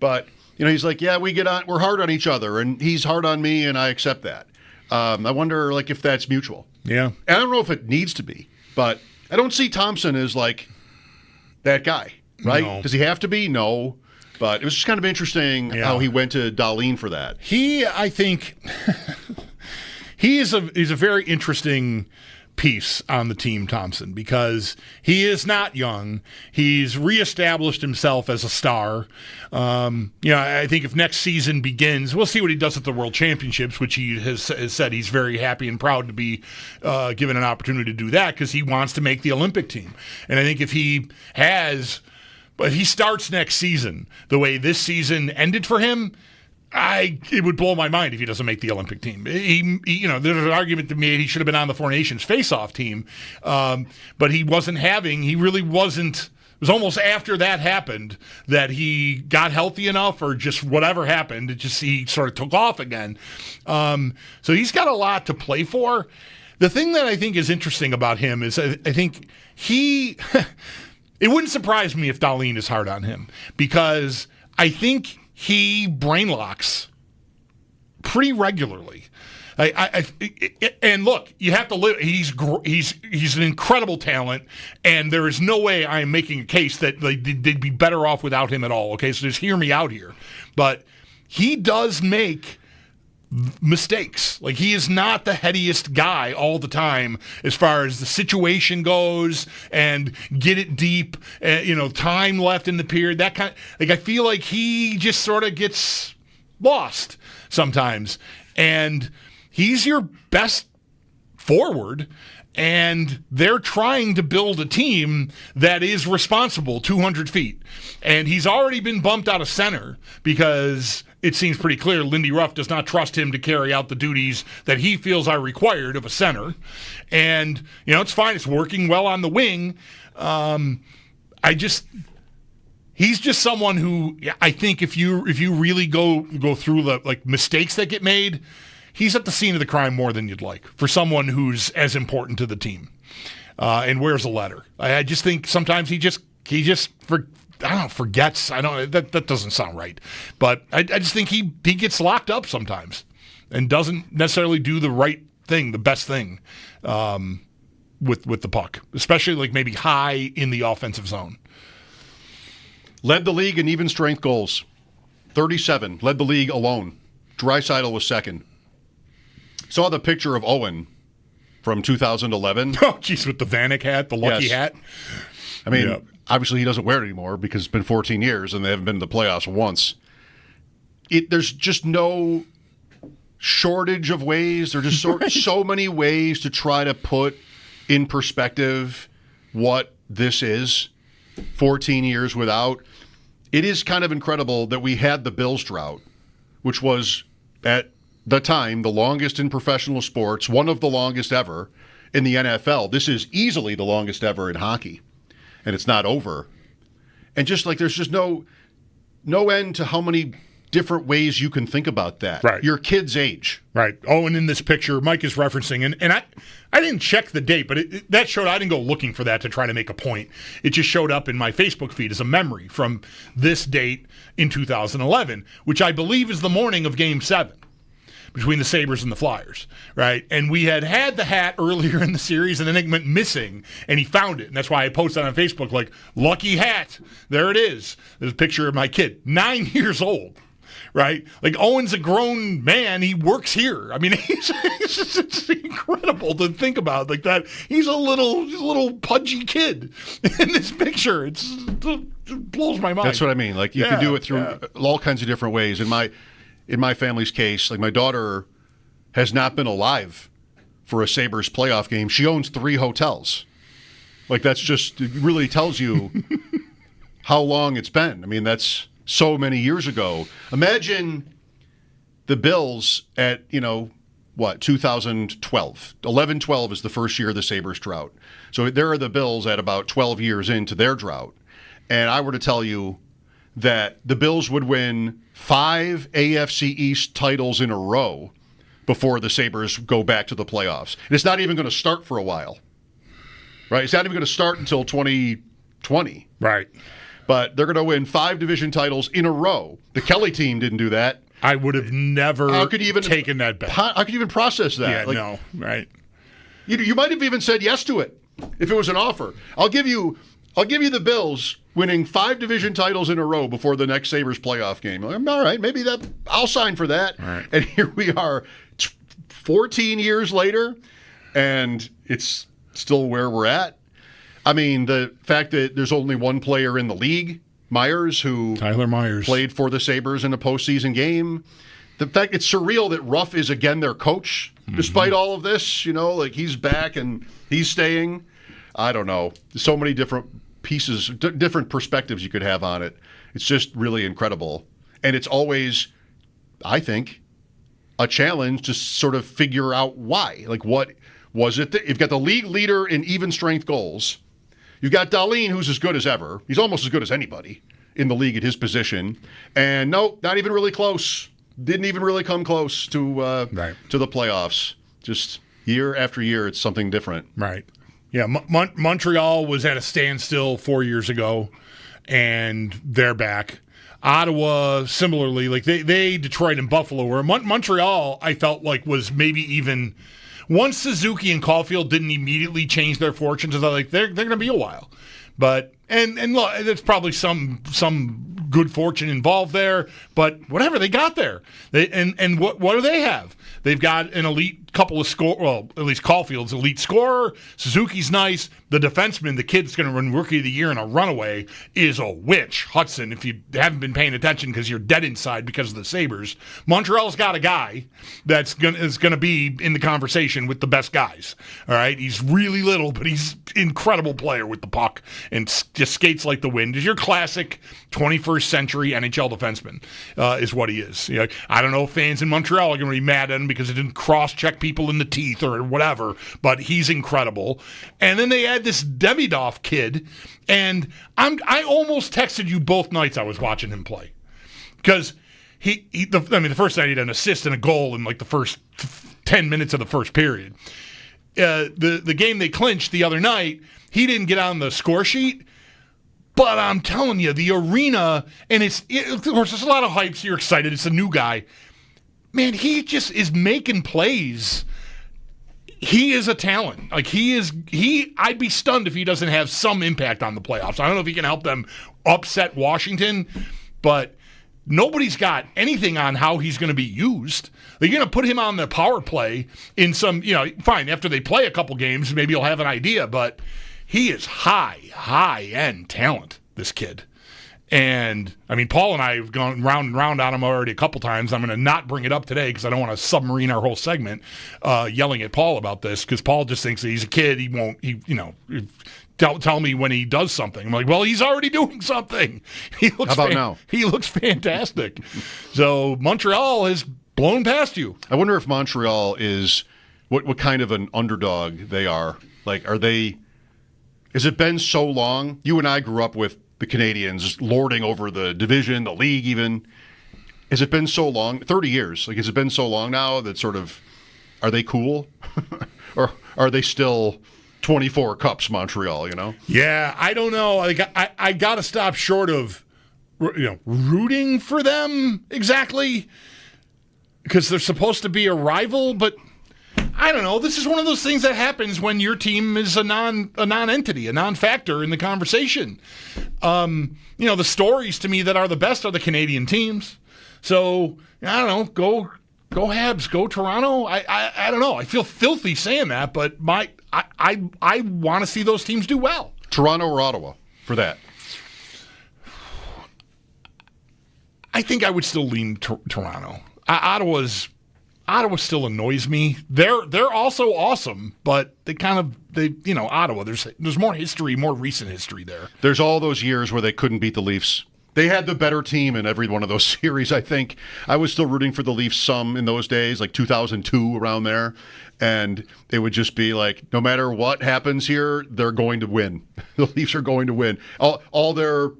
[SPEAKER 4] But, he's like, yeah, we're hard on each other, and he's hard on me, and I accept that. I wonder, if that's mutual.
[SPEAKER 5] Yeah.
[SPEAKER 4] And I don't know if it needs to be, but I don't see Thompson as, that guy, right?
[SPEAKER 5] No.
[SPEAKER 4] Does he have to be? No. But it was just kind of interesting how he went to Dahlin for that.
[SPEAKER 5] I think... He's a very interesting piece on the team, Thompson, because he is not young. He's reestablished himself as a star. I think if next season begins, we'll see what he does at the World Championships, which he has said he's very happy and proud to be given an opportunity to do that because he wants to make the Olympic team. And I think if he has But if he starts next season the way this season ended for him, it would blow my mind if he doesn't make the Olympic team. There's an argument to me he should have been on the Four Nations face-off team, but he really wasn't. It was almost after that happened that he got healthy enough, or just whatever happened, he sort of took off again. So he's got a lot to play for. The thing that I think is interesting about him is I think it wouldn't surprise me if Dahlin is hard on him, because I think he brain locks pretty regularly. And look, you have to live. He's an incredible talent, and there is no way I am making a case that they'd be better off without him at all. Okay, so just hear me out here. But he does make mistakes. Like, he is not the headiest guy all the time as far as the situation goes, and get it deep, time left in the period, that kind of, like, I feel like he just sort of gets lost sometimes, and he's your best forward, and they're trying to build a team that is responsible 200 feet, and he's already been bumped out of center because it seems pretty clear Lindy Ruff does not trust him to carry out the duties that he feels are required of a center. And, it's fine. It's working well on the wing. He's just someone who I think if you really go through the mistakes that get made, he's at the scene of the crime more than you'd like for someone who's as important to the team and wears a letter. I just think sometimes he just forgets. That doesn't sound right. But I just think he gets locked up sometimes and doesn't necessarily do the right thing, the best thing with the puck, especially maybe high in the offensive zone.
[SPEAKER 4] Led the league in even strength goals. 37. Led the league alone. Draisaitl was second. Saw the picture of Owen from 2011.
[SPEAKER 5] Oh, geez, with the Vanek hat, the lucky hat.
[SPEAKER 4] I mean, obviously he doesn't wear it anymore because it's been 14 years and they haven't been to the playoffs once. There's just no shortage of ways. There's just so many ways to try to put in perspective what this is. 14 years without. It is kind of incredible that we had the Bills drought, which was at the time the longest in professional sports, one of the longest ever in the NFL. This is easily the longest ever in hockey, and it's not over. And just there's just no end to how many different ways you can think about that.
[SPEAKER 5] Right.
[SPEAKER 4] Your kid's age.
[SPEAKER 5] Right. Oh, and in this picture, Mike is referencing, and I didn't check the date, but that showed, I didn't go looking for that to try to make a point. It just showed up in my Facebook feed as a memory from this date in 2011, which I believe is the morning of Game 7 between the Sabres and the Flyers, right? And we had the hat earlier in the series, and then it went missing, and he found it. And that's why I posted on Facebook, lucky hat. There it is. There's a picture of my kid, 9 years old. Right? Owen's a grown man. He works here. I mean, it's incredible to think about that. He's a little pudgy kid in this picture. It blows my mind.
[SPEAKER 4] That's what I mean. You can do it through all kinds of different ways. In my family's case, my daughter has not been alive for a Sabres playoff game. She owns 3 hotels. That's just, it really tells you how long it's been. I mean, that's so many years ago. Imagine the Bills at, 2012. 11-12 is the first year of the Sabres drought. So there are the Bills at about 12 years into their drought. And I were to tell you that the Bills would win 5 AFC East titles in a row before the Sabres go back to the playoffs. And it's not even going to start for a while. Right? It's not even going to start until 2020.
[SPEAKER 5] Right.
[SPEAKER 4] But they're going to win 5 division titles in a row. The Kelly team didn't do that.
[SPEAKER 5] I would have never taken that bet.
[SPEAKER 4] I could even process that.
[SPEAKER 5] Yeah, no, right.
[SPEAKER 4] You might have even said yes to it if it was an offer. I'll give you the Bills winning 5 division titles in a row before the next Sabres playoff game. All right, maybe I'll sign for that.
[SPEAKER 5] Right.
[SPEAKER 4] And here we are 14 years later, and it's still where we're at. I mean, the fact that there's only one player in the league, Tyler Myers, played for the Sabres in a postseason game. The fact it's surreal that Ruff is again their coach, despite all of this. He's back and he's staying. I don't know. There's so many different pieces, different perspectives you could have on it. It's just really incredible. And it's always, I think, a challenge to sort of figure out why. Like, what was it? You've got the league leader in even strength goals. You've got Dahlin, who's as good as ever. He's almost as good as anybody in the league at his position. And no, not even really close. Didn't even really come close to the playoffs. Just year after year, it's something different.
[SPEAKER 5] Right. Yeah, Montreal was at a standstill 4 years ago, and they're back. Ottawa, similarly, like they Detroit and Buffalo were. Montreal, I felt like, was maybe even once Suzuki and Caulfield didn't immediately change their fortunes. I thought, like, they're going to be a while, but and look, there's probably some good fortune involved there, but whatever, they got there. And what do they have? They've got an elite couple of at least Caulfield's elite scorer. Suzuki's nice. The defenseman, the kid's going to run Rookie of the Year in a runaway, is a witch. Hudson, if you haven't been paying attention because you're dead inside because of the Sabres, Montreal's got a guy is going to be in the conversation with the best guys. All right, he's really little, but he's an incredible player with the puck and just skates like the wind. Is your classic 21st century NHL defenseman is what he is. You know, I don't know if fans in Montreal are going to be mad at him because it didn't cross-check people in the teeth or whatever, but he's incredible. And then they add this Demidov kid, and I almost texted you both nights I was watching him play because the first night he had an assist and a goal in like the first 10 minutes of the first period. The game they clinched the other night, he didn't get on the score sheet. But I'm telling you, the arena, and of course, there's a lot of hype, so you're excited. It's a new guy. Man, he just is making plays. He is a talent. Like, I'd be stunned if he doesn't have some impact on the playoffs. I don't know if he can help them upset Washington, but nobody's got anything on how he's going to be used. They're going to put him on the power play in some, fine, after they play a couple games, maybe you'll have an idea, but he is high-end talent, this kid. And, I mean, Paul and I have gone round and round on him already a couple times. I'm going to not bring it up today because I don't want to submarine our whole segment yelling at Paul about this because Paul just thinks that he's a kid. Tell me when he does something. I'm like, well, he's already doing something. How
[SPEAKER 4] about now?
[SPEAKER 5] He looks fantastic. So Montreal has blown past you.
[SPEAKER 4] I wonder if Montreal is what kind of an underdog they are. Like, has it been so long? You and I grew up with the Canadians lording over the division, the league even. Has it been so long? 30 years. Like, has it been so long now that sort of, are they cool? Or are they still 24 cups Montreal,
[SPEAKER 5] Yeah, I don't know. Like, I got to stop short of, rooting for them exactly because they're supposed to be a rival, but I don't know. This is one of those things that happens when your team is a non-entity, a non-factor in the conversation. The stories to me that are the best are the Canadian teams. So I don't know. Go Habs. Go Toronto. I don't know. I feel filthy saying that, but I want to see those teams do well.
[SPEAKER 4] Toronto or Ottawa for that?
[SPEAKER 5] I think I would still lean Toronto. Ottawa still annoys me. They're also awesome, but Ottawa. There's more history, more recent history there.
[SPEAKER 4] There's all those years where they couldn't beat the Leafs. They had the better team in every one of those series, I think. I was still rooting for the Leafs some in those days, like 2002, around there. And it would just be like, no matter what happens here, they're going to win. The Leafs are going to win. All their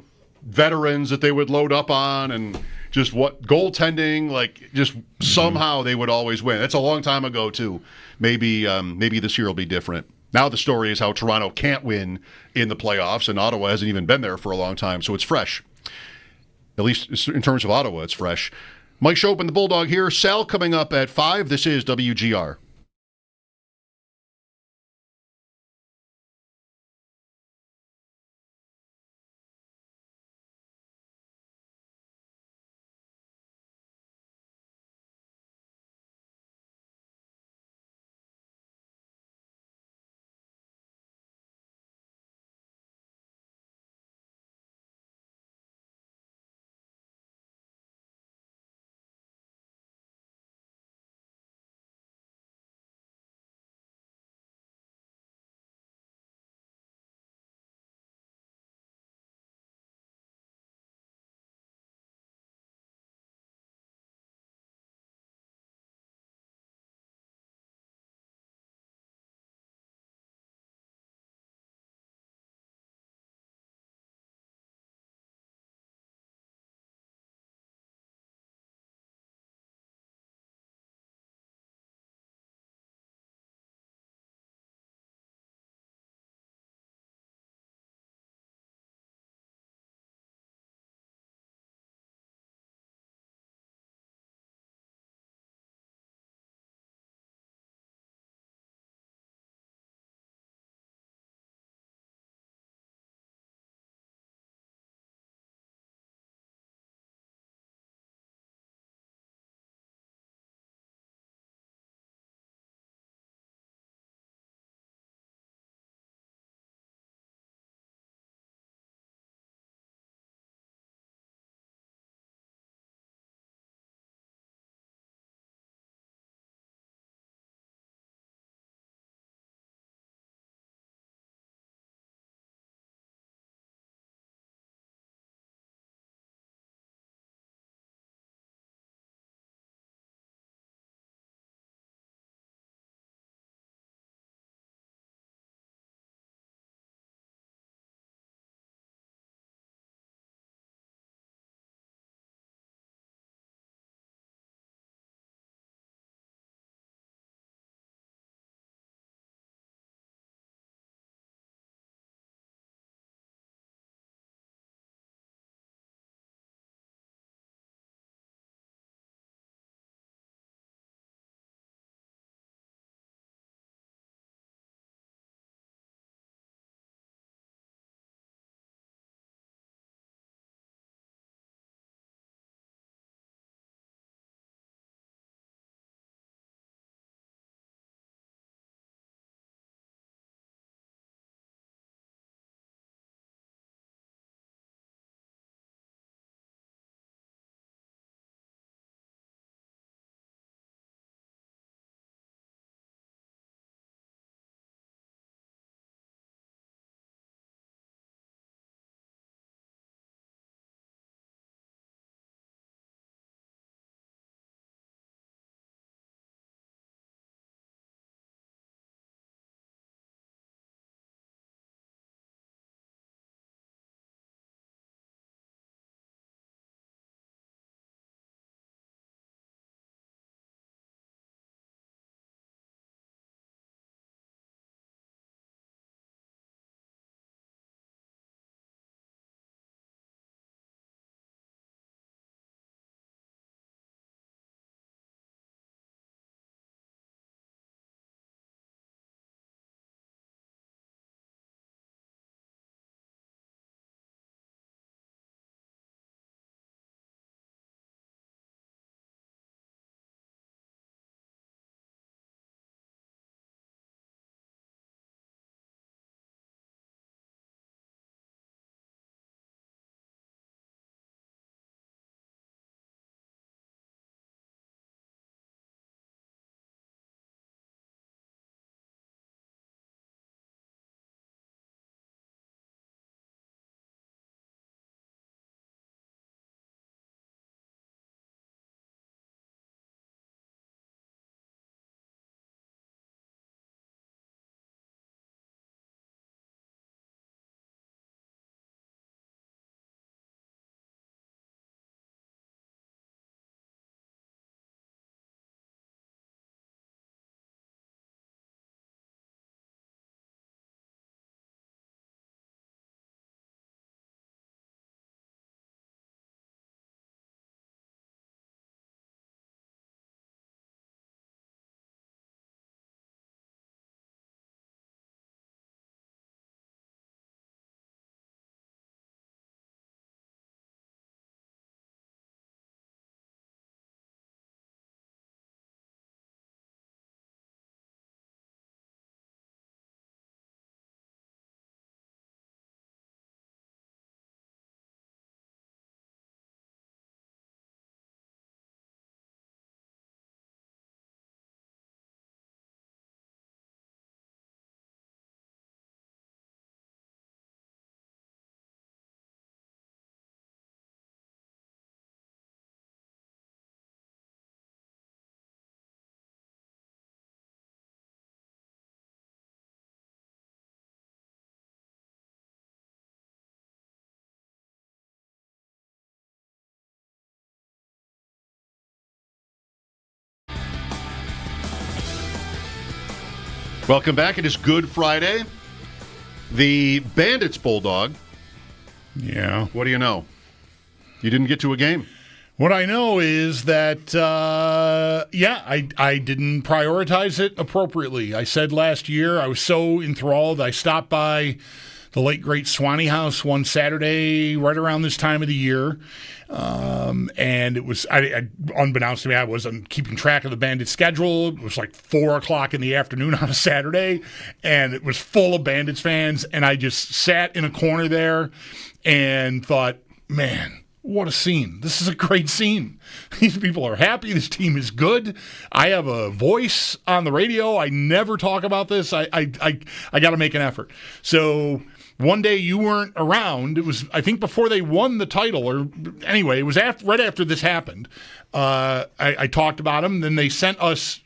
[SPEAKER 4] veterans that they would load up on and just goaltending, like just somehow they would always win. That's a long time ago too. Maybe this year will be different. Now the story is how Toronto can't win in the playoffs, and Ottawa hasn't even been there for a long time, so it's fresh. At least in terms of Ottawa, it's fresh. Mike Schopp and the Bulldog here. Sal coming up at 5. This is WGR. Welcome back. It is Good Friday. The Bandits Bulldog.
[SPEAKER 5] Yeah.
[SPEAKER 4] What do you know? You didn't get to a game.
[SPEAKER 5] What I know is that, I didn't prioritize it appropriately. I said last year I was so enthralled. I stopped by the late, great Swanee House one Saturday right around this time of the year. And it was, unbeknownst to me, I wasn't keeping track of the Bandits schedule. It was like 4 o'clock in the afternoon on a Saturday, and it was full of Bandits fans. And I just sat in a corner there and thought, man, what a scene. This is a great scene. These people are happy. This team is good. I have a voice on the radio. I never talk about this. I got to make an effort. So one day you weren't around. It was, I think, before they won the title, or anyway, it was right after this happened. I talked about them. Then they sent us.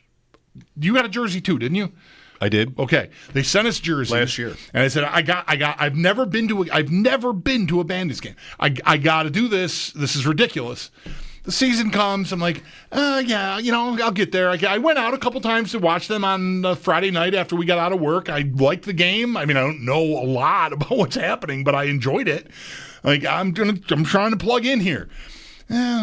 [SPEAKER 5] You got a jersey too, didn't you?
[SPEAKER 4] I did.
[SPEAKER 5] Okay, they sent us jerseys
[SPEAKER 4] last year,
[SPEAKER 5] and I said, I've never been to a Bandits game. I got to do this. This is ridiculous. The season comes. I'm like, I'll get there. I went out a couple times to watch them on Friday night after we got out of work. I liked the game. I mean, I don't know a lot about what's happening, but I enjoyed it. Like, I'm trying to plug in here.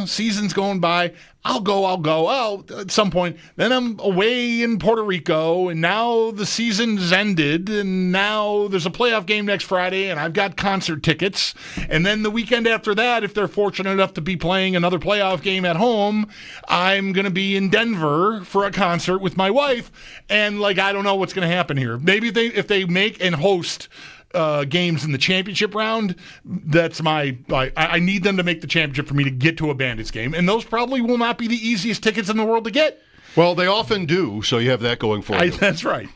[SPEAKER 5] Season's going by. I'll go. Oh, at some point. Then I'm away in Puerto Rico, and now the season's ended, and now there's a playoff game next Friday, and I've got concert tickets. And then the weekend after that, if they're fortunate enough to be playing another playoff game at home, I'm going to be in Denver for a concert with my wife. And, I don't know what's going to happen here. Maybe if they make and host games in the championship round, that's I need them to make the championship for me to get to a Bandits game, and those probably will not be the easiest tickets in the world to get.
[SPEAKER 4] Well, they often do, so you have that going for you.
[SPEAKER 5] That's right.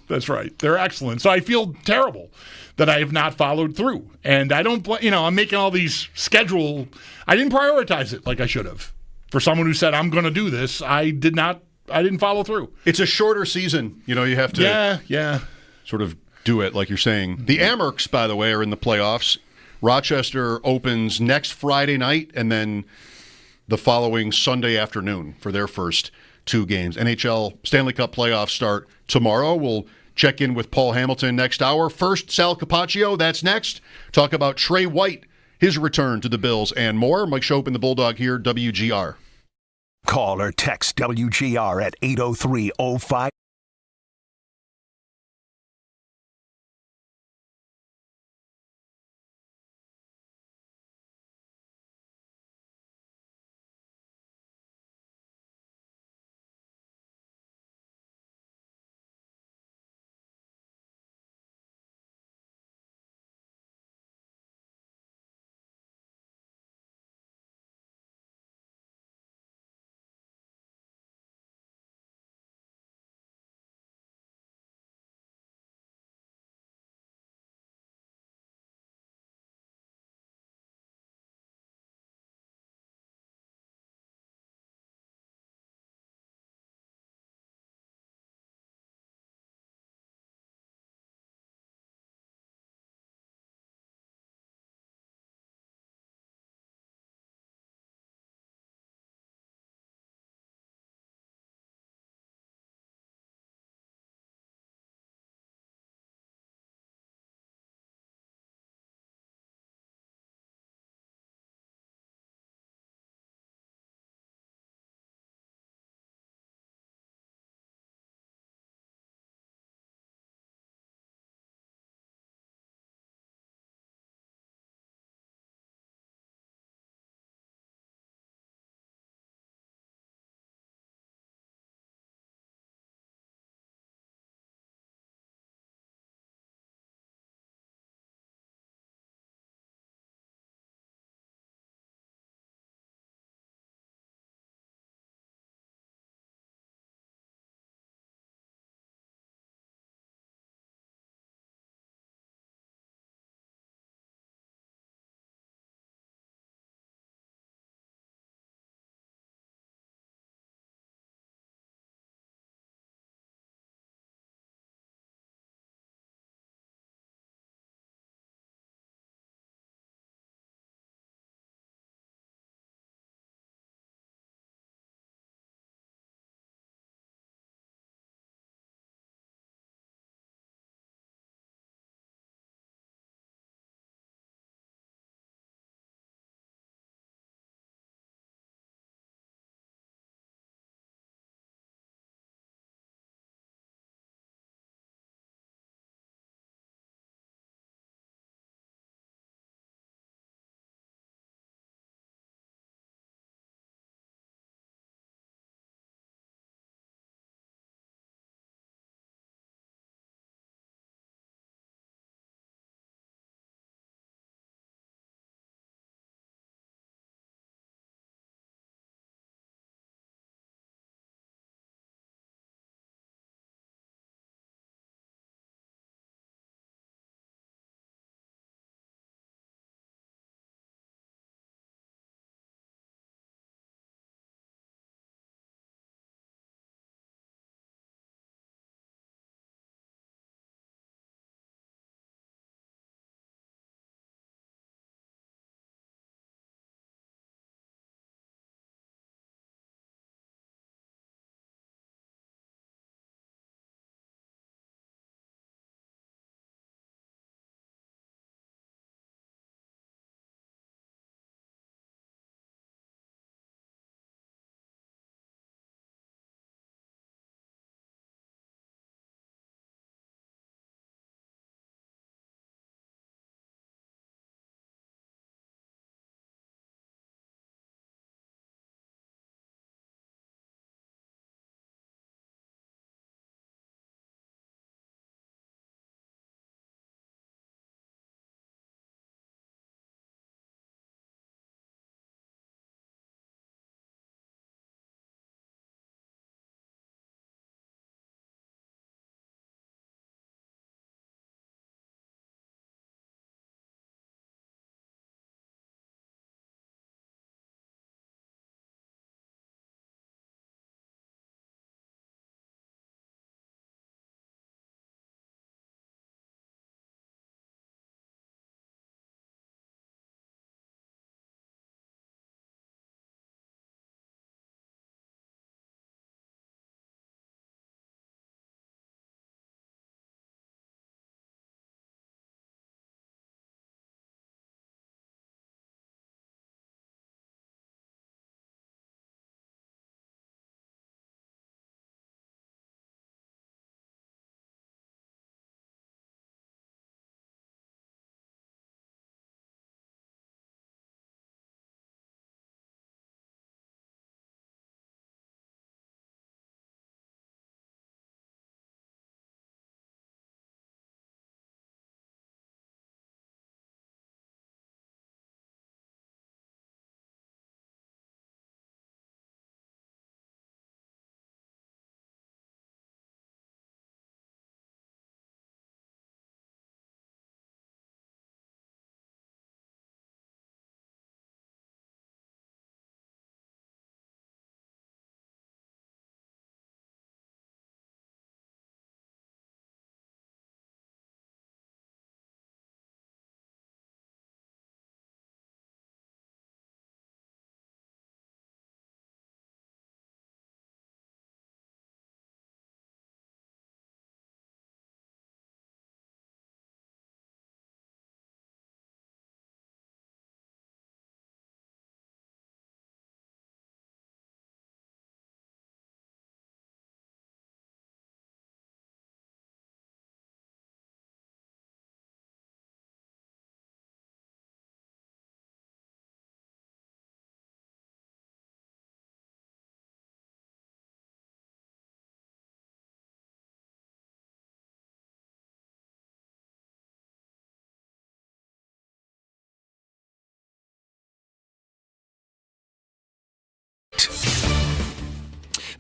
[SPEAKER 5] They're excellent. So I feel terrible that I have not followed through, and I don't. I'm making all these schedule. I didn't prioritize it like I should have. For someone who said I'm going to do this, I did not. I didn't follow through.
[SPEAKER 4] It's a shorter season. You have to. Sort of do it, like you're saying. The Amerks, by the way, are in the playoffs. Rochester opens next Friday night and then the following Sunday afternoon for their first 2 games. NHL Stanley Cup playoffs start tomorrow. We'll check in with Paul Hamilton next hour. First, Sal Capaccio, that's next. Talk about Trey White, his return to the Bills, and more. Mike Schopp and the Bulldog here, WGR.
[SPEAKER 3] Call or text WGR at 803-05.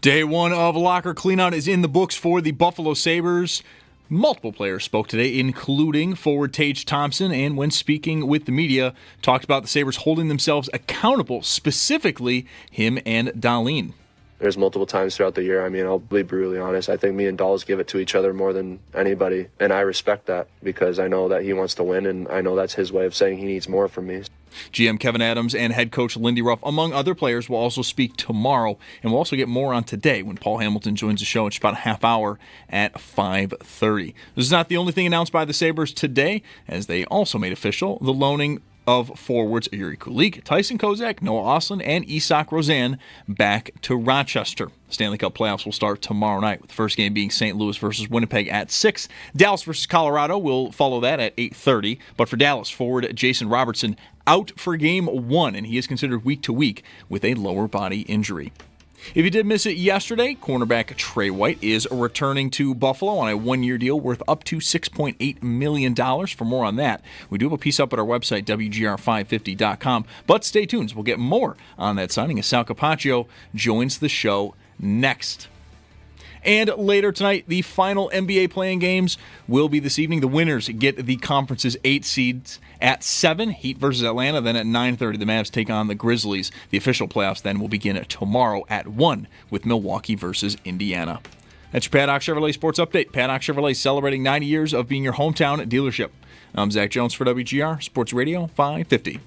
[SPEAKER 1] Day one of locker cleanout is in the books for the Buffalo Sabres. Multiple players spoke today, including forward Tage Thompson, and when speaking with the media, talked about the Sabres holding themselves accountable, specifically him and Dahlin.
[SPEAKER 9] There's multiple times throughout the year. I mean, I'll be brutally honest. I think me and Dolls give it to each other more than anybody, and I respect that because I know that he wants to win, and I know that's his way of saying he needs more from me.
[SPEAKER 1] GM Kevin Adams and head coach Lindy Ruff, among other players, will also speak tomorrow, and we'll also get more on today when Paul Hamilton joins the show in just about a half hour at 5:30. This is not the only thing announced by the Sabres today, as they also made official the loaning of forwards Yuri Kulik, Tyson Kozak, Noah Ostlund, and Isak Rozan back to Rochester. Stanley Cup playoffs will start tomorrow night, with the first game being St. Louis versus Winnipeg at 6. Dallas versus Colorado will follow that at 8:30. But for Dallas, forward Jason Robertson out for Game 1, and he is considered week to week with a lower body injury. If you did miss it yesterday, cornerback Trey White is returning to Buffalo on a one-year deal worth up to $6.8 million. For more on that, we do have a piece up at our website, WGR550.com. But stay tuned. We'll get more on that signing as Sal Capaccio joins the show next. And later tonight, the final NBA playing games will be this evening. The winners get the conference's 8 seeds at 7, Heat versus Atlanta. Then at 9:30, the Mavs take on the Grizzlies. The official playoffs then will begin tomorrow at 1 with Milwaukee versus Indiana. That's your Paddock Chevrolet Sports Update. Paddock Chevrolet celebrating 90 years of being your hometown dealership. I'm Zach Jones for WGR Sports Radio 550.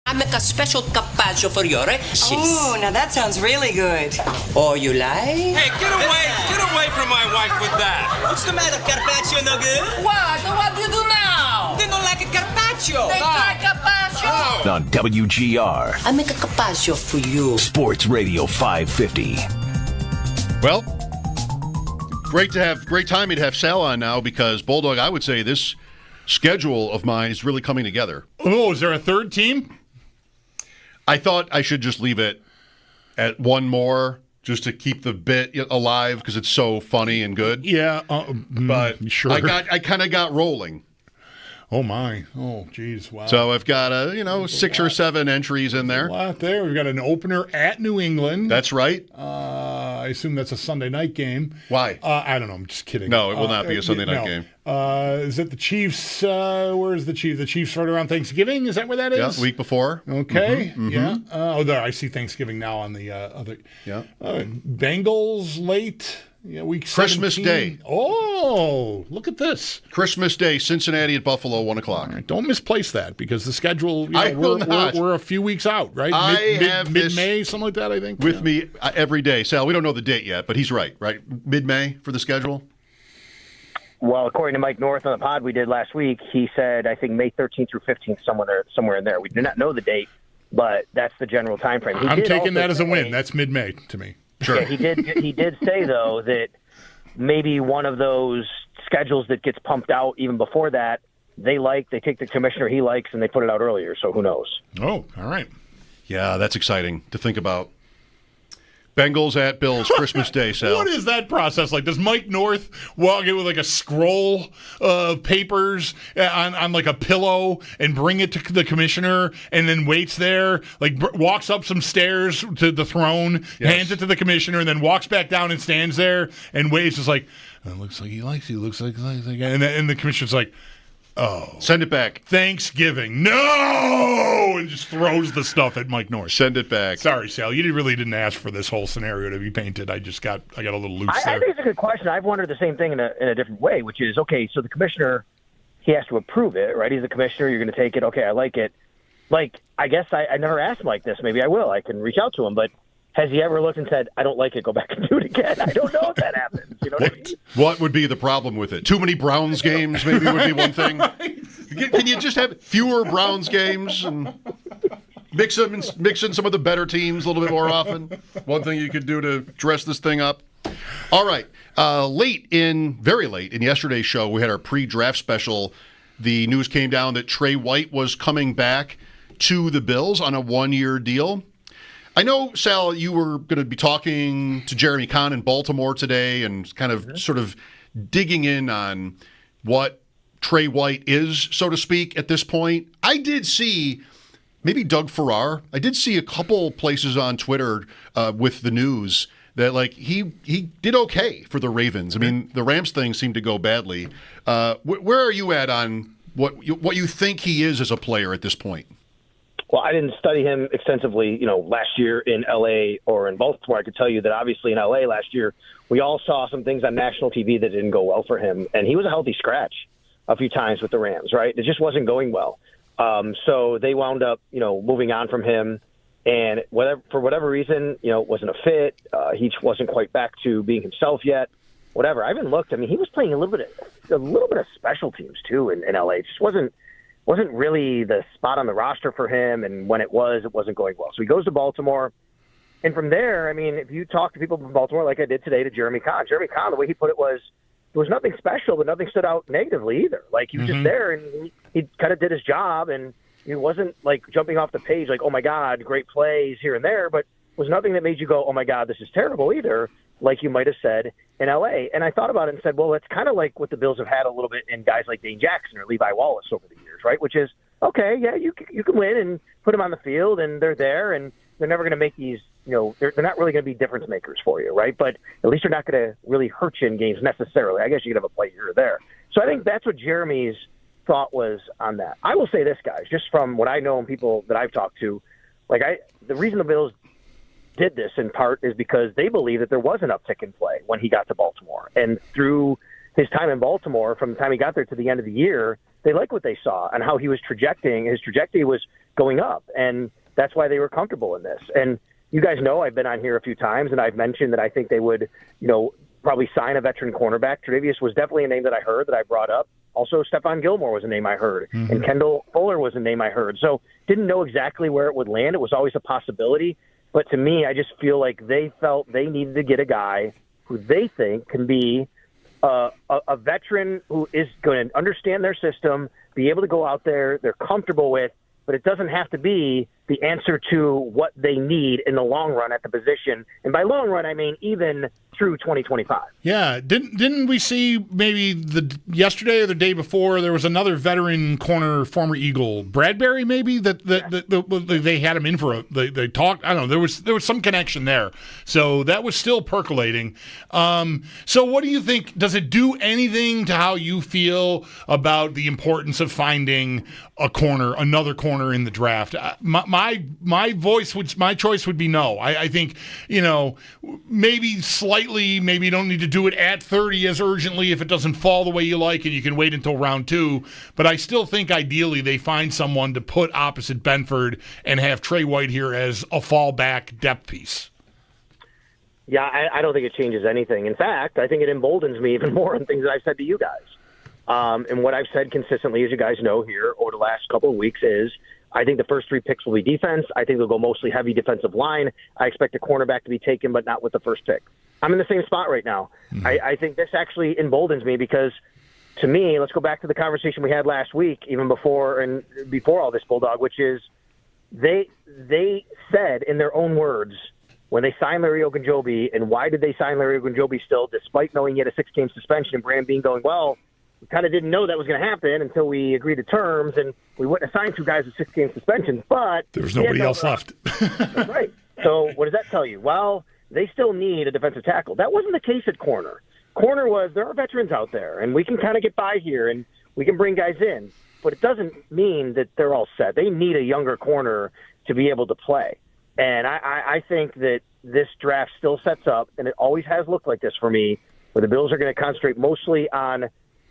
[SPEAKER 10] I make a special carpaccio for your sis.
[SPEAKER 11] Oh, now that sounds really good.
[SPEAKER 10] Oh, you like?
[SPEAKER 12] Hey, get away from my wife with that.
[SPEAKER 11] What's the matter, carpaccio no good?
[SPEAKER 10] What do you do now?
[SPEAKER 11] They don't like a carpaccio.
[SPEAKER 10] They like carpaccio.
[SPEAKER 3] On WGR
[SPEAKER 10] I make a carpaccio for you.
[SPEAKER 3] Sports Radio 550.
[SPEAKER 4] Well, great timing to have Sal on now because Bulldog, I would say this schedule of mine is really coming together.
[SPEAKER 5] Oh, is there a third team?
[SPEAKER 4] I thought I should just leave it at one more just to keep the bit alive because it's so funny and good.
[SPEAKER 5] Yeah,
[SPEAKER 4] but
[SPEAKER 5] sure.
[SPEAKER 4] I kind of got rolling.
[SPEAKER 5] Oh my! Oh geez! Wow.
[SPEAKER 4] So I've got 6 or 7 entries in there.
[SPEAKER 5] A lot there. We've got an opener at New England.
[SPEAKER 4] That's right.
[SPEAKER 5] I assume that's a Sunday night game.
[SPEAKER 4] Why?
[SPEAKER 5] I don't know. I'm just kidding.
[SPEAKER 4] No, it will not be a Sunday night game.
[SPEAKER 5] Is it the Chiefs? Where is the Chiefs? The Chiefs right around Thanksgiving. Is that where that is?
[SPEAKER 4] Yeah, week before.
[SPEAKER 5] Okay. Mm-hmm. Yeah. There. I see Thanksgiving now on the other.
[SPEAKER 4] Yeah.
[SPEAKER 5] Bengals late. Yeah, week
[SPEAKER 4] Christmas
[SPEAKER 5] 17.
[SPEAKER 4] Day.
[SPEAKER 5] Oh, look at this.
[SPEAKER 4] Christmas Day, Cincinnati at Buffalo, 1 o'clock.
[SPEAKER 5] Right, don't misplace that because the schedule,
[SPEAKER 4] I will not.
[SPEAKER 5] We're a few weeks out, right? Mid-May, something like that, I think.
[SPEAKER 4] With me every day. Sal, we don't know the date yet, but he's right? Mid-May for the schedule?
[SPEAKER 13] Well, according to Mike North on the pod we did last week, he said, I think May 13th through 15th, somewhere in there. We do not know the date, but that's the general time frame.
[SPEAKER 5] I'm taking that as a win. That's mid-May to me.
[SPEAKER 4] Sure.
[SPEAKER 13] Yeah, he did say, though, that maybe one of those schedules that gets pumped out even before that, they take the commissioner he likes and they put it out earlier, so who knows?
[SPEAKER 5] Oh, all right.
[SPEAKER 4] Yeah, that's exciting to think about. Bengals at Bills, Christmas Day, Sal.
[SPEAKER 5] What is that process like? Does Mike North walk in with like a scroll of papers on like a pillow and bring it to the commissioner and then waits there, walks up some stairs to the throne, hands it to the commissioner, and then walks back down and stands there and waits, just like, it looks like he likes you, looks like and the commissioner's like, oh.
[SPEAKER 4] Send it back.
[SPEAKER 5] Thanksgiving. No! And just throws the stuff at Mike North.
[SPEAKER 4] Send it back.
[SPEAKER 5] Sorry, Sal. You really didn't ask for this whole scenario to be painted. I got a little loose there.
[SPEAKER 13] I think it's a good question. I've wondered the same thing in a different way, which is, okay, so the commissioner, he has to approve it, right? He's the commissioner. You're going to take it. Okay, I like it. I guess I never asked him like this. Maybe I will. I can reach out to him. But has he ever looked and said, I don't like it, go back and do it again? I don't know if that happens. You know what I mean?
[SPEAKER 4] What would be the problem with it? Too many Browns games maybe would be one thing. Can you just have fewer Browns games and mix in some of the better teams a little bit more often? One thing you could do to dress this thing up. All right. Very late in yesterday's show, we had our pre-draft special. The news came down that Trey White was coming back to the Bills on a one-year deal. I know, Sal, you were going to be talking to Jeremy Kahn in Baltimore today and kind of sort of digging in on what Trey White is, so to speak, at this point. I did see maybe Doug Farrar. I did see a couple places on Twitter with the news that like he did okay for the Ravens. I mean, the Rams thing seemed to go badly. Where are you at on what you think he is as a player at this point?
[SPEAKER 13] Well, I didn't study him extensively, last year in L.A. or in Baltimore. I could tell you that obviously in L.A. last year, we all saw some things on national TV that didn't go well for him, and he was a healthy scratch a few times with the Rams, right? It just wasn't going well. So they wound up, moving on from him, and for whatever reason, it wasn't a fit. He wasn't quite back to being himself yet. Whatever. I even looked. I mean, he was playing a little bit of special teams too in LA. It just wasn't really the spot on the roster for him, and when it wasn't going well. So he goes to Baltimore, and from there, I mean, if you talk to people from Baltimore, like I did today to Jeremy Kahn, the way he put it was, there was nothing special, but nothing stood out negatively either. Like, he was just there, and he kind of did his job, and he wasn't, like, jumping off the page like, oh, my God, great plays here and there, but was nothing that made you go, oh, my God, this is terrible either, like you might have said in L.A. And I thought about it and said, well, it's kind of like what the Bills have had a little bit in guys like Dane Jackson or Levi Wallace over the years, right? Which is, okay, yeah, you can win and put them on the field, and they're there, and they're never going to make these, they're not really going to be difference makers for you, right? But at least they're not going to really hurt you in games necessarily. I guess you could have a play here or there. So I think that's what Jeremy's thought was on that. I will say this, guys, just from what I know and people that I've talked to, the reason the Bills did this in part is because they believe that there was an uptick in play when he got to Baltimore. And through his time in Baltimore, from the time he got there to the end of the year, they like what they saw and how he was trajecting. His trajectory was going up, and that's why they were comfortable in this. And you guys know I've been on here a few times, and I've mentioned that I think they would, probably sign a veteran cornerback. Tre'Davious was definitely a name that I heard that I brought up. Also, Stephon Gilmore was a name I heard, and Kendall Fuller was a name I heard. So didn't know exactly where it would land. It was always a possibility. But to me, I just feel like they felt they needed to get a guy who they think can be a veteran who is going to understand their system, be able to go out there, they're comfortable with, but it doesn't have to be the answer to what they need in the long run at the position. And by long run, I mean even through 2025.
[SPEAKER 5] Yeah. Didn't we see maybe yesterday or the day before there was another veteran corner, former Eagle, Bradbury maybe, that they had him in for they talked. I don't know. There was some connection there. So that was still percolating. So what do you think? Does it do anything to how you feel about the importance of finding another corner in the draft? My choice would be no. I think, maybe slightly, maybe you don't need to do it at 30 as urgently if it doesn't fall the way you like and you can wait until round 2. But I still think ideally they find someone to put opposite Benford and have Trey White here as a fallback depth piece.
[SPEAKER 13] Yeah, I don't think it changes anything. In fact, I think it emboldens me even more on things that I've said to you guys. And what I've said consistently, as you guys know here over the last couple of weeks, is I think the first 3 picks will be defense. I think they'll go mostly heavy defensive line. I expect a cornerback to be taken, but not with the first pick. I'm in the same spot right now. I think this actually emboldens me because, to me, let's go back to the conversation we had last week, even before all this, Bulldog, which is they said in their own words when they signed Larry Ogunjobi, and why did they sign Larry Ogunjobi still, despite knowing he had a 6-game suspension, and Brand Bean going, well, we kind of didn't know that was going to happen until we agreed to terms, and we wouldn't assign 2 guys with 6-game suspensions, but
[SPEAKER 5] there was nobody else left.
[SPEAKER 13] That's right. So what does that tell you? Well, they still need a defensive tackle. That wasn't the case at corner. Corner was, there are veterans out there, and we can kind of get by here, and we can bring guys in, but it doesn't mean that they're all set. They need a younger corner to be able to play. And I think that this draft still sets up, and it always has looked like this for me, where the Bills are going to concentrate mostly on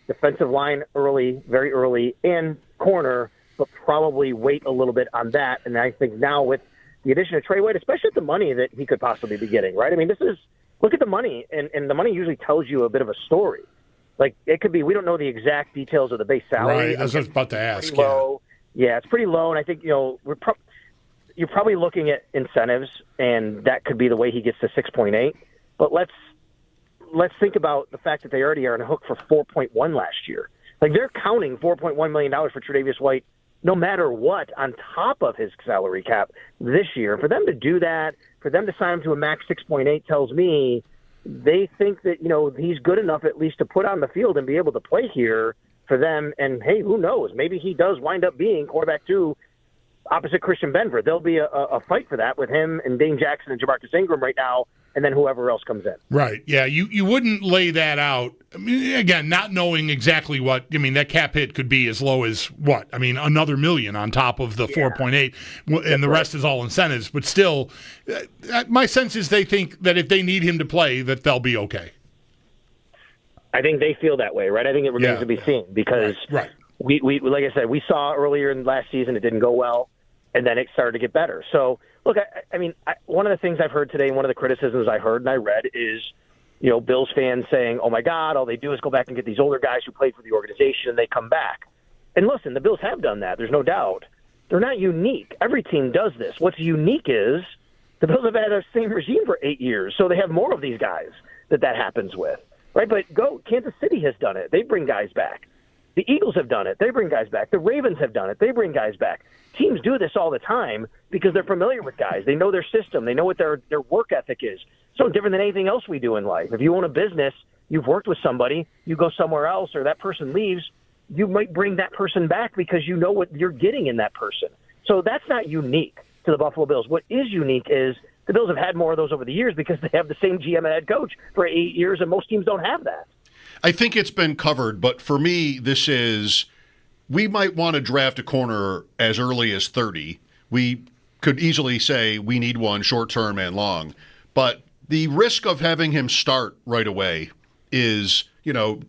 [SPEAKER 13] defensive line early, very early, and corner, but probably wait a little bit on that. And I think now with the addition of Trey White, especially at the money that he could possibly be getting, right? I mean, look at the money, and the money usually tells you a bit of a story. Like, it could be, we don't know the exact details of the base salary.
[SPEAKER 5] Right, I was just about to ask.
[SPEAKER 13] Yeah, it's pretty low, and I think, you're probably looking at incentives, and that could be the way he gets to 6.8. But let's think about the fact that they already are on a hook for 4.1 last year. Like, they're counting $4.1 million for Tre'Davious White no matter what on top of his salary cap this year. For them to do that, for them to sign him to a max 6.8 tells me they think that, he's good enough at least to put on the field and be able to play here for them. And, hey, who knows? Maybe he does wind up being quarterback 2 opposite Christian Benford. There'll be a fight for that with him and Dane Jackson and Jamarcus Ingram right now, and then whoever else comes in. Right.
[SPEAKER 5] Yeah, you wouldn't lay that out. I mean, again, not knowing exactly what, I mean, that cap hit could be as low as what? I mean, another $1 million on top of the 4.8, and the rest is all incentives. But still, my sense is they think that if they need him to play, that they'll be okay.
[SPEAKER 13] I think they feel that way, right? I think it remains to be seen because we like I said, we saw earlier in last season it didn't go well, and then it started to get better. So, look, I mean, one of the things I've heard today, one of the criticisms I heard and I read is, Bills fans saying, oh, my God, all they do is go back and get these older guys who played for the organization and they come back. And listen, the Bills have done that. There's no doubt. They're not unique. Every team does this. What's unique is the Bills have had the same regime for 8 years, so they have more of these guys that happens with. Right, but Kansas City has done it. They bring guys back. The Eagles have done it. They bring guys back. The Ravens have done it. They bring guys back. Teams do this all the time because they're familiar with guys. They know their system. They know what their work ethic is. So different than anything else we do in life. If you own a business, you've worked with somebody, you go somewhere else or that person leaves, you might bring that person back because you know what you're getting in that person. So that's not unique to the Buffalo Bills. What is unique is the Bills have had more of those over the years because they have the same GM and head coach for 8 years, and most teams don't have that.
[SPEAKER 4] I think it's been covered, but for me, we might want to draft a corner as early as 30. We could easily say we need one short-term and long, but the risk of having him start right away is,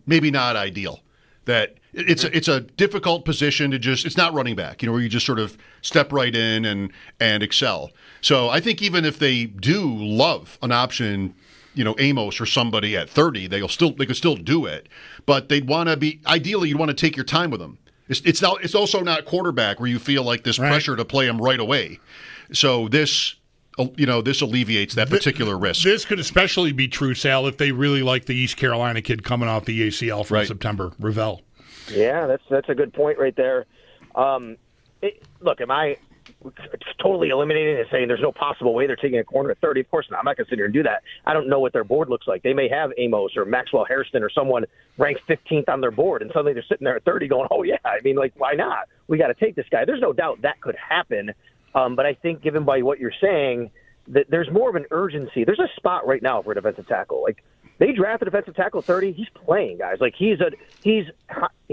[SPEAKER 4] maybe not ideal. That it's a difficult position to it's not running back, where you just sort of step right in and excel. So I think even if they do love an option, Amos or somebody at 30, they could still do it. But they'd want to be, ideally, you'd want to take your time with them. It's also not quarterback where you feel like this pressure to play him right away. So this alleviates that particular risk. This could especially be true, Sal, if they really like the East Carolina kid coming off the ACL from September, Ravel.
[SPEAKER 13] Yeah, that's a good point right there. Look, am I totally eliminating and saying there's no possible way they're taking a corner at 30? Of course not. I'm not going to sit here and do that. I don't know what their board looks like. They may have Amos or Maxwell Hairston or someone ranked 15th on their board, and suddenly they're sitting there at 30 going, oh, yeah, I mean, why not? We got to take this guy. There's no doubt that could happen. But I think given by what you're saying, that there's more of an urgency. There's a spot right now for a defensive tackle. They draft a defensive tackle 30. He's playing, guys. He's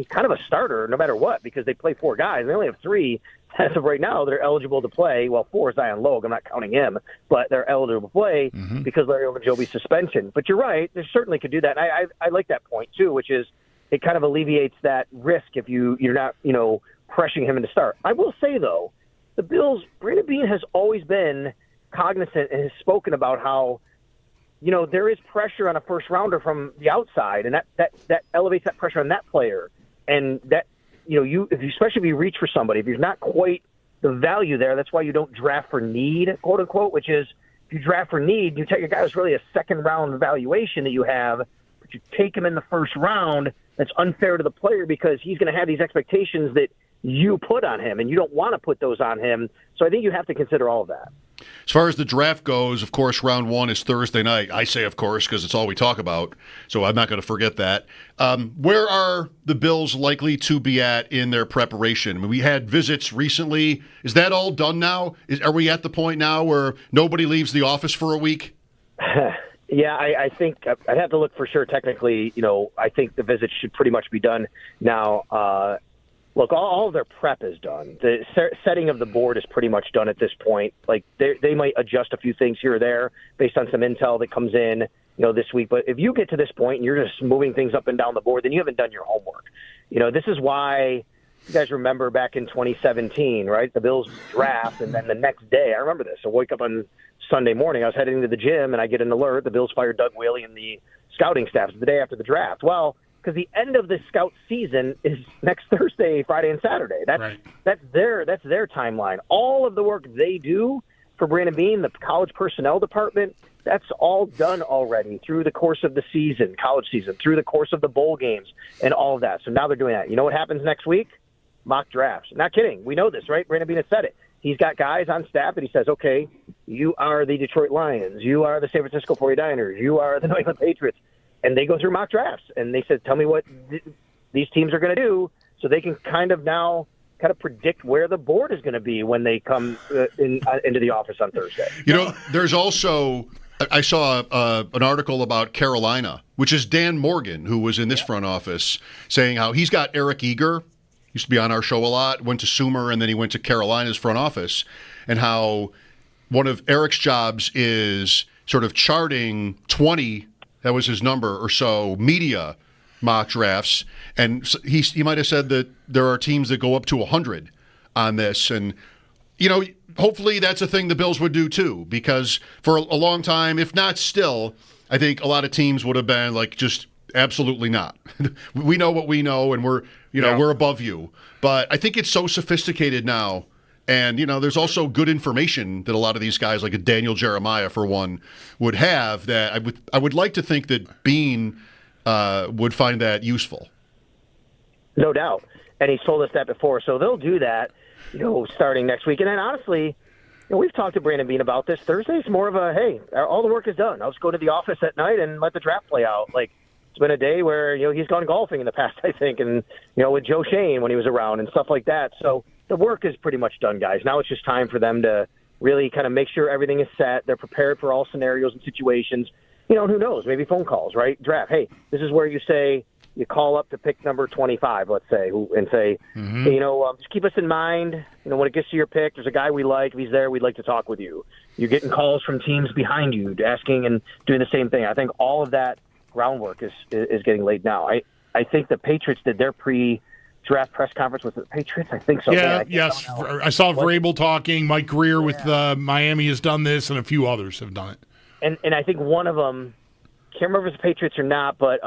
[SPEAKER 13] kind of a starter no matter what because they play 4 guys. They only have 3 as of right now that are eligible to play. Well, 4 is Zion Logue. I'm not counting him, but they're eligible to play because Larry Ogunjobi's suspension. But you're right. They certainly could do that. And I like that point too, which is it kind of alleviates that risk if you're not pressuring him into start. I will say though, the Bills, Brandon Beane has always been cognizant and has spoken about how there is pressure on a first rounder from the outside, and that elevates that pressure on that player. And that, especially if you reach for somebody, if you're not quite the value there, that's why you don't draft for need, quote unquote, which is if you draft for need, you take a guy who's really a second round valuation that you have, but you take him in the first round. That's unfair to the player because he's going to have these expectations that you put on him, and you don't want to put those on him. So I think you have to consider all of that.
[SPEAKER 4] As far as the draft goes, of course, round 1 is Thursday night. I say, of course, because it's all we talk about, so I'm not going to forget that. Where are the Bills likely to be at in their preparation? I mean, we had visits recently. Is that all done now? Are we at the point now where nobody leaves the office for a week?
[SPEAKER 13] Yeah, I think I'd have to look for sure. Technically, I think the visits should pretty much be done now. Look, all of their prep is done. The setting of the board is pretty much done at this point. They might adjust a few things here or there based on some intel that comes in, this week. But if you get to this point and you're just moving things up and down the board, then you haven't done your homework. This is why you guys remember back in 2017, right? The Bills draft, and then the next day, I remember this. I wake up on Sunday morning, I was heading to the gym, and I get an alert. The Bills fired Doug Whaley and the scouting staff the day after the draft. Well, because the end of the scout season is next Thursday, Friday, and Saturday. That's their timeline. All of the work they do for Brandon Beane, the college personnel department, that's all done already through the course of the season, college season, through the course of the bowl games, and all of that. So now they're doing that. You know what happens next week? Mock drafts. Not kidding. We know this, right? Brandon Beane has said it. He's got guys on staff that he says, okay, you are the Detroit Lions, you are the San Francisco 49ers, you are the New England Patriots. And they go through mock drafts, and they said, tell me what these teams are going to do, so they can kind of predict where the board is going to be when they come into the office on Thursday.
[SPEAKER 4] There's also, I saw an article about Carolina, which is Dan Morgan, who was in this front office, saying how he's got Eric Eager, used to be on our show a lot, went to Sumer, and then he went to Carolina's front office, and how one of Eric's jobs is sort of charting 20, that was his number or so, media mock drafts, and he might have said that there are teams that go up to 100 on this, and hopefully that's a thing the Bills would do too, because for a long time, if not still, I think a lot of teams would have been like, just absolutely not. We know what we know, and we're above you. But I think it's so sophisticated now, and there's also good information that a lot of these guys, like a Daniel Jeremiah for one, would have, that I would like to think that Bean would find that useful.
[SPEAKER 13] No doubt. And he's told us that before. So they'll do that, starting next week. And then honestly, we've talked to Brandon Bean about this. Thursday's more of a, hey, all the work is done. I'll just go to the office at night and let the draft play out. Like, it's been a day where, he's gone golfing in the past, I think, and, with Joe Shane when he was around and stuff like that. So the work is pretty much done, guys. Now it's just time for them to really kind of make sure everything is set. They're prepared for all scenarios and situations. And who knows? Maybe phone calls, right? Draft. Hey, this is where you say you call up to pick number 25, let's say, and say, hey, just keep us in mind. When it gets to your pick, there's a guy we like. If he's there, we'd like to talk with you. You're getting calls from teams behind you asking and doing the same thing. I think all of that groundwork is getting laid now. I think the Patriots did their pre-draft press conference with the Patriots. I think so.
[SPEAKER 5] Yeah, yes. I saw Vrabel talking. Mike Greer with Miami has done this, and a few others have done it.
[SPEAKER 13] And I think one of them, can't remember if it's the Patriots or not, but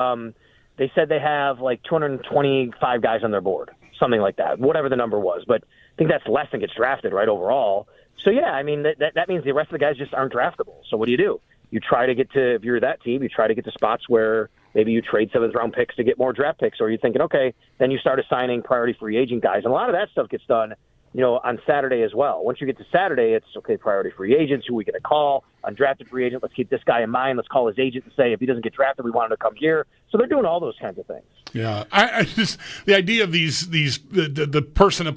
[SPEAKER 13] they said they have like 225 guys on their board, something like that, whatever the number was. But I think that's less than gets drafted, right, overall. So, yeah, I mean, that means the rest of the guys just aren't draftable. So what do? You try to get to, if you're that team, you try to get to spots where maybe you trade 7th-round picks to get more draft picks, or you're thinking, okay, then you start assigning priority free agent guys. And a lot of that stuff gets done, on Saturday as well. Once you get to Saturday, it's, okay, priority free agents, who we get a call, undrafted free agent, let's keep this guy in mind, let's call his agent and say, if he doesn't get drafted, we want him to come here. So they're doing all those kinds of things.
[SPEAKER 5] Yeah, I just, the idea of the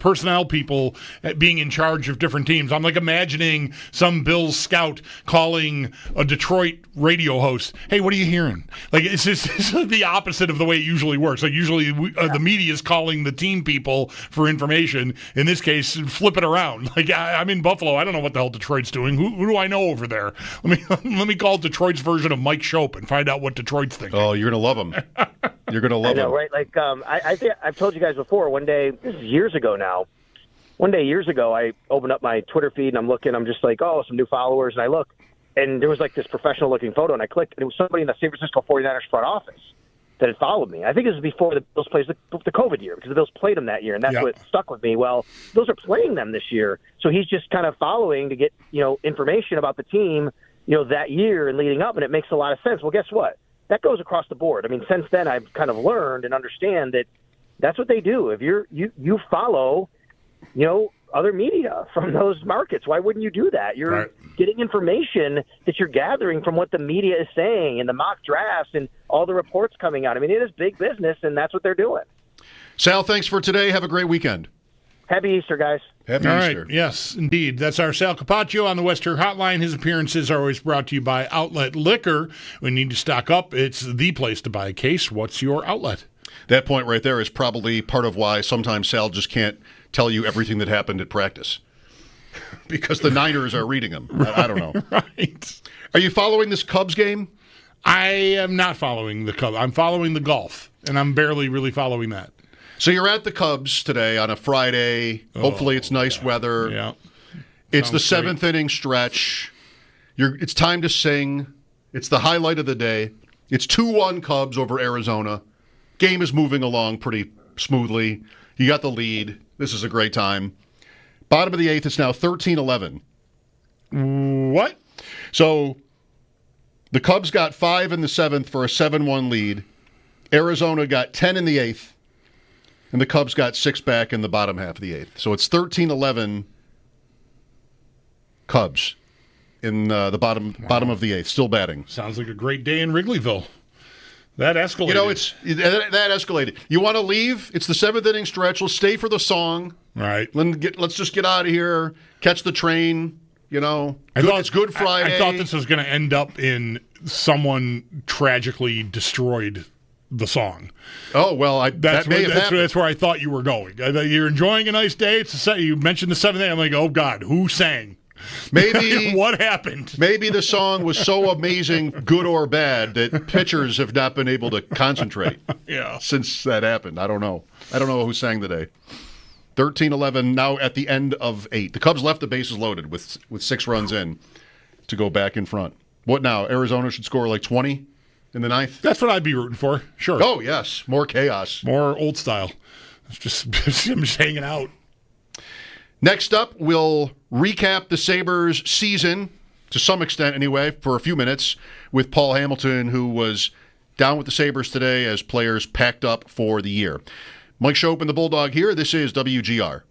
[SPEAKER 5] personnel people being in charge of different teams. I'm like imagining some Bills scout calling a Detroit radio host. Hey, what are you hearing? Like it's the opposite of the way it usually works. Like usually the media is calling the team people for information. In this case, flip it around. Like I'm in Buffalo. I don't know what the hell Detroit's doing. Who do I know over there? Let me call Detroit's version of Mike Schopp and find out what Detroit's thinking.
[SPEAKER 4] Oh, you're gonna love him. You're gonna love him.
[SPEAKER 13] Right? Like, I think I've told you guys before. One day, this is years ago now. Years ago, I opened up my Twitter feed and I'm looking. I'm just like, oh, some new followers, and I look, and there was like this professional-looking photo, and I clicked, and it was somebody in the San Francisco 49ers front office that had followed me. I think it was before the Bills played the COVID year, because the Bills played them that year, and that's what stuck with me. Well, Bills are playing them this year, so he's just kind of following to get information about the team, that year and leading up, and it makes a lot of sense. Well, guess what? That goes across the board. I mean, since then, I've kind of learned and understand that that's what they do. If you follow, other media from those markets, why wouldn't you do that? You're getting information that you're gathering from what the media is saying and the mock drafts and all the reports coming out. I mean, it is big business, and that's what they're doing.
[SPEAKER 4] Sal, thanks for today. Have a great weekend.
[SPEAKER 13] Happy Easter, guys.
[SPEAKER 4] Happy Easter.
[SPEAKER 5] Right. Yes, indeed. That's our Sal Capaccio on the Western Hotline. His appearances are always brought to you by Outlet Liquor. We need to stock up. It's the place to buy a case. What's your outlet?
[SPEAKER 4] That point right there is probably part of why sometimes Sal just can't tell you everything that happened at practice. Because the Niners are reading them. I don't know.
[SPEAKER 5] Right.
[SPEAKER 4] Are you following this Cubs game?
[SPEAKER 5] I am not following the Cubs. I'm following the golf, and I'm barely really following that.
[SPEAKER 4] So you're at the Cubs today on a Friday. Hopefully it's nice weather.
[SPEAKER 5] Yeah.
[SPEAKER 4] It's the 7th inning stretch. It's time to sing. It's the highlight of the day. It's 2-1 Cubs over Arizona. Game is moving along pretty smoothly. You got the lead. This is a great time. Bottom of the 8th, it's now 13-11.
[SPEAKER 5] What?
[SPEAKER 4] So the Cubs got 5 in the 7th for a 7-1 lead. Arizona got 10 in the 8th. And the Cubs got 6 back in the bottom half of the 8th. So it's 13-11 Cubs in the bottom of the 8th, still batting.
[SPEAKER 5] Sounds like a great day in Wrigleyville. That escalated.
[SPEAKER 4] You know, that escalated. You want to leave? It's the 7th inning stretch. Let's stay for the song.
[SPEAKER 5] Right.
[SPEAKER 4] Let's just get out of here. Catch the train. You know, it's Good Friday.
[SPEAKER 5] I thought this was going to end up in someone tragically destroyed the song.
[SPEAKER 4] Oh, well, that may have happened.
[SPEAKER 5] That's where I thought you were going. You're enjoying a nice day. You mentioned the 7th inning. I'm like, oh, God, who sang?
[SPEAKER 4] Maybe
[SPEAKER 5] what happened?
[SPEAKER 4] Maybe the song was so amazing, good or bad, that pitchers have not been able to concentrate since that happened. I don't know. I don't know who sang today. 13-11, now at the end of 8. The Cubs left the bases loaded with 6 runs in to go back in front. What now? Arizona should score like 20 in the 9th?
[SPEAKER 5] That's what I'd be rooting for. Sure.
[SPEAKER 4] Oh, yes. More chaos.
[SPEAKER 5] More old style. I'm just hanging out.
[SPEAKER 4] Next up, we'll recap the Sabres season, to some extent anyway, for a few minutes, with Paul Hamilton, who was down with the Sabres today as players packed up for the year. Mike Schopp and the Bulldog here. This is WGR.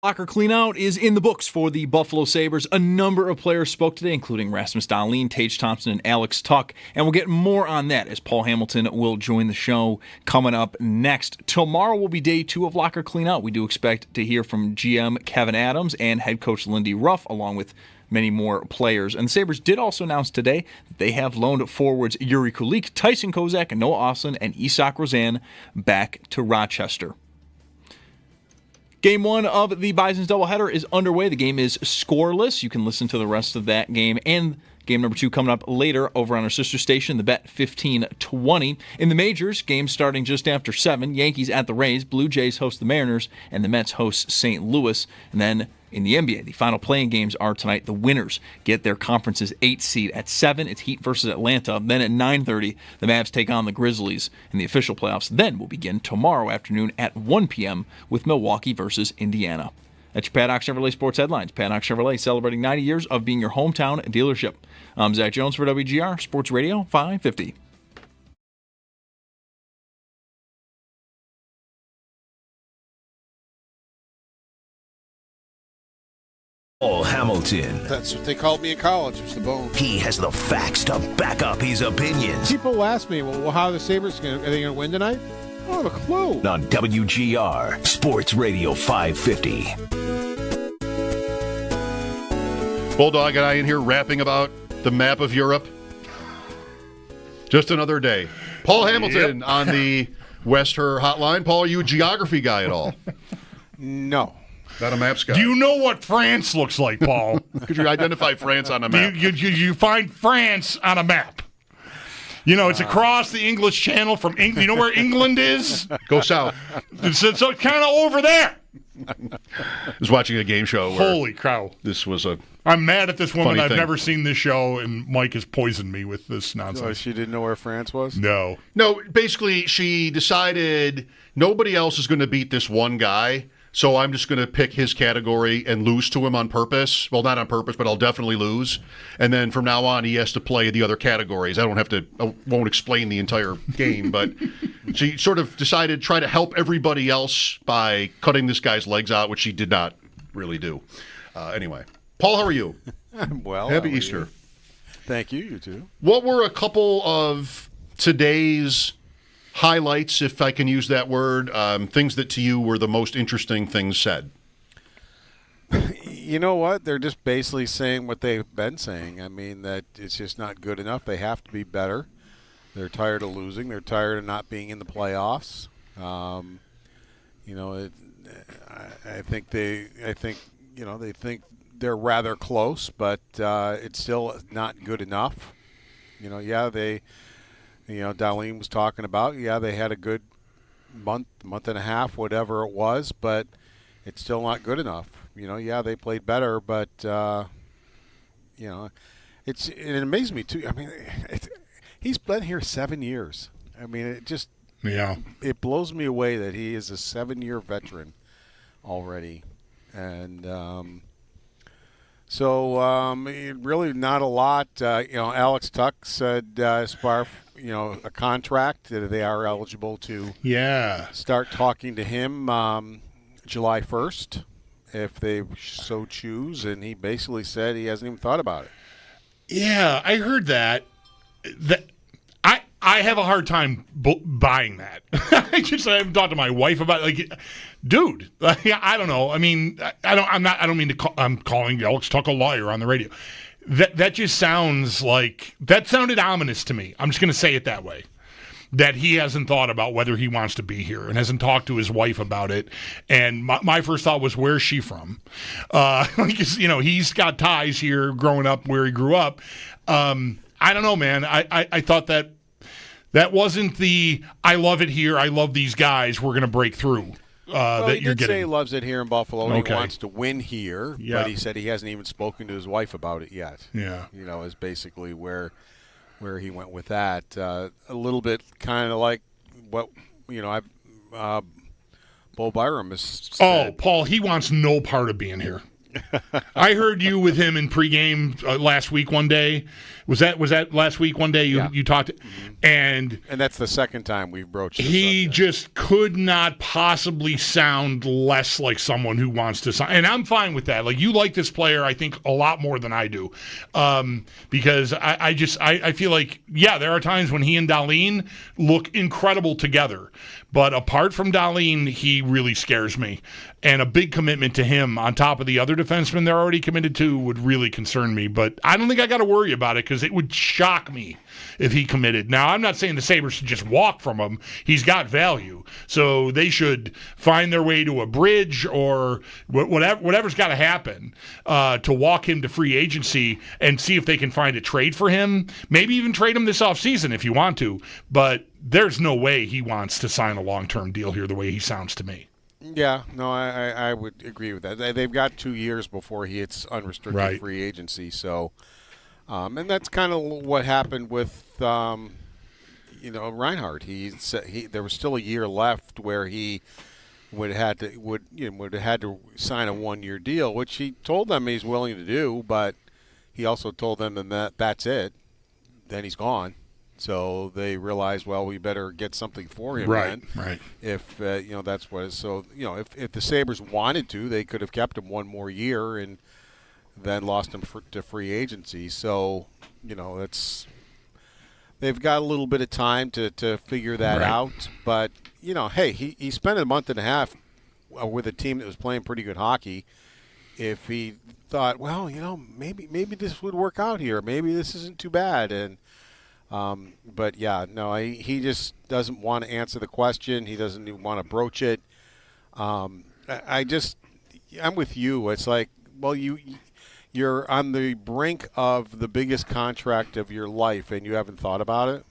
[SPEAKER 1] Locker cleanout is in the books for the Buffalo Sabres. A number of players spoke today, including Rasmus Dahlin, Tage Thompson, and Alex Tuch. And we'll get more on that as Paul Hamilton will join the show coming up next. Tomorrow will be day 2 of Locker cleanout. We do expect to hear from GM Kevin Adams and head coach Lindy Ruff, along with many more players. And the Sabres did also announce today that they have loaned forwards Yuri Kulik, Tyson Kozak, Noah Ostlund, and Isak Rozan back to Rochester. Game 1 of the Bison's doubleheader is underway. The game is scoreless. You can listen to the rest of that game and game number 2 coming up later over on our sister station, the Bet 1520. In the majors, game starting just after 7. Yankees at the Rays, Blue Jays host the Mariners, and the Mets host St. Louis. And then in the NBA, the final playing games are tonight. The winners get their conference's 8th seed. At 7, it's Heat versus Atlanta. Then at 9:30, the Mavs take on the Grizzlies. And the official playoffs then will begin tomorrow afternoon at 1 p.m. with Milwaukee versus Indiana. That's your Paddock Chevrolet Sports Headlines. Paddock Chevrolet celebrating 90 years of being your hometown dealership. I'm Zach Jones for WGR Sports Radio 550.
[SPEAKER 3] Paul Hamilton.
[SPEAKER 14] That's what they called me in college. It's the bone.
[SPEAKER 3] He has the facts to back up his opinions.
[SPEAKER 14] People ask me, well, how are the Sabres going to, are they going to win tonight? I don't have a clue.
[SPEAKER 3] On WGR Sports Radio 550.
[SPEAKER 4] Bulldog and I in here rapping about the map of Europe. Just another day. Paul Hamilton on the West-Her hotline. Paul, are you a geography guy at all?
[SPEAKER 14] No.
[SPEAKER 4] Not a maps guy.
[SPEAKER 5] Do you know what France looks like, Paul?
[SPEAKER 4] Could you identify France on a map?
[SPEAKER 5] You find France on a map. You know, it's across the English Channel from England. You know where England is?
[SPEAKER 4] Go south.
[SPEAKER 5] So it's kind of over there.
[SPEAKER 4] I was watching a game show where
[SPEAKER 5] Holy cow.
[SPEAKER 4] This was a
[SPEAKER 5] I'm mad at this woman. I've
[SPEAKER 4] thing.
[SPEAKER 5] never seen this show, and Mike has poisoned me with this nonsense.
[SPEAKER 14] So she didn't know where France was?
[SPEAKER 5] No.
[SPEAKER 4] No, basically she decided nobody else is going to beat this one guy, so I'm just going to pick his category and lose to him on purpose. Well, not on purpose, but I'll definitely lose. And then from now on, he has to play the other categories. I won't explain the entire game, but she sort of decided to try to help everybody else by cutting this guy's legs out, which she did not really do. Anyway, Paul, how are you?
[SPEAKER 14] I'm well.
[SPEAKER 4] Happy Easter.
[SPEAKER 14] Thank you, you too.
[SPEAKER 4] What were a couple of today's highlights, if I can use that word, things that to you were the most interesting things said?
[SPEAKER 14] You know what? They're just basically saying what they've been saying. I mean, that it's just not good enough. They have to be better. They're tired of losing. They're tired of not being in the playoffs. I think they think they're rather close, but it's still not good enough. Darlene was talking about, they had a good month and a half, whatever it was, but it's still not good enough. They played better, but, it amazed me, too. I mean, he's been here 7 years. I mean, it blows me away that he is a 7-year veteran already. And really not a lot. Alex Tuch said as far a contract that they are eligible to start talking to him July 1st if they so choose, and he basically said he hasn't even thought about it.
[SPEAKER 5] Yeah, I heard that. I have a hard time buying that. I haven't talked to my wife about it. Like, dude, I don't know. I mean, I'm calling Alex Tuch a liar on the radio. That just sounds like, that sounded ominous to me. I'm just going to say it that way. That he hasn't thought about whether he wants to be here and hasn't talked to his wife about it. And my first thought was, where's she from? He's got ties here growing up where he grew up. I don't know, man. I thought that wasn't the I love it here, I love these guys, we're going to break through.
[SPEAKER 14] He did say he loves it here in Buffalo.
[SPEAKER 5] Okay.
[SPEAKER 14] He wants to win here, but he said he hasn't even spoken to his wife about it yet.
[SPEAKER 5] Yeah.
[SPEAKER 14] Is basically where he went with that. A little bit kind of like what, Bo Byram has said.
[SPEAKER 5] Oh, Paul, he wants no part of being here. I heard you with him in pregame last week one day. Was that last week one day you talked? And
[SPEAKER 14] that's the second time we've broached this
[SPEAKER 5] he
[SPEAKER 14] subject.
[SPEAKER 5] just could not possibly sound less like someone who wants to sign. And I'm fine with that. Like, you like this player, I think, a lot more than I do. Because I feel like, there are times when he and Dahlin look incredible together. But apart from Dahlin, he really scares me. And a big commitment to him on top of the other defensemen they're already committed to would really concern me. But I don't think I got to worry about it because it would shock me if he committed. Now, I'm not saying the Sabres should just walk from him. He's got value. So they should find their way to a bridge or whatever's got to happen to walk him to free agency and see if they can find a trade for him. Maybe even trade him this offseason if you want to. But there's no way he wants to sign a long-term deal here the way he sounds to me.
[SPEAKER 14] Yeah, no, I would agree with that. They've got 2 years before he hits unrestricted free agency. So, and that's kind of what happened with, Reinhart. There was still a year left where he would have had to sign a 1-year deal, which he told them he's willing to do, but he also told them that's it. Then he's gone. So they realized, well, we better get something for him.
[SPEAKER 5] Right.
[SPEAKER 14] If that's what. So if the Sabres wanted to, they could have kept him 1 more year and then lost him to free agency. So they've got a little bit of time to figure that out. But hey, he spent a month and a half with a team that was playing pretty good hockey. If he thought, well, maybe this would work out here, maybe this isn't too bad, and. But he just doesn't want to answer the question. He doesn't even want to broach it. I'm with you. It's like, well, you're on the brink of the biggest contract of your life, and you haven't thought about it.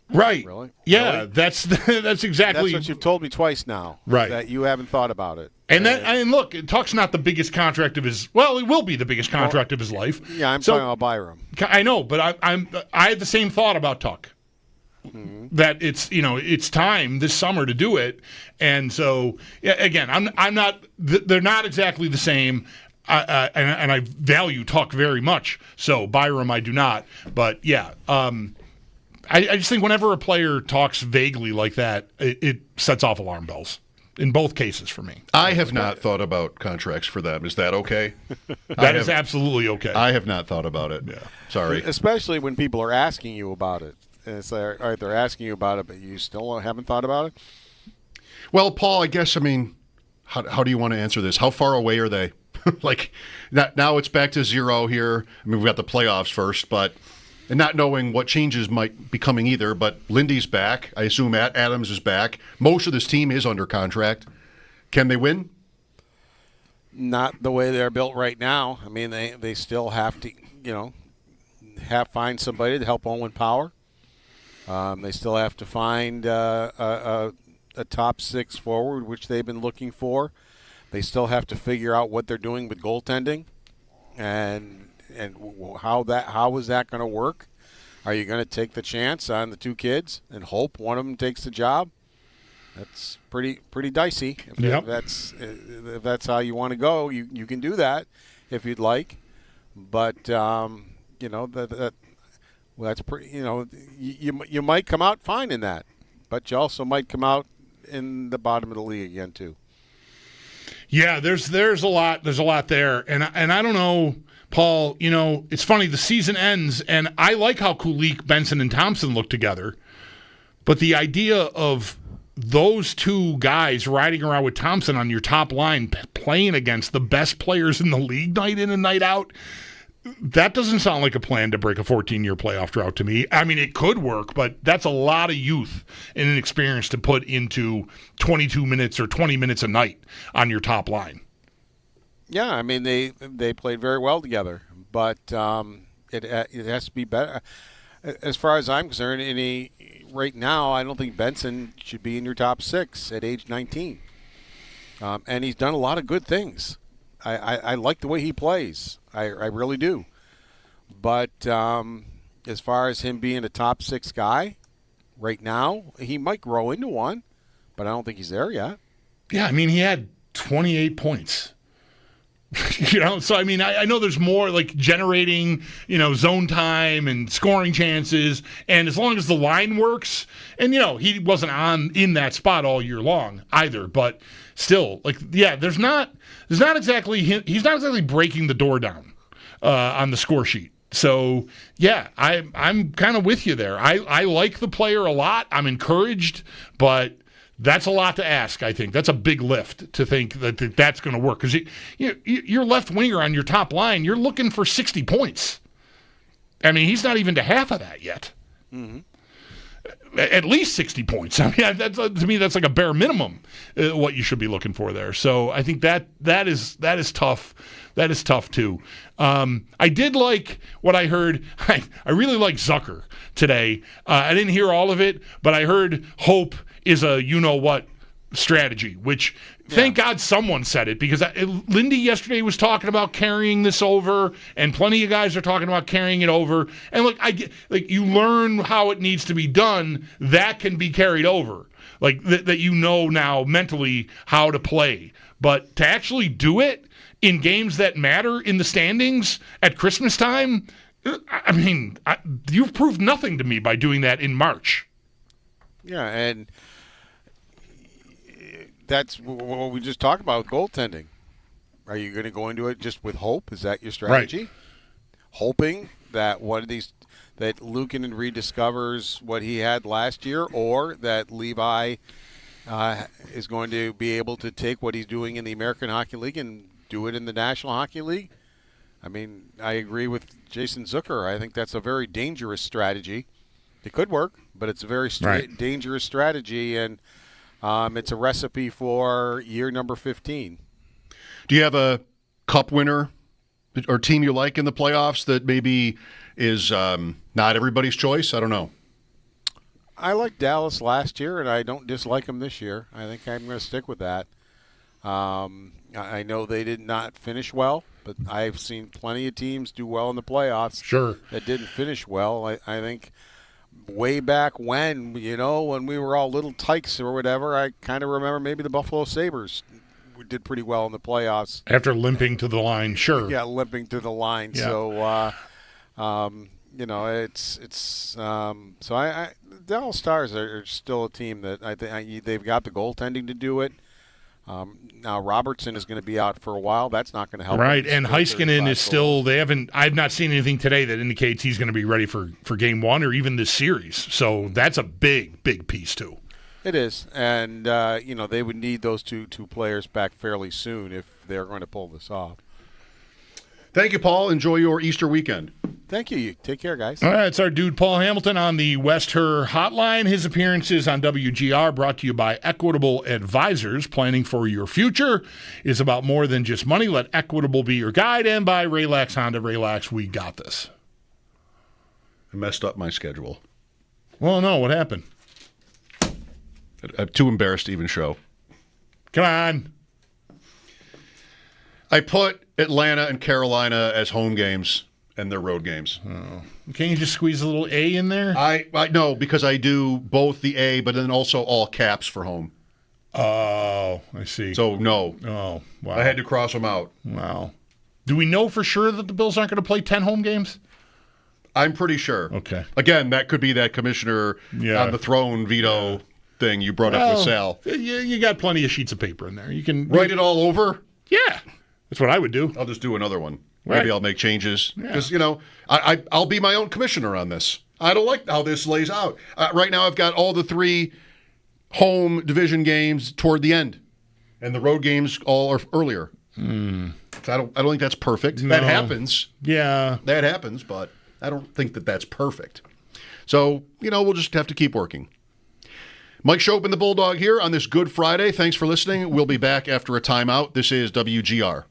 [SPEAKER 5] Right.
[SPEAKER 14] Really?
[SPEAKER 5] Yeah,
[SPEAKER 14] really?
[SPEAKER 5] That's exactly.
[SPEAKER 14] That's what you've told me twice now.
[SPEAKER 5] Right.
[SPEAKER 14] That you haven't thought about it.
[SPEAKER 5] And look, Tuck's not the biggest contract of his. Well, it will be the biggest contract of his life.
[SPEAKER 14] Yeah, I'm talking about Byram.
[SPEAKER 5] I know, but I had the same thought about Tuck. Mm-hmm. That it's time this summer to do it, and so again, I'm not. They're not exactly the same. And I value Tuck very much. So Byram, I do not. But I just think whenever a player talks vaguely like that, it sets off alarm bells. In both cases for me.
[SPEAKER 4] I have not thought about contracts for them. Is that okay?
[SPEAKER 5] That is absolutely okay.
[SPEAKER 4] I have not thought about it. Yeah. Sorry.
[SPEAKER 14] Especially when people are asking you about it. And it's like, all right, they're asking you about it, but you still haven't thought about it?
[SPEAKER 4] Well, Paul, I guess, how do you want to answer this? How far away are they? Like, now it's back to zero here. We've got the playoffs first, and not knowing what changes might be coming either, but Lindy's back. I assume Adams is back. Most of this team is under contract. Can they win?
[SPEAKER 14] Not the way they're built right now. I mean, they still have to, find somebody to help Owen Power. They still have to find a top 6 forward, which they've been looking for. They still have to figure out what they're doing with goaltending and how is that going to work? Are you going to take the chance on the 2 kids and hope one of them takes the job? That's pretty dicey. If that's how you want to go, you can do that if you'd like. But that's pretty. You might come out fine in that, but you also might come out in the bottom of the league again too.
[SPEAKER 5] Yeah, there's a lot there, and I don't know. Paul, it's funny, the season ends, and I like how Kulik, Benson, and Thompson look together, but the idea of those 2 guys riding around with Thompson on your top line playing against the best players in the league night in and night out, that doesn't sound like a plan to break a 14-year playoff drought to me. I mean, it could work, but that's a lot of youth and inexperience to put into 22 minutes or 20 minutes a night on your top line.
[SPEAKER 14] Yeah, I mean they played very well together, but it has to be better. As far as I'm concerned, right now I don't think Benson should be in your top 6 at age 19, and he's done a lot of good things. I like the way he plays, I really do. But as far as him being a top 6 guy, right now he might grow into one, but I don't think he's there yet.
[SPEAKER 5] Yeah, I mean he had 28 points. So I mean, I know there's more like generating, zone time and scoring chances, and as long as the line works, and he wasn't in that spot all year long either, but still, he's not exactly breaking the door down on the score sheet. So yeah, I'm kind of with you there. I like the player a lot. I'm encouraged, but that's a lot to ask, I think. That's a big lift to think that's going to work. Because your left winger on your top line, you're looking for 60 points. I mean, he's not even to half of that yet. Mm-hmm. At least 60 points. I mean, to me, that's like a bare minimum what you should be looking for there. So I think that is tough. That is tough, too. I did like what I heard. I really like Zucker today. I didn't hear all of it, but I heard hope is a you-know-what strategy, which thank God someone said it, because Lindy yesterday was talking about carrying this over, and plenty of guys are talking about carrying it over. And look, you learn how it needs to be done, that can be carried over. That now mentally how to play. But to actually do it in games that matter in the standings at Christmas time, I mean, you've proved nothing to me by doing that in March.
[SPEAKER 14] Yeah, and that's what we just talked about with goaltending. Are you going to go into it just with hope? Is that your strategy?
[SPEAKER 5] Right.
[SPEAKER 14] Hoping that that Luukkonen rediscovers what he had last year, or that Levi is going to be able to take what he's doing in the American Hockey League and do it in the National Hockey League? I mean, I agree with Jason Zucker. I think that's a very dangerous strategy. It could work, but it's a very dangerous strategy, and it's a recipe for year number 15.
[SPEAKER 4] Do you have a cup winner or team you like in the playoffs that maybe is not everybody's choice? I don't know.
[SPEAKER 14] I liked Dallas last year, and I don't dislike them this year. I think I'm going to stick with that. I know they did not finish well, but I've seen plenty of teams do well in the playoffs.
[SPEAKER 5] Sure.
[SPEAKER 14] That didn't finish well. I think way back when we were all little tykes or whatever, I kind of remember maybe the Buffalo Sabres did pretty well in the playoffs.
[SPEAKER 5] After limping to the line, sure.
[SPEAKER 14] Yeah, limping to the line. Yeah. So, the Dallas Stars are still a team that I think they've got the goaltending to do it. Now Robertson is going to be out for a while. That's not going to help.
[SPEAKER 5] Right, and Heiskanen is still. I've not seen anything today that indicates he's going to be ready for game one or even this series. So that's a big piece too.
[SPEAKER 14] It is, and they would need those two players back fairly soon if they're going to pull this off.
[SPEAKER 4] Thank you, Paul. Enjoy your Easter weekend.
[SPEAKER 14] Thank you. Take care, guys.
[SPEAKER 5] All right, it's our dude Paul Hamilton on the West Her Hotline. His appearances on WGR brought to you by Equitable Advisors. Planning for your future is about more than just money. Let Equitable be your guide. And by Relax Honda. Relax, we got this.
[SPEAKER 4] I messed up my schedule.
[SPEAKER 5] Well, no, what happened?
[SPEAKER 4] I'm too embarrassed to even show.
[SPEAKER 5] Come on.
[SPEAKER 4] I put Atlanta and Carolina as home games and their road games.
[SPEAKER 5] Oh. Can't you just squeeze a little A in there?
[SPEAKER 4] I no, because I do both the A, but then also all caps for home.
[SPEAKER 5] Oh, I see.
[SPEAKER 4] So, no.
[SPEAKER 5] Oh, wow.
[SPEAKER 4] I had to cross them out.
[SPEAKER 5] Wow. Do we know for sure that the Bills aren't going to play 10 home games?
[SPEAKER 4] I'm pretty sure.
[SPEAKER 5] Okay.
[SPEAKER 4] Again, that could be that commissioner on the throne veto thing you brought up with Sal.
[SPEAKER 5] You got plenty of sheets of paper in there. You can
[SPEAKER 4] write it all over?
[SPEAKER 5] Yeah. That's what I would do.
[SPEAKER 4] I'll just do another one.
[SPEAKER 5] Right.
[SPEAKER 4] Maybe I'll make changes. Because, I'll be my own commissioner on this. I don't like how this lays out. Right now I've got all the 3 home division games toward the end. And the road games all are earlier. So I don't think that's perfect. No. That happens.
[SPEAKER 5] Yeah.
[SPEAKER 4] That happens, but I don't think that that's perfect. So, we'll just have to keep working. Mike Schopp and the Bulldog here on this Good Friday. Thanks for listening. We'll be back after a timeout. This is WGR.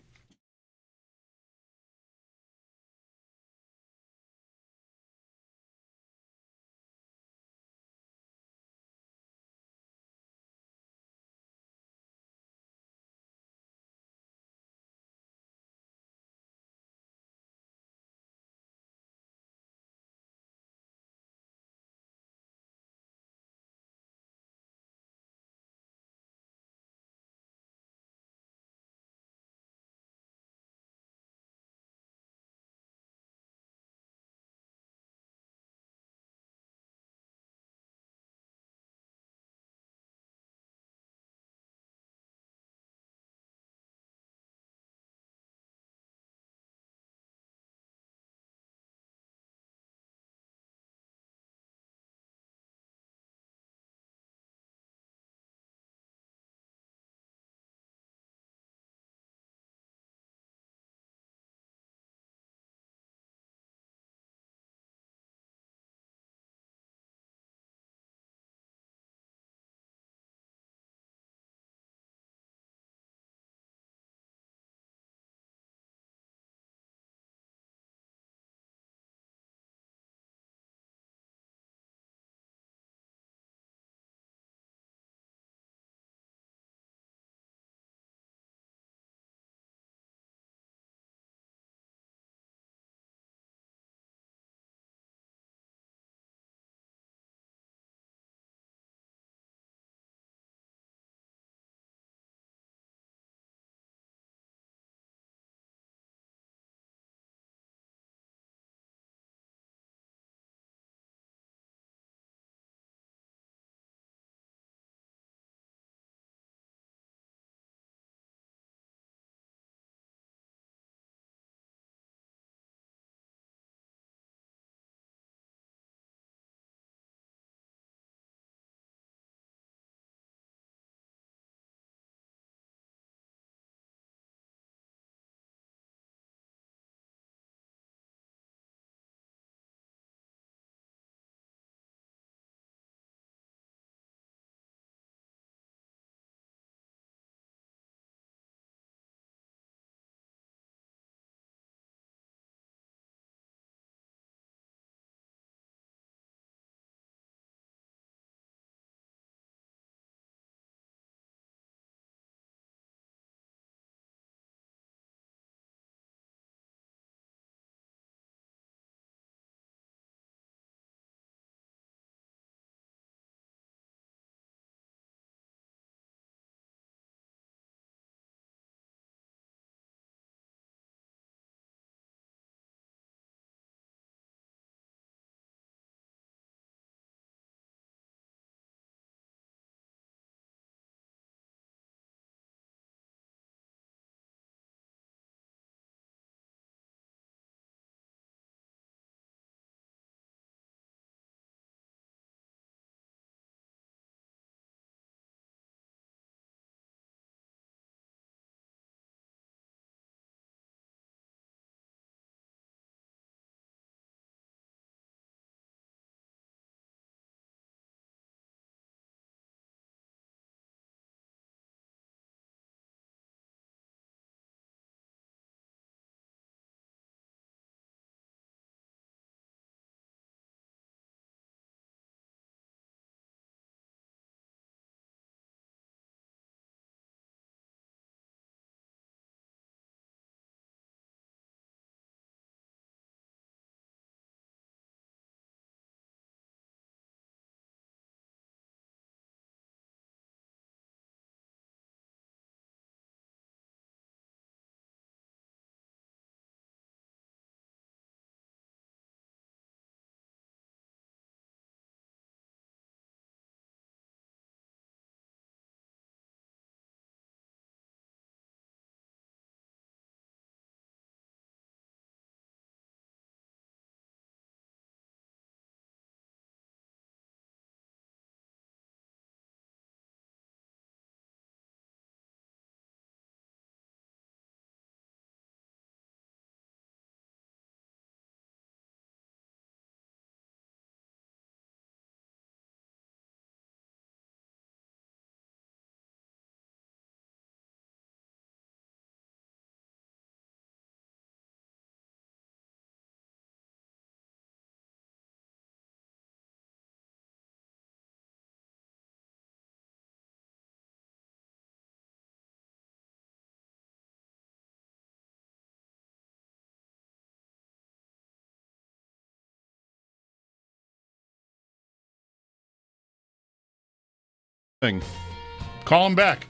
[SPEAKER 5] Call him back.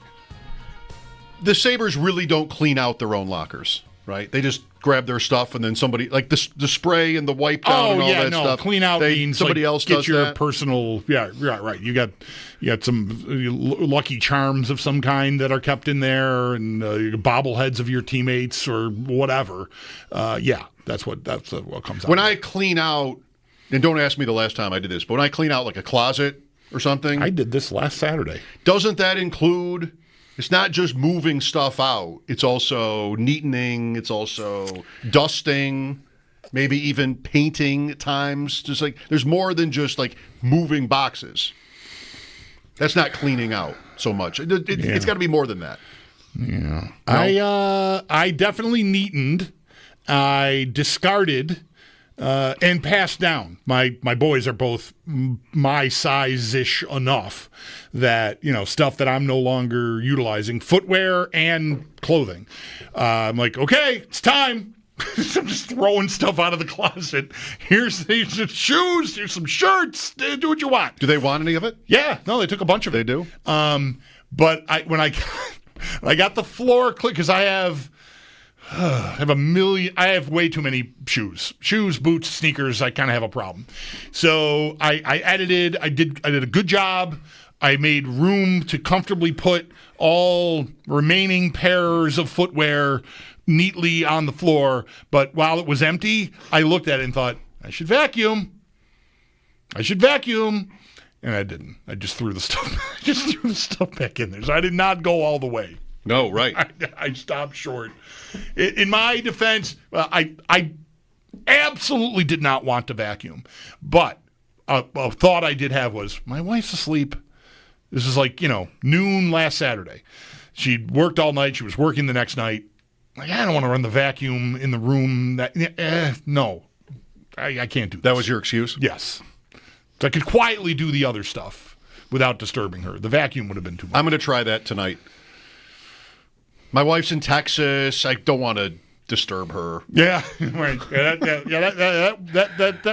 [SPEAKER 4] The Sabres really don't clean out their own lockers, right? They just grab their stuff and then somebody, like the spray and the wipe down and all that stuff.
[SPEAKER 5] Clean out means
[SPEAKER 4] somebody else
[SPEAKER 5] get
[SPEAKER 4] does
[SPEAKER 5] your
[SPEAKER 4] that.
[SPEAKER 5] personal. Yeah, right. You got some Lucky Charms of some kind that are kept in there, and bobbleheads of your teammates or whatever. That's what comes out.
[SPEAKER 4] When I clean out, and don't ask me the last time I did this, but when I clean out like a closet or something,
[SPEAKER 5] I did this last Saturday.
[SPEAKER 4] Doesn't that include? It's not just moving stuff out. It's also neatening. It's also dusting, maybe even painting at times. Just like there's more than just like moving boxes. That's not cleaning out so much. It's got to be more than that.
[SPEAKER 5] Yeah.
[SPEAKER 4] No?
[SPEAKER 5] I definitely neatened. I discarded and passed down. My boys are both my size-ish enough that, stuff that I'm no longer utilizing, footwear and clothing. I'm like, okay, it's time. I'm just throwing stuff out of the closet. Here's some shoes, here's some shirts. Do what you want.
[SPEAKER 4] Do they want any of it?
[SPEAKER 5] Yeah. No, they took a bunch of it.
[SPEAKER 4] They do?
[SPEAKER 5] But when I got the floor clear, because I have way too many shoes, boots, sneakers. I kind of have a problem. So I edited. I did a good job. I made room to comfortably put all remaining pairs of footwear neatly on the floor. But while it was empty, I looked at it and thought, I should vacuum. And I didn't. I just threw the stuff back in there. So I did not go all the way.
[SPEAKER 4] No, right.
[SPEAKER 5] I stopped short. In my defense, I absolutely did not want to vacuum. But a thought I did have was, my wife's asleep. This is like, noon last Saturday. She'd worked all night. She was working the next night. Like, I don't want to run the vacuum in the room. No, I can't do that.
[SPEAKER 4] That was your excuse?
[SPEAKER 5] Yes. So I could quietly do the other stuff without disturbing her. The vacuum would have been too much.
[SPEAKER 4] I'm going to try that tonight. My wife's in Texas. I don't want to disturb her.
[SPEAKER 5] Yeah, right. That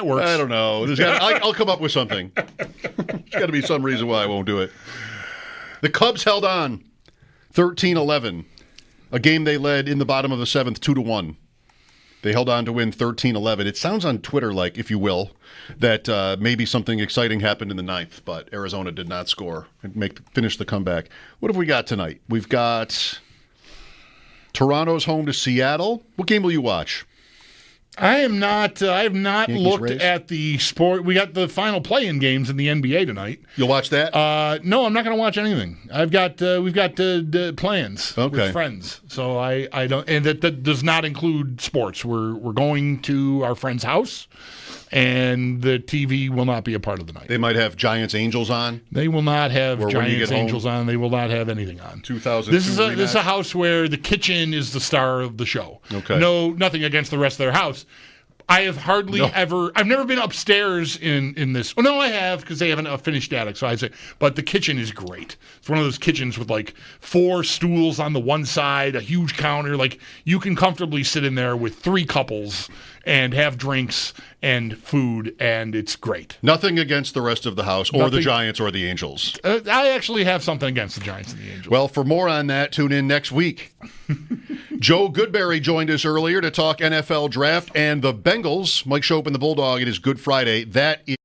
[SPEAKER 5] works.
[SPEAKER 4] I don't know. I'll come up with something. There's got to be some reason why I won't do it. The Cubs held on 13-11, a game they led in the bottom of the seventh 2-1. They held on to win 13-11. It sounds on Twitter like, if you will, that maybe something exciting happened in the ninth, but Arizona did not score and finish the comeback. What have we got tonight? We've got Toronto's home to Seattle. What game will you watch?
[SPEAKER 5] I have not
[SPEAKER 4] Yankees
[SPEAKER 5] looked
[SPEAKER 4] Rays?
[SPEAKER 5] at the sport. We got the final play-in games in the NBA tonight.
[SPEAKER 4] You'll watch that?
[SPEAKER 5] No, I'm not going to watch anything. We've got plans with friends, so I don't, and that does not include sports. We're going to our friend's house, and the TV will not be a part of the night.
[SPEAKER 4] They might have Giants Angels on.
[SPEAKER 5] They will not have
[SPEAKER 4] Or
[SPEAKER 5] Giants Angels on. They will not have anything on.
[SPEAKER 4] 2002
[SPEAKER 5] This is a house where the kitchen is the star of the show.
[SPEAKER 4] Okay.
[SPEAKER 5] No, nothing against the rest of their house. I have I've never been upstairs in this. Oh, no, I have, because they have a finished attic. So I say, but the kitchen is great. It's one of those kitchens with like 4 stools on the one side, a huge counter. Like, you can comfortably sit in there with 3 couples and have drinks and food, and it's great.
[SPEAKER 4] Nothing against the rest of the house or the Giants or the Angels.
[SPEAKER 5] I actually have something against the Giants and the Angels.
[SPEAKER 4] Well, for more on that, tune in next week. Joe Goodberry joined us earlier to talk NFL draft and the Bengals. Mike Schopp and the Bulldog. It is Good Friday. That is